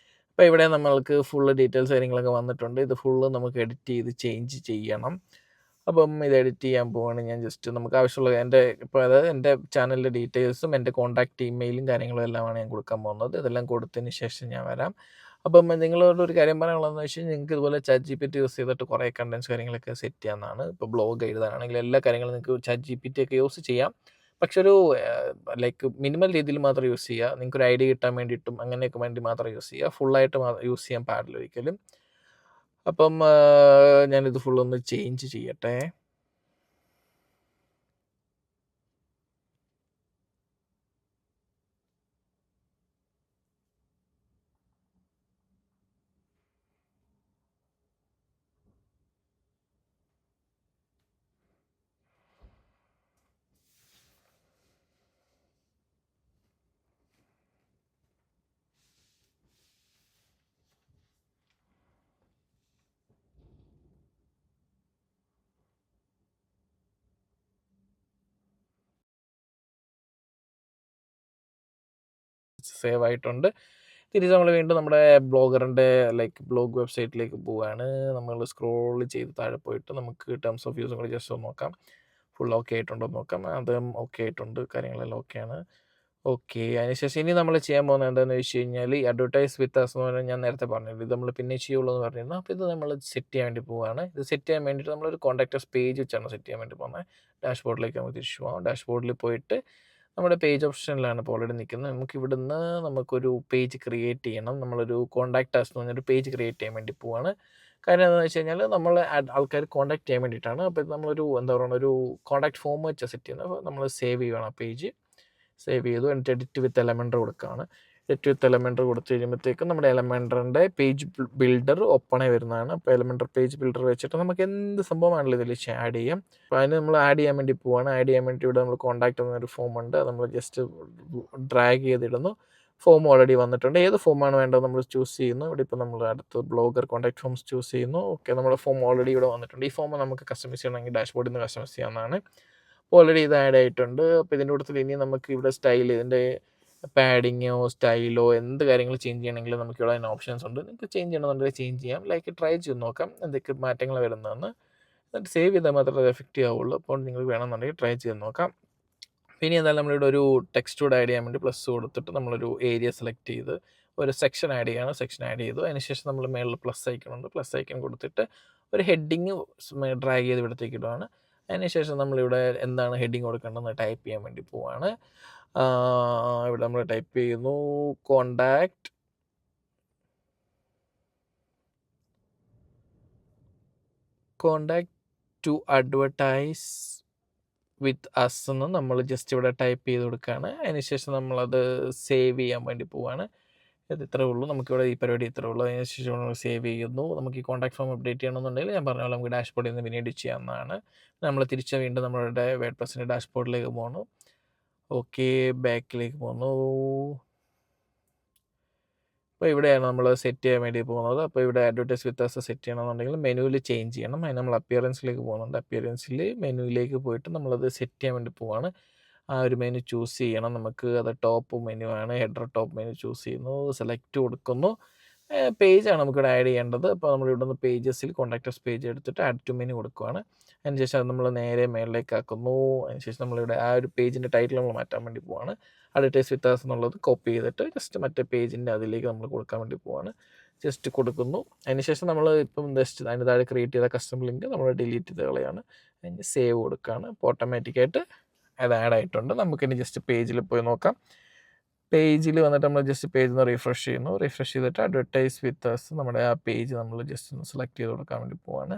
അപ്പോൾ ഇവിടെ നമ്മൾക്ക് ഫുള്ള് ഡീറ്റെയിൽസ് കാര്യങ്ങളൊക്കെ വന്നിട്ടുണ്ട്. ഇത് ഫുള്ള് നമുക്ക് എഡിറ്റ് ചെയ്ത് ചേഞ്ച് ചെയ്യണം. അപ്പം ഇത് എഡിറ്റ് ചെയ്യാൻ പോവാണ് ഞാൻ. ജസ്റ്റ് നമുക്ക് ആവശ്യമുള്ള എൻ്റെ ഇപ്പോൾ അതായത് എൻ്റെ ചാനലിൻ്റെ ഡീറ്റെയിൽസും എൻ്റെ കോൺടാക്റ്റ് ഇമെയിലും കാര്യങ്ങളും എല്ലാമാണ് ഞാൻ കൊടുക്കാൻ പോകുന്നത്. ഇതെല്ലാം കൊടുത്തതിന് ശേഷം ഞാൻ വരാം. അപ്പം നിങ്ങളോട് ഒരു കാര്യം പറയാനുള്ളതെന്ന് വെച്ച് കഴിഞ്ഞാൽ നിങ്ങൾക്ക് ഇതുപോലെ ചാറ്റ് ജിപിടി യൂസ് ചെയ്തിട്ട് കുറേ കണ്ടൻസ് കാര്യങ്ങളൊക്കെ സെറ്റ് ചെയ്യാവുന്നതാണ്. ഇപ്പോൾ ബ്ലോഗ് എഴുതാനാണെങ്കിൽ എല്ലാ കാര്യങ്ങളും നിങ്ങൾക്ക് ചാറ്റ് ജിപിടി ഒക്കെ യൂസ് ചെയ്യാം. പക്ഷെ ഒരു ലൈക്ക് മിനിമൽ രീതിയിൽ മാത്രം യൂസ് ചെയ്യുക. നിങ്ങൾക്കൊരു ഐഡിയ കിട്ടാൻ വേണ്ടിയിട്ടും അങ്ങനെയൊക്കെ വേണ്ടി മാത്രം യൂസ് ചെയ്യുക. ഫുള്ളായിട്ട് യൂസ് ചെയ്യാൻ പാടില്ല ഒരിക്കലും. അപ്പം ഞാനിത് ഫുള്ളൊന്ന് ചേഞ്ച് ചെയ്യട്ടെ. സേവ് ആയിട്ടുണ്ട്. തിരിച്ച് നമ്മൾ വീണ്ടും നമ്മുടെ ബ്ലോഗറിൻ്റെ ലൈക്ക് ബ്ലോഗ് വെബ്സൈറ്റിലേക്ക് പോവുകയാണ്. നമ്മൾ സ്ക്രോൾ ചെയ്ത് താഴെ പോയിട്ട് നമുക്ക് ടേംസ് ഓഫ് യൂസും കൂടി ജസ്റ്റ് ഒന്ന് നോക്കാം. ഫുൾ ഓക്കെ ആയിട്ടുണ്ടോ എന്ന് നോക്കാം. അതും ഓക്കെ ആയിട്ടുണ്ട്, കാര്യങ്ങളെല്ലാം ഓക്കെയാണ്. ഓക്കെ, അതിനുശേഷം ഇനി നമ്മൾ ചെയ്യാൻ പോകുന്നത് എന്താണെന്ന് വെച്ച് കഴിഞ്ഞാൽ ഈ അഡ്വർടൈസ് വിത്ത് അസ് എന്ന് പറഞ്ഞാൽ ഞാൻ നേരത്തെ പറഞ്ഞില്ല, ഇത് നമ്മൾ പിന്നെ ചെയ്യുള്ളൂ എന്ന് പറഞ്ഞിരുന്നു. അപ്പോൾ ഇത് നമ്മൾ സെറ്റ് ചെയ്യാൻ വേണ്ടി പോവുകയാണ്. ഇത് സെറ്റ് ചെയ്യാൻ വേണ്ടിയിട്ട് നമ്മളൊരു കോൺടാക്റ്റസ് പേജ് വെച്ചാണ് സെറ്റ് ചെയ്യാൻ വേണ്ടി പോകുന്നത്. ഡാഷ്ബോർഡിലേക്ക് നമുക്ക് തിരിച്ചു പോകാം. ഡാഷ്ബോർഡിൽ പോയിട്ട് നമ്മുടെ പേജ് ഓപ്ഷനിലാണ് ഇപ്പോൾ ഓൾറെഡി നിൽക്കുന്നത്. നമുക്ക് ഇവിടുന്ന് നമുക്കൊരു പേജ് ക്രിയേറ്റ് ചെയ്യണം. നമ്മളൊരു കോൺടാക്റ്റ് അസ് എന്ന് പറഞ്ഞൊരു പേജ് ക്രിയേറ്റ് ചെയ്യാൻ വേണ്ടി പോവുകയാണ്. കാര്യം എന്താണെന്ന് വെച്ച് കഴിഞ്ഞാൽ നമ്മൾ ആൾക്കാർ കോൺടാക്ട് ചെയ്യാൻ വേണ്ടിയിട്ടാണ്. അപ്പോൾ നമ്മളൊരു എന്താ പറയുക ഒരു കോൺടാക്ട് ഫോം വെച്ചാൽ സെറ്റ് ചെയ്യുന്നത്. അപ്പോൾ നമ്മൾ സേവ് ചെയ്യുകയാണ് ആ പേജ്. സേവ് ചെയ്തു. എന്നിട്ട് എഡിറ്റ് വിത്ത് എലമെൻറ്റർ കൊടുക്കുകയാണ്. എഡിറ്റ് വിത്ത് എലമെൻറ്റർ കൊടുത്തു കഴിയുമ്പോഴത്തേക്കും നമ്മുടെ എലമെൻറ്ററിൻ്റെ പേജ് ബിൽഡർ ഓപ്പണായി വരുന്നതാണ്. അപ്പോൾ എലമെൻറ്റർ പേജ് ബിൽഡർ വെച്ചിട്ട് നമുക്ക് എന്ത് സംഭവമാണല്ലോ ഇതിൽ ആഡ് ചെയ്യാം. അപ്പോൾ അതിന് നമ്മൾ ആഡ് ചെയ്യാൻ വേണ്ടി പോവുകയാണ്. ആഡ് ചെയ്യാൻ വേണ്ടി ഇവിടെ നമ്മൾ കോൺടാക്ട് എന്നൊരു ഫോം ഉണ്ട്. അത് നമ്മൾ ജസ്റ്റ് ഡ്രാഗ് ചെയ്തിടുന്നു. ഫോം ഓൾറെഡി വന്നിട്ടുണ്ട്. ഏത് ഫോമാണ് വേണ്ടത് നമ്മൾ ചൂസ് ചെയ്യുന്നു. ഇവിടെ ഇപ്പോൾ നമ്മൾ അടുത്ത് ബ്ലോഗർ കോൺടാക്ട് ഫോംസ് ചൂസ് ചെയ്യുന്നു. ഓക്കെ, നമ്മുടെ ഫോം ഓൾറെഡി ഇവിടെ വന്നിട്ടുണ്ട്. ഈ ഫോം നമുക്ക് കസ്റ്റമൈസ് ചെയ്യണമെങ്കിൽ ഡാഷ്ബോർഡിൽ നിന്ന് കസ്റ്റമൈസ് ചെയ്യാവുന്നതാണ്. ഓൾറെഡി ഇത് ആഡ് ആയിട്ടുണ്ട്. അപ്പോൾ ഇതിൻ്റെ കൂട്ടത്തിൽ ഇനി നമുക്ക് ഇവിടെ സ്റ്റൈൽ, ഇതിൻ്റെ പാഡിങ്ങോ സ്റ്റൈലോ എന്ത് കാര്യങ്ങൾ ചേഞ്ച് ചെയ്യണമെങ്കിലും നമുക്ക് ഇവിടെ അതിന് ഓപ്ഷൻസ് ഉണ്ട്. നിങ്ങൾക്ക് ചേഞ്ച് ചെയ്യണമെന്നുണ്ടെങ്കിൽ ചേഞ്ച് ചെയ്യാം. ലൈക്ക് ട്രൈ ചെയ്ത് നോക്കാം എന്തൊക്കെ മാറ്റങ്ങൾ വരുന്നതെന്ന്. എന്നിട്ട് സേവ് ചെയ്താൽ മാത്രമേ അത് എഫക്റ്റീവ് ആവുള്ളൂ. അപ്പോൾ നിങ്ങൾക്ക് വേണമെന്നുണ്ടെങ്കിൽ ട്രൈ ചെയ്ത് നോക്കാം. പിന്നെ എന്തായാലും നമ്മളിവിടെ ഒരു ടെക്സ്റ്റ് കൂടെ ആഡ് ചെയ്യാൻ വേണ്ടി പ്ലസ് കൊടുത്തിട്ട് നമ്മളൊരു ഏരിയ സെലക്ട് ചെയ്ത് ഒരു സെക്ഷൻ ആഡ് ചെയ്യാണ്. സെക്ഷൻ ആഡ് ചെയ്തു. അതിനുശേഷം നമ്മൾ മേളിൽ പ്ലസ് ഐക്കൺ ഉണ്ട്. പ്ലസ് ഐക്കൺ കൊടുത്തിട്ട് ഒരു ഹെഡിങ് ഡ്രാഗ് ചെയ്ത് ഇവിടത്തേക്ക് ഇടുകയാണ്. അതിനുശേഷം നമ്മളിവിടെ എന്താണ് ഹെഡിങ് കൊടുക്കേണ്ടതെന്ന് ടൈപ്പ് ചെയ്യാൻ വേണ്ടി പോവാണ്. ഇവിടെ നമ്മൾ ടൈപ്പ് ചെയ്യുന്നു contact to advertise with us എന്ന് നമ്മൾ ജസ്റ്റ് ഇവിടെ ടൈപ്പ് ചെയ്ത് കൊടുക്കുകയാണ്. അതിനുശേഷം നമ്മളത് സേവ് ചെയ്യാൻ വേണ്ടി പോവാണ്. ഇത് ഇത്രയേ ഉള്ളൂ. നമുക്കിവിടെ ഈ പരിപാടി ഇത്രയേ ഉള്ളൂ. അതിനുശേഷം നമ്മൾ സേവ് ചെയ്യുന്നു. നമുക്ക് ഈ കോൺടാക്ട് ഫോം അപ്ഡേറ്റ് ചെയ്യണമെന്നുണ്ടെങ്കിൽ ഞാൻ പറഞ്ഞ പോലെ നമുക്ക് ഡാഷ്ബോർഡിൽ നിന്ന് പിന്നീട് ചെയ്യാവുന്നതാണ്. നമ്മൾ തിരിച്ച് വീണ്ടും നമ്മളുടെ വേഡ്പ്രസിൻ്റെ ഡാഷ്ബോർഡിലേക്ക് പോകുന്നു. ഓക്കെ, ബാക്കിലേക്ക് പോകുന്നു. അപ്പോൾ ഇവിടെയാണ് നമ്മൾ സെറ്റ് ചെയ്യാൻ വേണ്ടി പോകുന്നത്. അപ്പോൾ ഇവിടെ അഡ്വർടൈസ് വിത്ത് അസ് സെറ്റ് ചെയ്യണമെന്നുണ്ടെങ്കിൽ മെനുവിൽ ചേഞ്ച് ചെയ്യണം. അതിന് നമ്മൾ അപ്പിയറൻസിലേക്ക് പോകുന്നുണ്ട്. അപ്പിയറൻസിൽ മെനുവിലേക്ക് പോയിട്ട് നമ്മളത് സെറ്റ് ചെയ്യാൻ വേണ്ടി പോവാണ്. ആ ഒരു മെനു ചൂസ് ചെയ്യണം. നമുക്ക് അത് ടോപ്പ് മെനു ആണ്. ഹെഡർ ടോപ്പ് മെനു ചൂസ് ചെയ്യുന്നു, സെലക്ട് കൊടുക്കുന്നു. പേജാണ് നമുക്കിവിടെ ആഡ് ചെയ്യേണ്ടത്. അപ്പോൾ നമ്മൾ ഇവിടെ നിന്ന് പേജസിൽ കോൺടാക്റ്റസ് പേജ് എടുത്തിട്ട് ആഡ് ടു മെനു കൊടുക്കുകയാണ്. അതിനുശേഷം അത് നമ്മൾ നേരെ മേളിലേക്ക് ആക്കുന്നു. അതിനുശേഷം നമ്മളിവിടെ ആ ഒരു പേജിൻ്റെ ടൈറ്റിൽ നമ്മൾ മാറ്റാൻ വേണ്ടി പോവാണ്. അഡ്വർടൈസ് വിത്ത് അസ് എന്നുള്ളത് കോപ്പി ചെയ്തിട്ട് ജസ്റ്റ് മറ്റേ പേജിൻ്റെ അതിലേക്ക് നമ്മൾ കൊടുക്കാൻ വേണ്ടി പോവാണ്. ജസ്റ്റ് കൊടുക്കുന്നു. അതിനുശേഷം നമ്മൾ ഇപ്പം ജസ്റ്റ് അതിന് താഴെ ക്രിയേറ്റ് ചെയ്ത കസ്റ്റമർ ലിങ്ക് നമ്മൾ ഡിലീറ്റ് ചെയ്ത് കളയാണ്. അതിന് സേവ് കൊടുക്കുകയാണ്. അപ്പോൾ ഓട്ടോമാറ്റിക്കായിട്ട് അത് ആഡ് ആയിട്ടുണ്ട്. നമുക്കിനി ജസ്റ്റ് പേജിൽ പോയി നോക്കാം. പേജിൽ വന്നിട്ട് നമ്മൾ ജസ്റ്റ് പേജ് ഒന്ന് റിഫ്രഷ് ചെയ്യുന്നു. റിഫ്രഷ് ചെയ്തിട്ട് അഡ്വർടൈസ് വിത്ത് അസ് നമ്മുടെ ആ പേജ് നമ്മൾ ജസ്റ്റ് ഒന്ന് സെലക്ട് ചെയ്ത് കൊടുക്കാൻ വേണ്ടി പോവാണ്.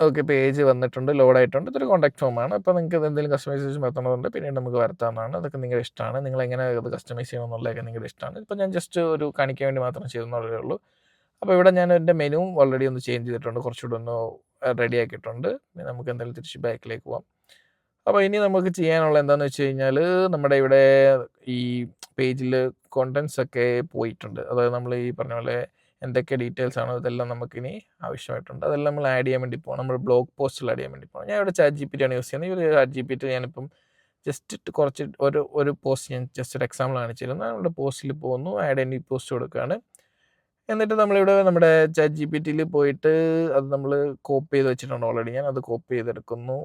ഓക്കെ, പേജ് വന്നിട്ടുണ്ട്, ലോഡ് ആയിട്ടുണ്ട്. ഇതൊരു കോൺടാക്ട് ഫോമാണ്. അപ്പോൾ നിങ്ങൾക്ക് എന്തെങ്കിലും കസ്റ്റമൈസേഷൻ വരുത്തണമെന്നുണ്ട് പിന്നീട് നമുക്ക് വരുത്താവുന്നതാണ്. അതൊക്കെ നിങ്ങളുടെ ഇഷ്ടമാണ്. നിങ്ങൾ എങ്ങനെ അത് കസ്റ്റമൈസ് ചെയ്യണമെന്നുള്ളതൊക്കെ നിങ്ങളുടെ ഇഷ്ടമാണ്. ഇപ്പോൾ ഞാൻ ജസ്റ്റ് ഒരു കാണിക്കാൻ വേണ്ടി മാത്രം ചെയ്തെന്നുള്ളതേ ഉള്ളൂ. അപ്പോൾ ഇവിടെ ഞാൻ എൻ്റെ മെനു ഓൾറെഡി ഒന്ന് ചേഞ്ച് ചെയ്തിട്ടുണ്ട്, കുറച്ചുകൂടെ ഒന്ന് റെഡി ആക്കിയിട്ടുണ്ട്. നമുക്ക് എന്തായാലും തിരിച്ച് ബാക്കിലേക്ക് പോകാം. അപ്പോൾ ഇനി നമുക്ക് ചെയ്യാനുള്ള എന്താണെന്ന് വെച്ച് കഴിഞ്ഞാൽ നമ്മുടെ ഇവിടെ ഈ പേജിൽ കോണ്ടൻസ് ഒക്കെ പോയിട്ടുണ്ട്. അതായത് നമ്മൾ ഈ പറഞ്ഞ പോലെ എന്തൊക്കെ ഡീറ്റെയിൽസ് ആണോ ഇതെല്ലാം നമുക്കിനി ആവശ്യമായിട്ടുണ്ട്. അതെല്ലാം നമ്മൾ ആഡ് ചെയ്യാൻ വേണ്ടി പോകണം. നമ്മൾ ബ്ലോഗ് പോസ്റ്റിൽ ആഡ് ചെയ്യാൻ വേണ്ടി പോകണം. ഞാൻ ഇവിടെ ChatGPT ആണ് യൂസ് ചെയ്യുന്നത്. ഈ ഒരു ChatGPT ഞാനിപ്പം ജസ്റ്റ് കുറച്ച് ഒരു പോസ്റ്റ് ഞാൻ ജസ്റ്റ് ഒരു എക്സാമ്പിൾ കാണിച്ചിരുന്നു. നമ്മുടെ പോസ്റ്റിൽ പോകുന്നു, ആഡ് എനി പോസ്റ്റ് കൊടുക്കുകയാണ്. എന്നിട്ട് നമ്മളിവിടെ നമ്മുടെ ChatGPTയിൽ പോയിട്ട് അത് നമ്മൾ കോപ്പി ചെയ്ത് വെച്ചിട്ടുണ്ട് ഓൾറെഡി. ഞാൻ അത് കോപ്പി ചെയ്തെടുക്കുന്നു.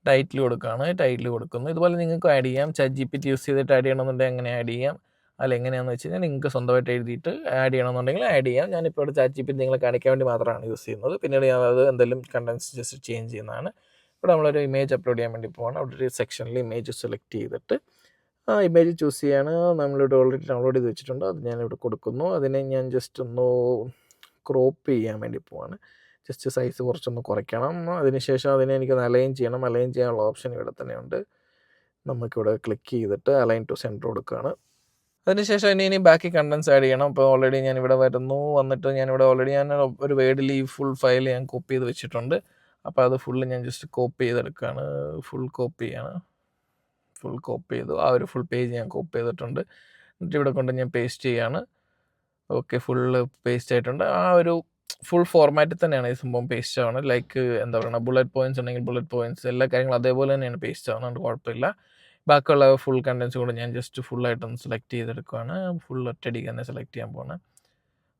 ടൈറ്റിൽ കൊടുക്കുകയാണ്. ടൈറ്റിൽ കൊടുക്കുന്നു. ഇതുപോലെ നിങ്ങൾക്ക് ആഡ് ചെയ്യാം. ChatGPT യൂസ് ചെയ്തിട്ട് ആഡ് ചെയ്യണമെന്നുണ്ടെങ്കിൽ അങ്ങനെ ആഡ് ചെയ്യാം. അല്ല എങ്ങനെയാണെന്ന് വെച്ച് കഴിഞ്ഞാൽ നിങ്ങൾക്ക് സ്വന്തമായിട്ട് എഴുതിയിട്ട് ആഡ് ചെയ്യണമെന്നുണ്ടെങ്കിൽ ആഡ് ചെയ്യാം. ഞാനിപ്പോൾ ഇവിടെ ChatGPT നിങ്ങളെ കാണിക്കാൻ വേണ്ടി മാത്രമാണ് യൂസ് ചെയ്യുന്നത്. പിന്നീട് ഞാനത് എന്തെങ്കിലും കണ്ടൻസ് ജസ്റ്റ് ചേഞ്ച് ചെയ്യുന്നതാണ്. ഇവിടെ നമ്മളൊരു ഇമേജ് അപ്ലോഡ് ചെയ്യാൻ വേണ്ടി പോകണം. അവിടെ ഒരു സെക്ഷനിൽ ഇമേജ് സെലക്ട് ചെയ്തിട്ട് ആ ഇമേജ് ചൂസ് ചെയ്യാണ്. നമ്മളിവിടെ ഓൾറെഡി ഡൗൺലോഡ് ചെയ്ത് വെച്ചിട്ടുണ്ട്. അത് ഞാനിവിടെ കൊടുക്കുന്നു. അതിനെ ഞാൻ ജസ്റ്റ് ഒന്ന് ക്രോപ്പ് ചെയ്യാൻ വേണ്ടി പോവാണ്. ജസ്റ്റ് സൈസ് കുറച്ചൊന്ന് കുറയ്ക്കണം. അതിനുശേഷം അതിനെ എനിക്കൊന്ന് അലൈൻ ചെയ്യണം. അലൈൻ ചെയ്യാനുള്ള ഓപ്ഷൻ ഇവിടെ തന്നെയുണ്ട്. നമുക്കിവിടെ ക്ലിക്ക് ചെയ്തിട്ട് അലൈൻ ടു സെൻറ്റർ കൊടുക്കുകയാണ്. അതിനുശേഷം ഇനി ബാക്കി കണ്ടൻസ് ആഡ് ചെയ്യണം. അപ്പോൾ ഓൾറെഡി ഞാനിവിടെ വന്നിട്ട് ഞാനിവിടെ ഓൾറെഡി ഞാൻ ഒരു വേർഡിൽ ഈ ഫുൾ ഫയൽ ഞാൻ കോപ്പി ചെയ്ത് വെച്ചിട്ടുണ്ട്. അപ്പോൾ അത് ഫുള്ള് ഞാൻ ജസ്റ്റ് കോപ്പി ചെയ്തെടുക്കുകയാണ്. ഫുൾ കോപ്പി ചെയ്തു. ആ ഒരു ഫുൾ പേജ് ഞാൻ കോപ്പി ചെയ്തിട്ടുണ്ട്. എന്നിട്ട് ഇവിടെ കൊണ്ട് ഞാൻ പേസ്റ്റ് ചെയ്യാണ്. ഓക്കെ, ഫുള്ള് പേസ്റ്റ് ആയിട്ടുണ്ട്. ആ ഒരു ഫുൾ ഫോർമാറ്റിൽ തന്നെയാണ് ഈ സംഭവം പേസ്റ്റ് ആവുന്നത്. ലൈക്ക് എന്താ പറയുക, ബുള്ളറ്റ് പോയിൻറ്റ്സ് ഉണ്ടെങ്കിൽ ബുള്ളറ്റ് പോയിൻറ്റ്സ് എല്ലാ കാര്യങ്ങളും അതേപോലെ തന്നെയാണ് പേസ്റ്റ് ആവുന്നത്. കുഴപ്പമില്ല. ബാക്കിയുള്ള ഫുൾ കണ്ടൻസ് കൂടെ ഞാൻ ജസ്റ്റ് ഫുള്ളായിട്ടൊന്ന് സെലക്ട് ചെയ്തെടുക്കുകയാണ്. ഫുൾ ഒറ്റയടിക്ക് തന്നെ സെലക്ട് ചെയ്യാൻ പോകുന്നത്.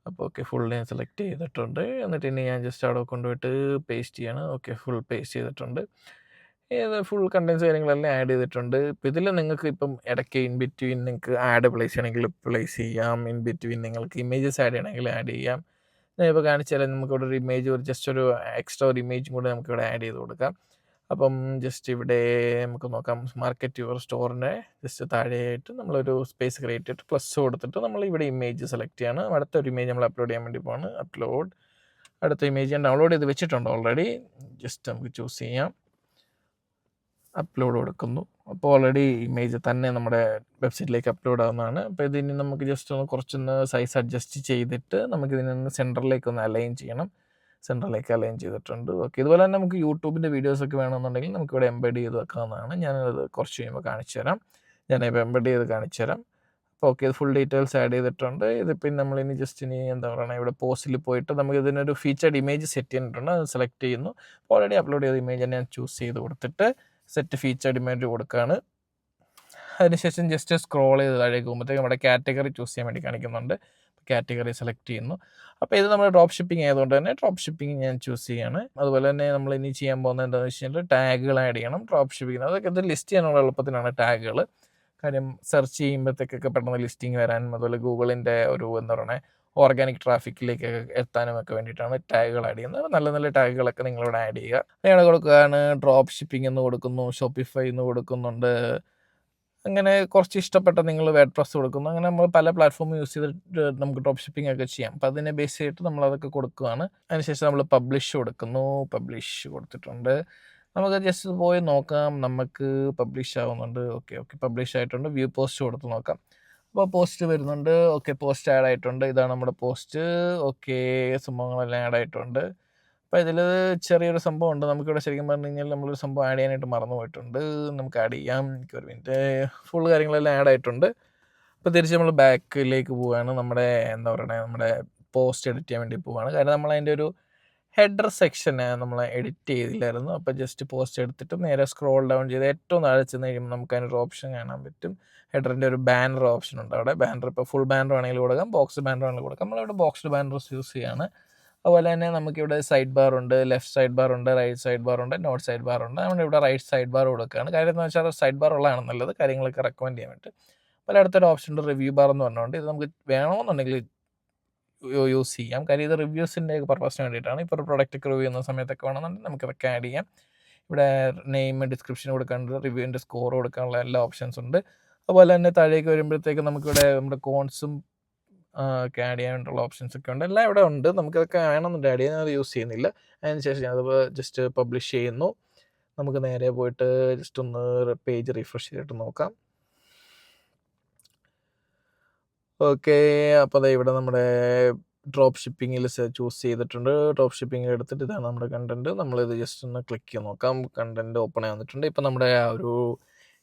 അപ്പോൾ ഓക്കെ, ഫുൾ ഞാൻ സെലക്ട് ചെയ്തിട്ടുണ്ട്. എന്നിട്ട് ഇനി ഞാൻ ജസ്റ്റ് അവിടെ കൊണ്ടുപോയിട്ട് പേസ്റ്റ് ചെയ്യണം. ഓക്കെ, ഫുൾ പേസ്റ്റ് ചെയ്തിട്ടുണ്ട്. ഫുൾ കണ്ടൻസ് കാര്യങ്ങളെല്ലാം ആഡ് ചെയ്തിട്ടുണ്ട്. ഇപ്പോൾ ഇതിൽ നിങ്ങൾക്ക് ഇപ്പം ഇടയ്ക്ക് ഇൻ ബിറ്റ്വീൻ നിങ്ങൾക്ക് ആഡ് പ്ലേസ് ചെയ്യണമെങ്കിൽ പ്ലേസ് ചെയ്യാം. ഇൻ ബിറ്റ്വീൻ നിങ്ങൾക്ക് ഇമേജസ് ആഡ് ചെയ്യണമെങ്കിൽ ആഡ് ചെയ്യാം. ഞാനിപ്പോൾ കാണിച്ചാൽ നമുക്കിവിടെ ഒരു ഇമേജ് ജസ്റ്റ് ഒരു എക്സ്ട്രാ ഒരു ഇമേജും കൂടെ നമുക്കിവിടെ ആഡ് ചെയ്ത് കൊടുക്കാം. അപ്പം ജസ്റ്റ് ഇവിടെ നമുക്ക് നോക്കാം. മാർക്കറ്റ് യുവർ സ്റ്റോറിൻ്റെ ജസ്റ്റ് താഴെയായിട്ട് നമ്മളൊരു സ്പേസ് ക്രിയേറ്റ് ചെയ്തിട്ട് പ്ലസ് കൊടുത്തിട്ട് നമ്മൾ ഇവിടെ ഇമേജ് സെലക്ട് ചെയ്യാണ്. അടുത്തൊരു ഇമേജ് നമ്മൾ അപ്ലോഡ് ചെയ്യാൻ വേണ്ടി പോവാണ്. അപ്ലോഡ്. അടുത്ത ഇമേജ് ഞാൻ ഡൗൺലോഡ് ചെയ്ത് വെച്ചിട്ടുണ്ട് ഓൾറെഡി. ജസ്റ്റ് നമുക്ക് ചൂസ് ചെയ്യാം. അപ്ലോഡ് കൊടുക്കുന്നു. അപ്പോൾ ഓൾറെഡി ഇമേജ് തന്നെ നമ്മുടെ വെബ്സൈറ്റിലേക്ക് അപ്ലോഡ് ആവുന്നതാണ്. അപ്പോൾ ഇതിന് നമുക്ക് ജസ്റ്റ് ഒന്ന് കുറച്ചൊന്ന് സൈസ് അഡ്ജസ്റ്റ് ചെയ്തിട്ട് നമുക്കിതിനൊന്ന് സെൻറ്ററിലേക്ക് ഒന്ന് അലൈൻ ചെയ്യണം. സെൻറ്ററിലേക്ക് അലൈൻ ചെയ്തിട്ടുണ്ട്. ഓക്കെ, ഇതുപോലെ തന്നെ നമുക്ക് യൂട്യൂബിൻ്റെ വീഡിയോസൊക്കെ വേണമെന്നുണ്ടെങ്കിൽ നമുക്കിവിടെ എംബെഡ് ചെയ്ത് വെക്കാവുന്നതാണ്. ഞാനത് കുറച്ച് കഴിയുമ്പോൾ കാണിച്ചു തരാം. ഞാനിപ്പോൾ എംബെഡ് ചെയ്ത് കാണിച്ചു തരാം. അപ്പോൾ ഓക്കെ, ഇത് ഫുൾ ഡീറ്റെയിൽസ് ആഡ് ചെയ്തിട്ടുണ്ട്. ഇതിപ്പോൾ നമ്മളിനി ജസ്റ്റ് എന്താ പറയുക, ഇവിടെ പോസ്റ്റിൽ പോയിട്ട് നമുക്ക് ഇതിനൊരു ഫീച്ചർഡ് ഇമേജ് സെറ്റ് ചെയ്തിട്ടുണ്ട്. അത് സെലക്ട് ചെയ്യുന്നു. ഓൾറെഡി അപ്ലോഡ് ചെയ്ത ഇമേജ് തന്നെ ഞാൻ ചൂസ് ചെയ്ത് കൊടുത്തിട്ട് സെറ്റ് ഫീച്ചർഡ് ഇമേജ് കൊടുക്കുകയാണ്. അതിനുശേഷം ജസ്റ്റ് സ്ക്രോൾ ചെയ്ത് താഴേക്ക് പോകുമ്പോഴത്തേക്ക് നമ്മുടെ കാറ്റഗറി ചൂസ് ചെയ്യാൻ വേണ്ടി കാണിക്കുന്നുണ്ട്. കാറ്റഗറി സെലക്ട് ചെയ്യുന്നു. അപ്പോൾ ഇത് നമ്മൾ ഡ്രോപ്പ് ഷിപ്പിംഗ് ആയതുകൊണ്ട് തന്നെ ഡ്രോപ്പ് ഷിപ്പിംഗ് ഞാൻ ചൂസ് ചെയ്യാണ്. അതുപോലെ തന്നെ നമ്മൾ ഇനി ചെയ്യാൻ പോകുന്നത് എന്താണെന്ന് വെച്ച് കഴിഞ്ഞാൽ ടാഗുകൾ ആഡ് ചെയ്യണം. ഡ്രോപ്പ് ഷിപ്പിംഗ് അതൊക്കെ ഇത് ലിസ്റ്റ് ചെയ്യാനുള്ള എളുപ്പത്തിനാണ് ടാഗുകൾ. കാര്യം സെർച്ച് ചെയ്യുമ്പോഴത്തേക്കൊക്കെ പെട്ടെന്ന് ലിസ്റ്റിംഗ് വരാനും അതുപോലെ ഗൂഗിളിൻ്റെ ഒരു എന്താ പറയുക ഓർഗാനിക് ട്രാഫിക്കിലേക്ക് എത്താനും ഒക്കെ വേണ്ടിയിട്ടാണ് ടാഗുകൾ ആഡ് ചെയ്യുന്നത്. നല്ല നല്ല ടാഗുകളൊക്കെ നിങ്ങളിവിടെ ആഡ് ചെയ്യുക. അങ്ങനെ കൊടുക്കുകയാണ്. ഡ്രോപ്പ് ഷിപ്പിംഗ് എന്ന് കൊടുക്കുന്നു, ഷോപ്പിഫൈ എന്ന് കൊടുക്കുന്നുണ്ട്. അങ്ങനെ കുറച്ച് ഇഷ്ടപ്പെട്ട നിങ്ങൾ വേഡ്പ്രസ് കൊടുക്കുന്നു. അങ്ങനെ നമ്മൾ പല പ്ലാറ്റ്ഫോം യൂസ് ചെയ്തിട്ട് നമുക്ക് ഡ്രോപ്പ് ഷിപ്പിംഗ് ഒക്കെ ചെയ്യാം. അപ്പോൾ അതിനെ ബേസ് ചെയ്തിട്ട് നമ്മളതൊക്കെ കൊടുക്കുകയാണ്. അതിനുശേഷം നമ്മൾ പബ്ലിഷ് കൊടുക്കുന്നു. പബ്ലിഷ് കൊടുത്തിട്ടുണ്ട്. നമുക്ക് ജസ്റ്റ് പോയി നോക്കാം. നമുക്ക് പബ്ലിഷ് ആവുന്നുണ്ട്. ഓക്കെ, പബ്ലിഷ് ആയിട്ടുണ്ട്. വ്യൂ പോസ്റ്റ് കൊടുത്ത് നോക്കാം. അപ്പോൾ പോസ്റ്റ് വരുന്നുണ്ട്. ഓക്കെ, പോസ്റ്റ് ആഡ് ആയിട്ടുണ്ട്. ഇതാണ് നമ്മുടെ പോസ്റ്റ്. ഓക്കെ, സംഭവങ്ങളെല്ലാം ആഡ് ആയിട്ടുണ്ട്. അപ്പോൾ ഇതിൽ ചെറിയൊരു സംഭവമുണ്ട്. നമുക്കിവിടെ ശരിക്കും പറഞ്ഞു കഴിഞ്ഞാൽ നമ്മളൊരു സംഭവം ആഡ് ചെയ്യാനായിട്ട് മറന്നു പോയിട്ടുണ്ട്. നമുക്ക് ആഡ് ചെയ്യാം. ഒരു മിനിറ്റ്. ഫുൾ കാര്യങ്ങളെല്ലാം ആഡ് ആയിട്ടുണ്ട്. അപ്പോൾ തിരിച്ച് നമ്മൾ ബാക്കിലേക്ക് പോവുകയാണ്. നമ്മുടെ എന്താ പറയുക, നമ്മുടെ പോസ്റ്റ് എഡിറ്റ് ചെയ്യാൻ വേണ്ടി പോവുകയാണ്. കാരണം നമ്മളതിൻ്റെ ഒരു ഹെഡർ സെക്ഷന് നമ്മൾ എഡിറ്റ് ചെയ്തില്ലായിരുന്നു. അപ്പോൾ ജസ്റ്റ് പോസ്റ്റ് എടുത്തിട്ട് നേരെ സ്ക്രോൾ ഡൗൺ ചെയ്ത് ഏറ്റവും താഴെ ചെന്ന് കഴിയുമ്പോൾ നമുക്ക് അതിനൊരു ഓപ്ഷൻ കാണാൻ പറ്റും. ഹെഡറിൻ്റെ ഒരു ബാനർ ഓപ്ഷൻ ഉണ്ട് അവിടെ. ബാനർ ഇപ്പോൾ ഫുൾ ബാനർ വേണമെങ്കിൽ കൊടുക്കാം, ബോക്സ് ബാനർ വേണമെങ്കിൽ കൊടുക്കാം. നമ്മളിവിടെ ബോക്സ്ഡ് ബാനർസ് യൂസ് ചെയ്യാണ്. അതുപോലെ തന്നെ നമുക്കിവിടെ സൈഡ് ബാർ ഉണ്ട്, ലെഫ്റ്റ് സൈഡ് ബാർ ഉണ്ട്, റൈറ്റ് സൈഡ് ബാർ ഉണ്ട്, നോട്ട് സൈഡ് ബാർ ഉണ്ട്. നമ്മളിവിടെ റൈറ്റ് സൈഡ് ബാർ കൊടുക്കുകയാണ്. കാര്യം എന്ന് വെച്ചാൽ സൈഡ് ബാർ ഉള്ളതാണ് നല്ലത്, കാര്യങ്ങളൊക്കെ റെക്കമെൻഡ് ചെയ്യാൻ വേണ്ടി. അതുപോലെ അടുത്തൊരു ഓപ്ഷൻ ഉണ്ട്, റിവ്യൂ ബാർ എന്ന് പറഞ്ഞുകൊണ്ട്. ഇത് നമുക്ക് വേണമെന്നുണ്ടെങ്കിൽ യൂസ് ചെയ്യാം. കാര്യം ഇത് റിവ്യൂസിൻ്റെ പർപ്പസിന് വേണ്ടിയിട്ടാണ്. ഇപ്പോൾ ഒരു പ്രൊഡക്റ്റൊക്കെ റിവ്യൂ ചെയ്യുന്ന സമയത്തൊക്കെ വേണമെന്നുണ്ടെങ്കിൽ നമുക്കിതൊക്കെ ആഡ് ചെയ്യാം. ഇവിടെ നെയിം, ഡിസ്ക്രിപ്ഷൻ കൊടുക്കാനുണ്ട്, റിവ്യൂവിൻ്റെ സ്കോർ കൊടുക്കാനുള്ള എല്ലാ ഓപ്ഷൻസ് ഉണ്ട്. അതുപോലെ തന്നെ താഴേക്ക് വരുമ്പോഴത്തേക്ക് നമുക്കിവിടെ നമ്മുടെ കോൺസും ഒക്കെ ആഡ് ചെയ്യാനുള്ള ഓപ്ഷൻസ് ഒക്കെ ഉണ്ട്. എല്ലാം ഇവിടെ ഉണ്ട്. നമുക്കതൊക്കെ വേണമെന്നുണ്ട് ആഡ് ചെയ്യാൻ, അത് യൂസ് ചെയ്യുന്നില്ല. അതിനുശേഷം ഞാനത് ജസ്റ്റ് പബ്ലിഷ് ചെയ്യുന്നു. നമുക്ക് നേരെ പോയിട്ട് ജസ്റ്റ് ഒന്ന് പേജ് റിഫ്രഷ് ചെയ്തിട്ട് നോക്കാം. ഓക്കെ, അപ്പോൾ ഇവിടെ നമ്മുടെ ഡ്രോപ്പ് ഷിപ്പിങ്ങിൽ ചൂസ് ചെയ്തിട്ടുണ്ട്. ഡ്രോപ്പ് ഷിപ്പിങ്ങിൽ എടുത്തിട്ട് ഇതാണ് നമ്മുടെ കണ്ടൻറ്റ്. നമ്മളിത് ജസ്റ്റ് ഒന്ന് ക്ലിക്ക് ചെയ്ത് നോക്കാം. കണ്ടൻറ്റ് ഓപ്പൺ ആയി വന്നിട്ടുണ്ട്. ഇപ്പോൾ നമ്മുടെ ആ ഒരു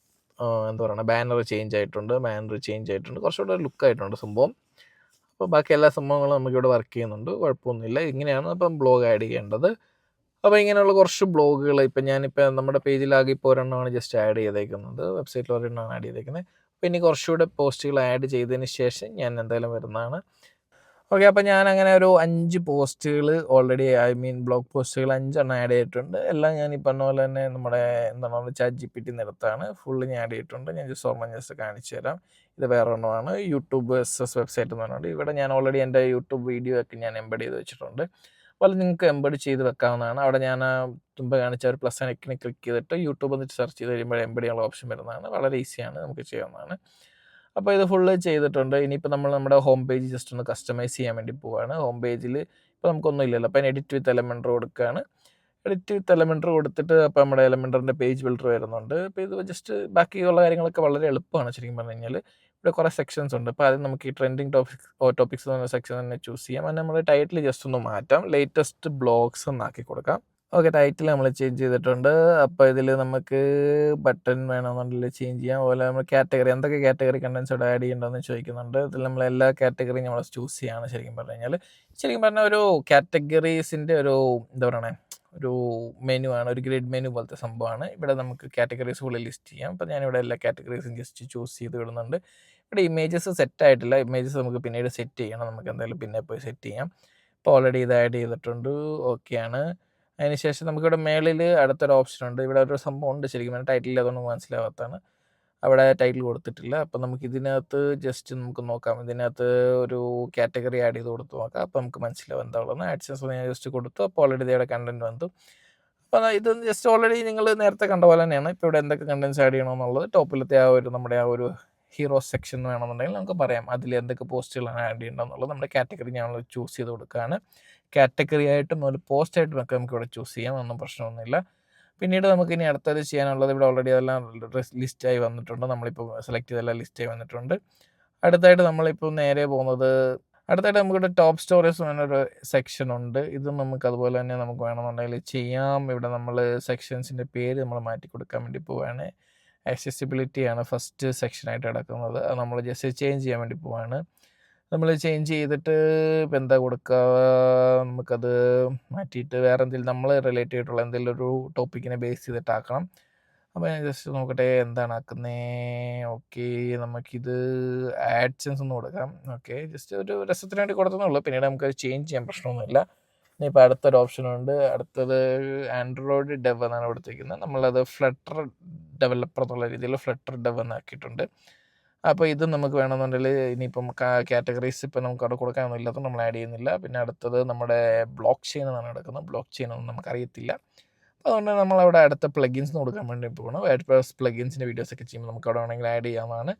എന്താ പറയുക, ബാനർ ചേഞ്ച് ആയിട്ടുണ്ട്. കുറച്ചുകൂടെ ലുക്ക് ആയിട്ടുണ്ട് സംഭവം. അപ്പോൾ ബാക്കി എല്ലാ സംഭവങ്ങളും നമുക്കിവിടെ വർക്ക് ചെയ്യുന്നുണ്ട്, കുഴപ്പമൊന്നുമില്ല. ഇങ്ങനെയാണ് അപ്പം ബ്ലോഗ് ആഡ് ചെയ്യേണ്ടത്. അപ്പോൾ ഇങ്ങനെയുള്ള കുറച്ച് ബ്ലോഗുകൾ ഞാനിപ്പോൾ നമ്മുടെ പേജിലാകെ ഇപ്പോൾ ഒരെണ്ണമാണ് ജസ്റ്റ് ആഡ് ചെയ്തേക്കുന്നത്. വെബ്സൈറ്റിൽ ഒരെണ്ണമാണ് ആഡ് ചെയ്തേക്കുന്നത്. അപ്പോൾ ഇനി കുറച്ചുകൂടെ പോസ്റ്റുകൾ ആഡ് ചെയ്തതിന് ശേഷം ഞാൻ എന്തായാലും വരുന്നതാണ്. ഓക്കെ, അപ്പോൾ ഞാൻ അങ്ങനെ ഒരു 5 പോസ്റ്റുകൾ ഓൾറെഡി, ബ്ലോഗ് പോസ്റ്റുകൾ 5 എണ്ണം ആഡ് ചെയ്തിട്ടുണ്ട്. എല്ലാം ഞാൻ ഈ പറഞ്ഞ പോലെ തന്നെ നമ്മുടെ എന്താണ് ChatGPT എടുത്താണ് ഫുള്ള് ഞാൻ ആഡ് ചെയ്തിട്ടുണ്ട്. ഞാൻ ജസ്റ്റ് കാണിച്ചു തരാം. ഇത് വേറെ ഒരെണ്ണമാണ്, യൂട്യൂബ് SS വെബ്സൈറ്റ് എന്ന് പറഞ്ഞിട്ട്. ഇവിടെ ഞാൻ ഓൾറെഡി എൻ്റെ യൂട്യൂബ് വീഡിയോ ഒക്കെ ഞാൻ എംബഡ് ചെയ്ത് വെച്ചിട്ടുണ്ട്. അപ്പോൾ നിങ്ങൾക്ക് എംബഡ് ചെയ്ത് വെക്കാവുന്നതാണ്. അവിടെ ഞാൻ മുമ്പ് കാണിച്ച ഒരു പ്ലസ് ഐക്കണിൽ ക്ലിക്ക് ചെയ്തിട്ട് യൂട്യൂബ് എന്നിട്ട് സെർച്ച് ചെയ്ത് കഴിയുമ്പോൾ എംബഡ് ചെയ്യാനുള്ള ഓപ്ഷൻ വരുന്നതാണ്. വളരെ ഈസിയാണ്, നമുക്ക് ചെയ്യാവുന്നതാണ്. അപ്പോൾ ഇത് ഫുള്ള് ചെയ്തിട്ടുണ്ട്. ഇനിയിപ്പോൾ നമ്മൾ നമ്മുടെ ഹോം പേജ് ജസ്റ്റ് ഒന്ന് കസ്റ്റമൈസ് ചെയ്യാൻ വേണ്ടി പോവുകയാണ്. ഹോം പേജിൽ ഇപ്പോൾ നമുക്കൊന്നും ഇല്ലല്ലോ. അപ്പോൾ എഡിറ്റ് വിത്ത് എലമെൻറ്റർ കൊടുക്കുകയാണ്. എഡിറ്റ് വിത്ത് എലമെൻറ്റർ കൊടുത്തിട്ട് അപ്പോൾ നമ്മുടെ എലമെൻറ്ററിൻ്റെ പേജ് ബിൽഡർ വരുന്നുണ്ട്. അപ്പോൾ ഇത് ജസ്റ്റ് ബാക്കിയുള്ള കാര്യങ്ങളൊക്കെ വളരെ എളുപ്പമാണ് ശരിക്കും പറഞ്ഞു കഴിഞ്ഞാൽ. ഇവിടെ കുറേ സെക്ഷൻസ് ഉണ്ട്. അപ്പോൾ ആദ്യം നമുക്ക് ഈ ട്രെൻഡിങ് ടോപ്പിക്സ് എന്ന് പറഞ്ഞ സെക്ഷൻ തന്നെ ചൂസ് ചെയ്യാം. അതിന് നമ്മുടെ ടൈറ്റിൽ ജസ്റ്റ് ഒന്ന് മാറ്റാം, ലേറ്റസ്റ്റ് ബ്ലോഗ്സ് എന്നാക്കി കൊടുക്കാം. ഓക്കെ, ടൈറ്റിൽ നമ്മൾ ചേഞ്ച് ചെയ്തിട്ടുണ്ട്. അപ്പോൾ ഇതിൽ നമുക്ക് ബട്ടൺ വേണമെന്നുണ്ടെങ്കിൽ ചേഞ്ച് ചെയ്യാം. അതുപോലെ നമ്മൾ കാറ്റഗറി, എന്തൊക്കെ കാറ്റഗറി കണ്ടൻസ് ഇവിടെ ആഡ് ചെയ്യേണ്ടതെന്ന് ചോദിക്കുന്നുണ്ട്. ഇതിൽ നമ്മൾ എല്ലാ കാറ്റഗറിയും നമ്മൾ ചൂസ് ചെയ്യുകയാണ് ശരിക്കും പറഞ്ഞു കഴിഞ്ഞാൽ. ശരിക്കും പറഞ്ഞാൽ ഒരു കാറ്റഗറീസിൻ്റെ ഒരു എന്താ പറയണേ, ഒരു മെനു ആണ്, ഒരു ഗ്രിഡ് മെനു പോലത്തെ സംഭവമാണ്. ഇവിടെ നമുക്ക് കാറ്റഗറീസ് ഫുള്ള് ലിസ്റ്റ് ചെയ്യാം. അപ്പോൾ ഞാനിവിടെ എല്ലാ കാറ്റഗറീസും ജസ്റ്റ് ചൂസ് ചെയ്ത് വിടുന്നുണ്ട്. ഇവിടെ ഇമേജസ് സെറ്റ് ആയിട്ടില്ല. ഇമേജസ് നമുക്ക് പിന്നീട് സെറ്റ് ചെയ്യണം. നമുക്ക് എന്തായാലും പിന്നെ പോയി സെറ്റ് ചെയ്യാം. ഇപ്പോൾ ഓൾറെഡി ഇത് ആഡ് ചെയ്തിട്ടുണ്ട്. ഓക്കെയാണ്. അതിനുശേഷം നമുക്കിവിടെ മേളിൽ അടുത്തൊരു ഓപ്ഷൻ ഉണ്ട്. ഇവിടെ ഒരു സംഭവം ഉണ്ട് ശരിക്കും പറഞ്ഞാൽ, ടൈറ്റിൽ അതൊന്നും മനസ്സിലാവാത്തതാണ്. അവിടെ ടൈറ്റിൽ കൊടുത്തിട്ടില്ല. അപ്പോൾ നമുക്ക് ഇതിനകത്ത് ജസ്റ്റ് നമുക്ക് നോക്കാം. ഇതിനകത്ത് ഒരു കാറ്റഗറി ആഡ് ചെയ്ത് കൊടുത്ത് നോക്കാം. അപ്പോൾ നമുക്ക് മനസ്സിലാവും എന്താ ഉള്ളത്. ആഡ്സൻസ് ഞാൻ ജസ്റ്റ് കൊടുത്തു. അപ്പോൾ ഓൾറെഡി ഇതേടെ കണ്ടൻറ്റ് വന്നു. അപ്പോൾ ഇത് ജസ്റ്റ് ഓൾറെഡി നിങ്ങൾ നേരത്തെ കണ്ട പോലെ തന്നെയാണ്. ഇപ്പോൾ ഇവിടെ എന്തൊക്കെ കണ്ടൻസ് ആഡ് ചെയ്യണമെന്നുള്ളത് ടോപ്പിലത്തെ നമ്മുടെ ആ ഒരു ഹീറോ സെക്ഷൻ വേണമെന്നുണ്ടെങ്കിൽ നമുക്ക് പറയാം. അതിൽ എന്തൊക്കെ പോസ്റ്റുകളാണ് ആഡ് ചെയ്യേണ്ടതെന്നുള്ളത് നമ്മുടെ കാറ്റഗറി ഞങ്ങൾ ചൂസ് ചെയ്ത് കൊടുക്കുകയാണ്. കാറ്റഗറി ആയിട്ടും ഒരു പോസ്റ്റായിട്ടും ഒക്കെ നമുക്ക് ഇവിടെ ചൂസ് ചെയ്യാം, ഒന്നും പ്രശ്നമൊന്നുമില്ല. പിന്നീട് നമുക്ക് ഇനി അടുത്തത് ചെയ്യാനുള്ളത്, ഇവിടെ ഓൾറെഡി അതെല്ലാം ലിസ്റ്റായി വന്നിട്ടുണ്ട്. നമ്മളിപ്പോൾ സെലക്ട് ചെയ്തെല്ലാം ലിസ്റ്റായി വന്നിട്ടുണ്ട്. അടുത്തായിട്ട് നമ്മളിപ്പോൾ നേരെ പോകുന്നത്, അടുത്തായിട്ട് നമുക്കിവിടെ ടോപ്പ് സ്റ്റോറീസ് എന്നൊരു സെക്ഷൻ ഉണ്ട്. ഇത് നമുക്ക് അതുപോലെ തന്നെ നമുക്ക് വേണമെന്നുണ്ടെങ്കിൽ ചെയ്യാം. ഇവിടെ നമ്മൾ സെക്ഷൻസിൻ്റെ പേര് നമ്മൾ മാറ്റി കൊടുക്കാൻ വേണ്ടി പോവുകയാണ്. ആക്സസിബിലിറ്റിയാണ് ഫസ്റ്റ് സെക്ഷനായിട്ട് കിടക്കുന്നത്. അത് നമ്മൾ ജസ്റ്റ് ചേഞ്ച് ചെയ്യാൻ വേണ്ടി പോവുകയാണ്. നമ്മൾ ചേഞ്ച് ചെയ്തിട്ട് ഇപ്പം എന്താ കൊടുക്കുക, നമുക്കത് മാറ്റിയിട്ട് വേറെ എന്തെങ്കിലും നമ്മൾ റിലേറ്റ് ചെയ്തിട്ടുള്ള എന്തെങ്കിലും ഒരു ടോപ്പിക്കിനെ ബേസ് ചെയ്തിട്ടാക്കണം. അപ്പോൾ ഞാൻ ജസ്റ്റ് നോക്കട്ടെ എന്താണ് ആക്കുന്നത്. ഓക്കെ, നമുക്കിത് ആഡ്സൻസ് ഒന്ന് കൊടുക്കാം. ഓക്കെ, ജസ്റ്റ് ഒരു രസത്തിന് വേണ്ടി കൊടുത്തതേ പിന്നീട് നമുക്കത് ചേഞ്ച് ചെയ്യാൻ പ്രശ്നമൊന്നുമില്ല. ഇനിയിപ്പോൾ അടുത്തൊരു ഓപ്ഷനുണ്ട്. അടുത്തത് ആൻഡ്രോയിഡ് ഡെവ് എന്നാണ് കൊടുത്തിരിക്കുന്നത്. നമ്മളത് ഫ്ലട്ടർ ഡെവലപ്പർ എന്നുള്ള രീതിയിൽ ഫ്ലട്ടർ ഡെവ് എന്നാക്കിയിട്ടുണ്ട്. അപ്പോൾ ഇത് നമുക്ക് വേണമെന്നുണ്ടെങ്കിൽ ഇനിയിപ്പം കാറ്റഗറീസ് ഇപ്പം നമുക്ക് അവിടെ കൊടുക്കാനൊന്നും ഇല്ലാത്തത് നമ്മൾ ആഡ് ചെയ്യുന്നില്ല. പിന്നെ അടുത്തത് നമ്മുടെ ബ്ലോക്ക് ചെയിൻ എന്നാണ് കിടക്കുന്നത്. ബ്ലോക്ക് ചെയിൻ ഒന്നും നമുക്കറിയത്തില്ല. അതുകൊണ്ട് നമ്മളവിടെ അടുത്ത പ്ലഗിൻസ് കൊടുക്കാൻ വേണ്ടി പോകണം. വേഡ്പ്രസ് പ്ലഗിൻസിൻ്റെ വീഡിയോസൊക്കെ ചെയ്യുമ്പോൾ നമുക്ക് അവിടെ വേണമെങ്കിൽ ആഡ് ചെയ്യാവുന്നതാണ്.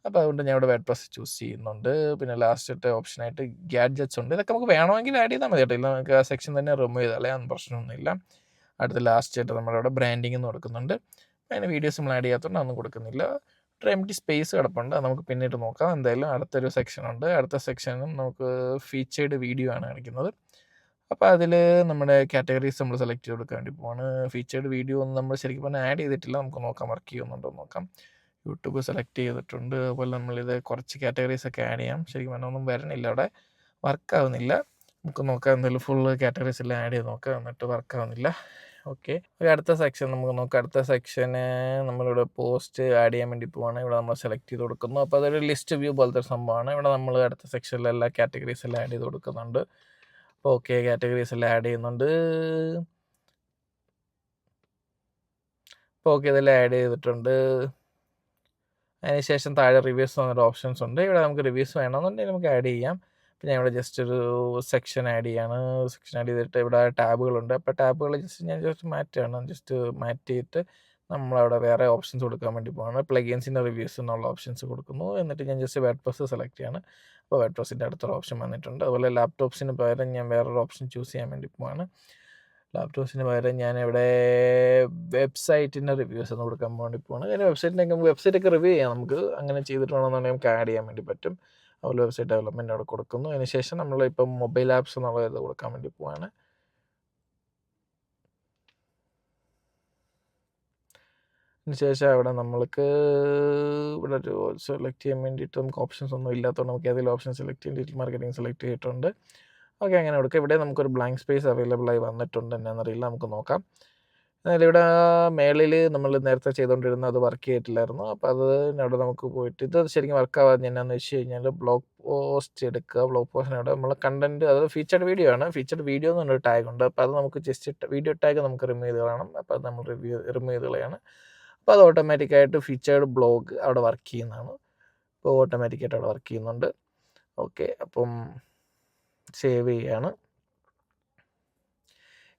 അപ്പോൾ അതുകൊണ്ട് ഞാൻ ഇവിടെ വേഡ്പ്രസ് ചൂസ് ചെയ്യുന്നുണ്ട്. പിന്നെ ലാസ്റ്റത്തെ ഓപ്ഷനായിട്ട് ഗാഡ്ജറ്റ്സ് ഉണ്ട്. ഇതൊക്കെ നമുക്ക് വേണമെങ്കിൽ ആഡ് ചെയ്താൽ മതി കേട്ടോ. ഇല്ല നമുക്ക് ആ സെക്ഷൻ തന്നെ റിമൂവ് ചെയ്താലേ അതൊന്നും പ്രശ്നമൊന്നുമില്ല. അടുത്ത ലാസ്റ്റായിട്ട് നമ്മളിവിടെ ബ്രാൻഡിംഗ് എന്ന് കൊടുക്കുന്നുണ്ട്. അതിന് വീഡിയോസ് നമ്മൾ ആഡ് ചെയ്യാത്തതുകൊണ്ട് അതൊന്നും കൊടുക്കുന്നില്ല. ഒരു എംപ്റ്റി സ്പേസ് കിടപ്പുണ്ട്, അത് നമുക്ക് പിന്നീട് നോക്കാം. എന്തായാലും അടുത്തൊരു സെക്ഷനുണ്ട്. അടുത്ത സെക്ഷനും നമുക്ക് ഫീച്ചേർഡ് വീഡിയോ ആണ് കാണിക്കുന്നത്. അപ്പോൾ അതിൽ നമ്മുടെ കാറ്റഗറീസ് നമ്മൾ സെലക്ട് ചെയ്ത് കൊടുക്കാൻ വേണ്ടി പോവാണ്. ഫീച്ചേർഡ് വീഡിയോ ഒന്നും നമ്മൾ ശരിക്കും പറഞ്ഞാൽ ആഡ് ചെയ്തിട്ടില്ല. നമുക്ക് നോക്കാം വർക്ക് ചെയ്യുന്നുണ്ടോ എന്ന് നോക്കാം. യൂട്യൂബ് സെലക്ട് ചെയ്തിട്ടുണ്ട്. അതുപോലെ നമ്മളിത് കുറച്ച് കാറ്റഗറീസൊക്കെ ആഡ് ചെയ്യാം. ശരിക്കും പറഞ്ഞാൽ ഒന്നും വരണില്ല, അവിടെ വർക്കാവുന്നില്ല. നമുക്ക് നോക്കാം, എന്തായാലും ഫുൾ കാറ്റഗറീസ് എല്ലാം ആഡ് ചെയ്ത് നോക്കാം. എന്നിട്ട് വർക്കാവുന്നില്ല. ഓക്കെ, അടുത്ത സെക്ഷൻ നമുക്ക് നോക്കാം. അടുത്ത സെക്ഷന് നമ്മളിവിടെ പോസ്റ്റ് ആഡ് ചെയ്യാൻ വേണ്ടി പോവാണ്. ഇവിടെ നമ്മൾ സെലക്ട് ചെയ്ത് കൊടുക്കുന്നു. അപ്പോൾ അതൊരു ലിസ്റ്റ് വ്യൂ പോലത്തെ ഒരു സംഭവമാണ്. ഇവിടെ നമ്മൾ അടുത്ത സെക്ഷനിൽ എല്ലാ കാറ്റഗറീസ് എല്ലാം ആഡ് ചെയ്ത് കൊടുക്കുന്നുണ്ട്. അപ്പോൾ ഓക്കെ, കാറ്റഗറീസ് എല്ലാം ആഡ് ചെയ്യുന്നുണ്ട്. അപ്പോൾ ഓക്കെ, ഇതെല്ലാം ആഡ് ചെയ്തിട്ടുണ്ട്. അതിനുശേഷം താഴെ റിവ്യൂസ് എന്നൊരു ഓപ്ഷൻസ് ഉണ്ട്. ഇവിടെ നമുക്ക് റിവ്യൂസ് വേണമെന്നുണ്ടെങ്കിൽ നമുക്ക് ആഡ് ചെയ്യാം. അപ്പോൾ ഞാൻ ഇവിടെ ജസ്റ്റ് ഒരു സെക്ഷൻ ആഡ് ചെയ്യാണ്. സെക്ഷൻ ആഡ് ചെയ്തിട്ട് ഇവിടെ ടാബുകളുണ്ട്. അപ്പോൾ ടാബുകൾ ഞാൻ മാറ്റുകയാണ്. ജസ്റ്റ് മാറ്റിയിട്ട് നമ്മളവിടെ വേറെ ഓപ്ഷൻസ് കൊടുക്കാൻ വേണ്ടി പോവാണ്. പ്ലഗിൻസിൻ്റെ റിവ്യൂസ് എന്നുള്ള ഓപ്ഷൻസ് കൊടുക്കുന്നു. എന്നിട്ട് ഞാൻ ജസ്റ്റ് വേർഡ്പ്രസ് സെലക്ട് ചെയ്യാണ്. അപ്പോൾ വേർഡ്പ്രസിൻ്റെ അടുത്തൊരു ഓപ്ഷൻ വന്നിട്ടുണ്ട്. അതുപോലെ ലാപ്ടോപ്സിന് പകരം ഞാൻ വേറൊരു ഓപ്ഷൻ ചൂസ് ചെയ്യാൻ വേണ്ടി പോവാണ്. ലാപ്ടോപ്സിന് പകരം ഞാനിവിടെ വെബ്സൈറ്റിൻ്റെ റിവ്യൂസ് ഒന്ന് കൊടുക്കാൻ വേണ്ടി പോവാണ്. അതിന് വെബ്സൈറ്റൊക്കെ റിവ്യൂ ചെയ്യാം. നമുക്ക് അങ്ങനെ ചെയ്തിട്ട് വേണമെന്നുണ്ടെങ്കിൽ നമുക്ക് ആഡ് ചെയ്യാൻ വേണ്ടി പറ്റും. അതുപോലെ വെബ്സൈറ്റ് ഡെവലപ്മെൻറ്റ് അവിടെ കൊടുക്കുന്നു. അതിനുശേഷം നമ്മളിപ്പം മൊബൈൽ ആപ്സ് എന്നുള്ള ഇത് കൊടുക്കാൻ വേണ്ടി പോവാണ്. അതിനുശേഷം അവിടെ നമ്മൾക്ക് ഇവിടെ ഒരു സെലക്ട് ചെയ്യാൻ വേണ്ടിയിട്ട് നമുക്ക് ഓപ്ഷൻസ് ഒന്നും ഇല്ലാത്തതുകൊണ്ട് നമുക്ക് ഏതെങ്കിലും ഓപ്ഷൻ സെലക്ട് ചെയ്യാൻ ഡിജിറ്റൽ മാർക്കറ്റിംഗ് സെലക്ട് ചെയ്തിട്ടുണ്ട്. ഓക്കെ, അങ്ങനെ കൊടുക്കുക. ഇവിടെ നമുക്കൊരു ബ്ലാങ്ക് സ്പേസ് അവൈലബിൾ ആയി വന്നിട്ടുണ്ട്. എന്നാണെന്നറിയില്ല, നമുക്ക് നോക്കാം. എന്നാലും ഇവിടെ മേളിൽ നമ്മൾ നേരത്തെ ചെയ്തുകൊണ്ടിരുന്ന അത് വർക്ക് ചെയ്തിട്ടില്ലായിരുന്നു. അപ്പോൾ അതിനവിടെ നമുക്ക് പോയിട്ട് ഇത് ശരിക്കും വർക്കാവാതെ എന്നാന്ന് വെച്ച് കഴിഞ്ഞാൽ ബ്ലോഗ് പോസ്റ്റ് എടുക്കുക. ബ്ലോഗ് പോസ്റ്റിനവിടെ നമ്മൾ കണ്ടൻറ്റ്, അത് ഫീച്ചർഡ് വീഡിയോ ആണ്. ഫീച്ചർഡ് വീഡിയോ എന്ന് പറഞ്ഞൊരു ടാഗ് ഉണ്ട്. അപ്പോൾ അത് നമുക്ക് ജസ്റ്റ് വീഡിയോ ടാഗ് നമുക്ക് റിമൂവ് ചെയ്ത് കളയണം. അപ്പോൾ അത് നമ്മൾ റിമൂവ് ചെയ്ത് കളയാണ്. അപ്പോൾ അത് ഓട്ടോമാറ്റിക്കായിട്ട് ഫീച്ചേർഡ് ബ്ലോഗ് അവിടെ വർക്ക് ചെയ്യുന്നതാണ്. അപ്പോൾ ഓട്ടോമാറ്റിക്കായിട്ട് അവിടെ വർക്ക് ചെയ്യുന്നുണ്ട്. ഓക്കെ, അപ്പം സേവ് ചെയ്യാണ്.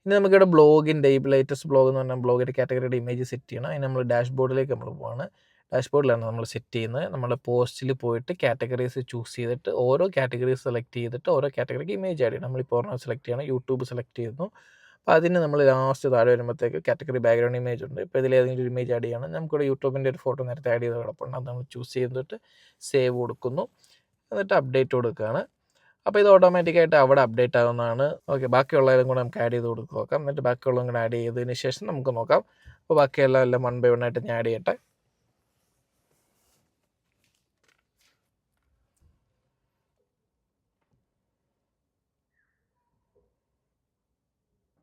ഇനി നമുക്കിവിടെ ബ്ലോഗിൻ്റെ ഈ ലേറ്റസ്റ്റ് ബ്ലോഗ് എന്ന് പറഞ്ഞാൽ ബ്ലോഗിൻ്റെ കാറ്റഗറിയുടെ ഇമേജ് സെറ്റ് ചെയ്യണം. അതിന് നമ്മൾ ഡാഷ്ബോർഡിലേക്ക് നമ്മൾ പോവാണ്. ഡാഷ്ബോർഡിലാണ് നമ്മൾ സെറ്റ് ചെയ്യുന്നത്. നമ്മുടെ പോസ്റ്റിൽ പോയിട്ട് കാറ്റഗറീസ് ചൂസ് ചെയ്തിട്ട് ഓരോ കാറ്റഗറീസ് സെലക്ട് ചെയ്തിട്ട് ഓരോ കാറ്റഗറിക്ക് ഇമേജ് ആഡ് ചെയ്യണം. നമ്മളിപ്പോൾ ഒരെണ്ണം സെലക്ട് ചെയ്യണം, യൂട്യൂബ് സെലക്ട് ചെയ്യുന്നു. അപ്പോൾ അതിന് നമ്മൾ ലാസ്റ്റ് താഴെ വരുമ്പോഴത്തേക്ക് കാറ്റഗറി ബാക്ക്ഗ്രൗണ്ട് ഇമേജ് ഉണ്ട്. ഇപ്പോൾ ഇതിലേതെങ്കിലും ഒരു ഇമേജ് ആഡ് ചെയ്യണം. നമുക്കിവിടെ യൂട്യൂബിൻ്റെ ഒരു ഫോട്ടോ നേരത്തെ ആഡ് ചെയ്ത് കിടപ്പുണ്ട്. അത് നമ്മൾ ചൂസ് ചെയ്തിട്ട് സേവ് കൊടുക്കുന്നു. എന്നിട്ട് അപ്ഡേറ്റ് കൊടുക്കുകയാണ്. അപ്പോൾ ഇത് ഓട്ടോമാറ്റിക്കായിട്ട് അവിടെ അപ്ഡേറ്റ് ആകുന്നതാണ്. ഓക്കെ, ബാക്കിയുള്ളതും കൂടെ നമുക്ക് ആഡ് ചെയ്ത് നോക്കാം. എന്നിട്ട് ബാക്കിയുള്ളതും കൂടെ ആഡ് ചെയ്തതിന് ശേഷം നമുക്ക് നോക്കാം. അപ്പോൾ ബാക്കിയെല്ലാം 1 by 1 ആയിട്ട് ഞാൻ ആഡ് ചെയ്യട്ടെ.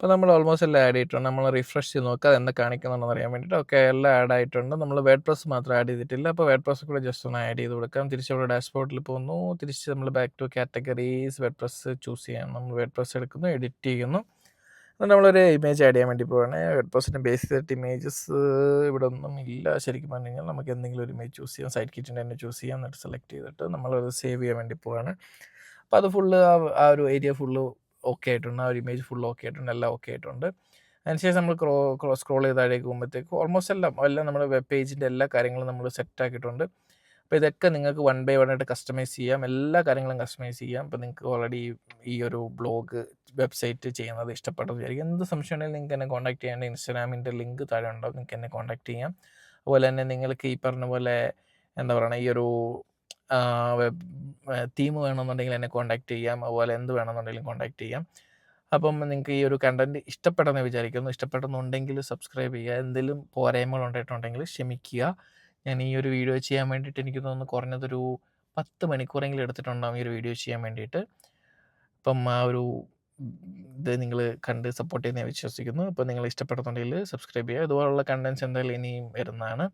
അപ്പോൾ നമ്മൾ ഓൾമോസ്റ്റ് എല്ലാം ആഡ് ചെയ്തിട്ടുണ്ട്. നമ്മൾ റിഫ്രഷ് ചെയ്ത് നോക്കുക അതെന്താ കാണിക്കുന്നുണ്ടെന്ന് അറിയാൻ വേണ്ടിയിട്ട്. ഓക്കെ, എല്ലാം ആഡ് ആയിട്ടുണ്ട്. നമ്മൾ വേർഡ്പ്രസ് മാത്രം ആഡ് ചെയ്തിട്ടില്ല. അപ്പോൾ വേർഡ്പ്രസ് കൂടെ ജസ്റ്റ് ഒന്ന് ആഡ് ചെയ്ത് കൊടുക്കാം. തിരിച്ച് ഇവിടെ ഡാഷ്ബോർഡിൽ പോകുന്നു. തിരിച്ച് നമ്മൾ back to categories WordPress choose ചെയ്യണം. നമ്മൾ വേർഡ്പ്രസ് എടുക്കുന്നു, എഡിറ്റ് ചെയ്യുന്നു. എന്നിട്ട് നമ്മളൊരു ഇമേജ് ആഡ് ചെയ്യാൻ വേണ്ടി പോവാണ്. വേർഡ്പ്രസിൻ്റെ ബേസ് ചെയ്തിട്ട് ഇമേജസ് ഇവിടെ ഒന്നും ഇല്ല. ശരിക്കും പറഞ്ഞു കഴിഞ്ഞാൽ നമുക്ക് എന്തെങ്കിലും ഒരു ഇമേജ് ചൂസ് ചെയ്യാം. സൈഡ് കിറ്റിൻ്റെ തന്നെ ചൂസ് ചെയ്യാം. എന്നിട്ട് സെലക്ട് ചെയ്തിട്ട് നമ്മളത് സേവ് ചെയ്യാൻ വേണ്ടി പോവാണ്. അപ്പോൾ അത് ഫുള്ള് ആ ഒരു ഏരിയ ഫുള്ള് ഓക്കെ ആയിട്ടുണ്ട്. ആ ഒരു ഇമേജ് ഫുൾ ഓക്കെ ആയിട്ടുണ്ട്. എല്ലാം ഓക്കെ ആയിട്ടുണ്ട്. അതിനുശേഷം നമ്മൾ സ്ക്രോൾ ചെയ്ത് താഴേക്ക് പോകുമ്പോഴത്തേക്ക് ഓൾമോസ്റ്റ് എല്ലാം നമ്മുടെ വെബ് പേജിൻ്റെ എല്ലാ കാര്യങ്ങളും നമ്മൾ സെറ്റ് ആക്കിയിട്ടുണ്ട്. അപ്പോൾ ഇതൊക്കെ നിങ്ങൾക്ക് 1 by 1 ആയിട്ട് കസ്റ്റമൈസ് ചെയ്യാം. എല്ലാ കാര്യങ്ങളും കസ്റ്റമൈസ് ചെയ്യാം. അപ്പോൾ നിങ്ങൾക്ക് ഓൾറെഡി ഈ ഒരു ബ്ലോഗ് വെബ്സൈറ്റ് ചെയ്യുന്നത് ഇഷ്ടപ്പെട്ടത് വിചാരിക്കും. എന്ത് സംശയം ഉണ്ടെങ്കിലും നിങ്ങൾക്ക് എന്നെ കോൺടാക്ട് ചെയ്യാൻ ഇൻസ്റ്റാഗ്രാമിൻ്റെ ലിങ്ക് താഴെ ഉണ്ടാവും. നിങ്ങൾക്ക് എന്നെ കോൺടാക്ട് ചെയ്യാം. അതുപോലെ തന്നെ നിങ്ങൾക്ക് ഈ പറഞ്ഞ പോലെ എന്താ പറയുക, ഈ ഒരു വെബ് തീം വേണമെന്നുണ്ടെങ്കിൽ എന്നെ കോൺടാക്ട് ചെയ്യാം. അതുപോലെ എന്ത് വേണമെന്നുണ്ടെങ്കിലും കോൺടാക്ട് ചെയ്യാം. അപ്പം നിങ്ങൾക്ക് ഈ ഒരു കണ്ടൻറ്റ് ഇഷ്ടപ്പെട്ടെന്ന് വിചാരിക്കുന്നു. ഇഷ്ടപ്പെട്ടെന്നുണ്ടെങ്കിൽ സബ്സ്ക്രൈബ് ചെയ്യുക. എന്തെങ്കിലും പോരായ്മകൾ ഉണ്ടായിട്ടുണ്ടെങ്കിൽ ക്ഷമിക്കുക. ഞാൻ ഈ ഒരു വീഡിയോ ചെയ്യാൻ വേണ്ടിയിട്ട് എനിക്ക് തോന്നുന്നു കുറഞ്ഞതൊരു 10 മണിക്കൂറെങ്കിലും എടുത്തിട്ടുണ്ടാകും ഈ ഒരു വീഡിയോ ചെയ്യാൻ വേണ്ടിയിട്ട്. അപ്പം ആ ഒരു ഇത് നിങ്ങൾ കണ്ട് സപ്പോർട്ട് ചെയ്യുന്ന ഞാൻ വിശ്വസിക്കുന്നു. അപ്പോൾ നിങ്ങൾ ഇഷ്ടപ്പെടുന്നുണ്ടെങ്കിൽ സബ്സ്ക്രൈബ് ചെയ്യുക. ഇതുപോലുള്ള കണ്ടൻറ്റ്സ് എന്തായാലും ഇനിയും വരുന്നതാണ്.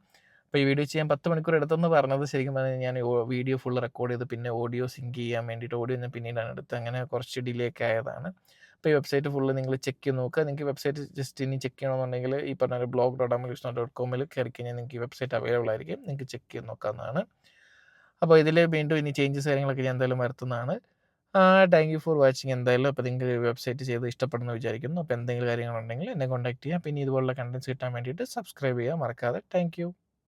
അപ്പോൾ ഈ വീഡിയോ ചെയ്യാൻ 10 മണിക്കൂർ എടുത്തെന്ന് പറഞ്ഞത് ശരിക്കും പറഞ്ഞാൽ ഞാൻ വീഡിയോ ഫുൾ റെക്കോർഡ് ചെയ്ത് പിന്നെ ഓഡിയോ സിങ്ക് ചെയ്യാൻ വേണ്ടിയിട്ട് ഓഡിയോ ഞാൻ പിന്നീടാണ് എടുത്തത്. അങ്ങനെ കുറച്ച് ഡിലേ ഒക്കെ ആയതാണ്. അപ്പോൾ ഈ വെബ്സൈറ്റ് ഫുള്ള് നിങ്ങൾ ചെക്ക് ചെയ്ത് നോക്കുക. നിങ്ങൾക്ക് വെബ്സൈറ്റ് ജസ്റ്റ് ഇനി ചെക്ക് ചെയ്യണമെന്നുണ്ടെങ്കിൽ ഈ പറഞ്ഞ blog.amalkrishna.com കയറി കഴിഞ്ഞാൽ നിങ്ങൾക്ക് ഈ വെബ്സൈറ്റ് അവൈലബിൾ ആയിരിക്കും. നിങ്ങൾക്ക് ചെക്ക് ചെയ്ത് നോക്കാവുന്നതാണ്. അപ്പോൾ ഇതിൽ വീണ്ടും ഇനി ചേഞ്ചസ് കാര്യങ്ങളൊക്കെ ഞാൻ എന്തായാലും വരുത്തുന്നതാണ്. Thank you for watching. എന്തായാലും അപ്പോൾ നിങ്ങൾക്ക് വെബ്സൈറ്റ് ചെയ്ത് ഇഷ്ടപ്പെടുന്നു വിചാരിക്കുന്നു. അപ്പോൾ എന്തെങ്കിലും കാര്യങ്ങളുണ്ടെങ്കിൽ എന്നെ കോൺടാക്ട് ചെയ്യാം. പിന്നെ ഇതുപോലുള്ള കണ്ടൻറ്റ്സ് കിട്ടാൻ വേണ്ടിയിട്ട് സബ്സ്ക്രൈബ് ചെയ്യാൻ മറക്കാതെ. Thank you.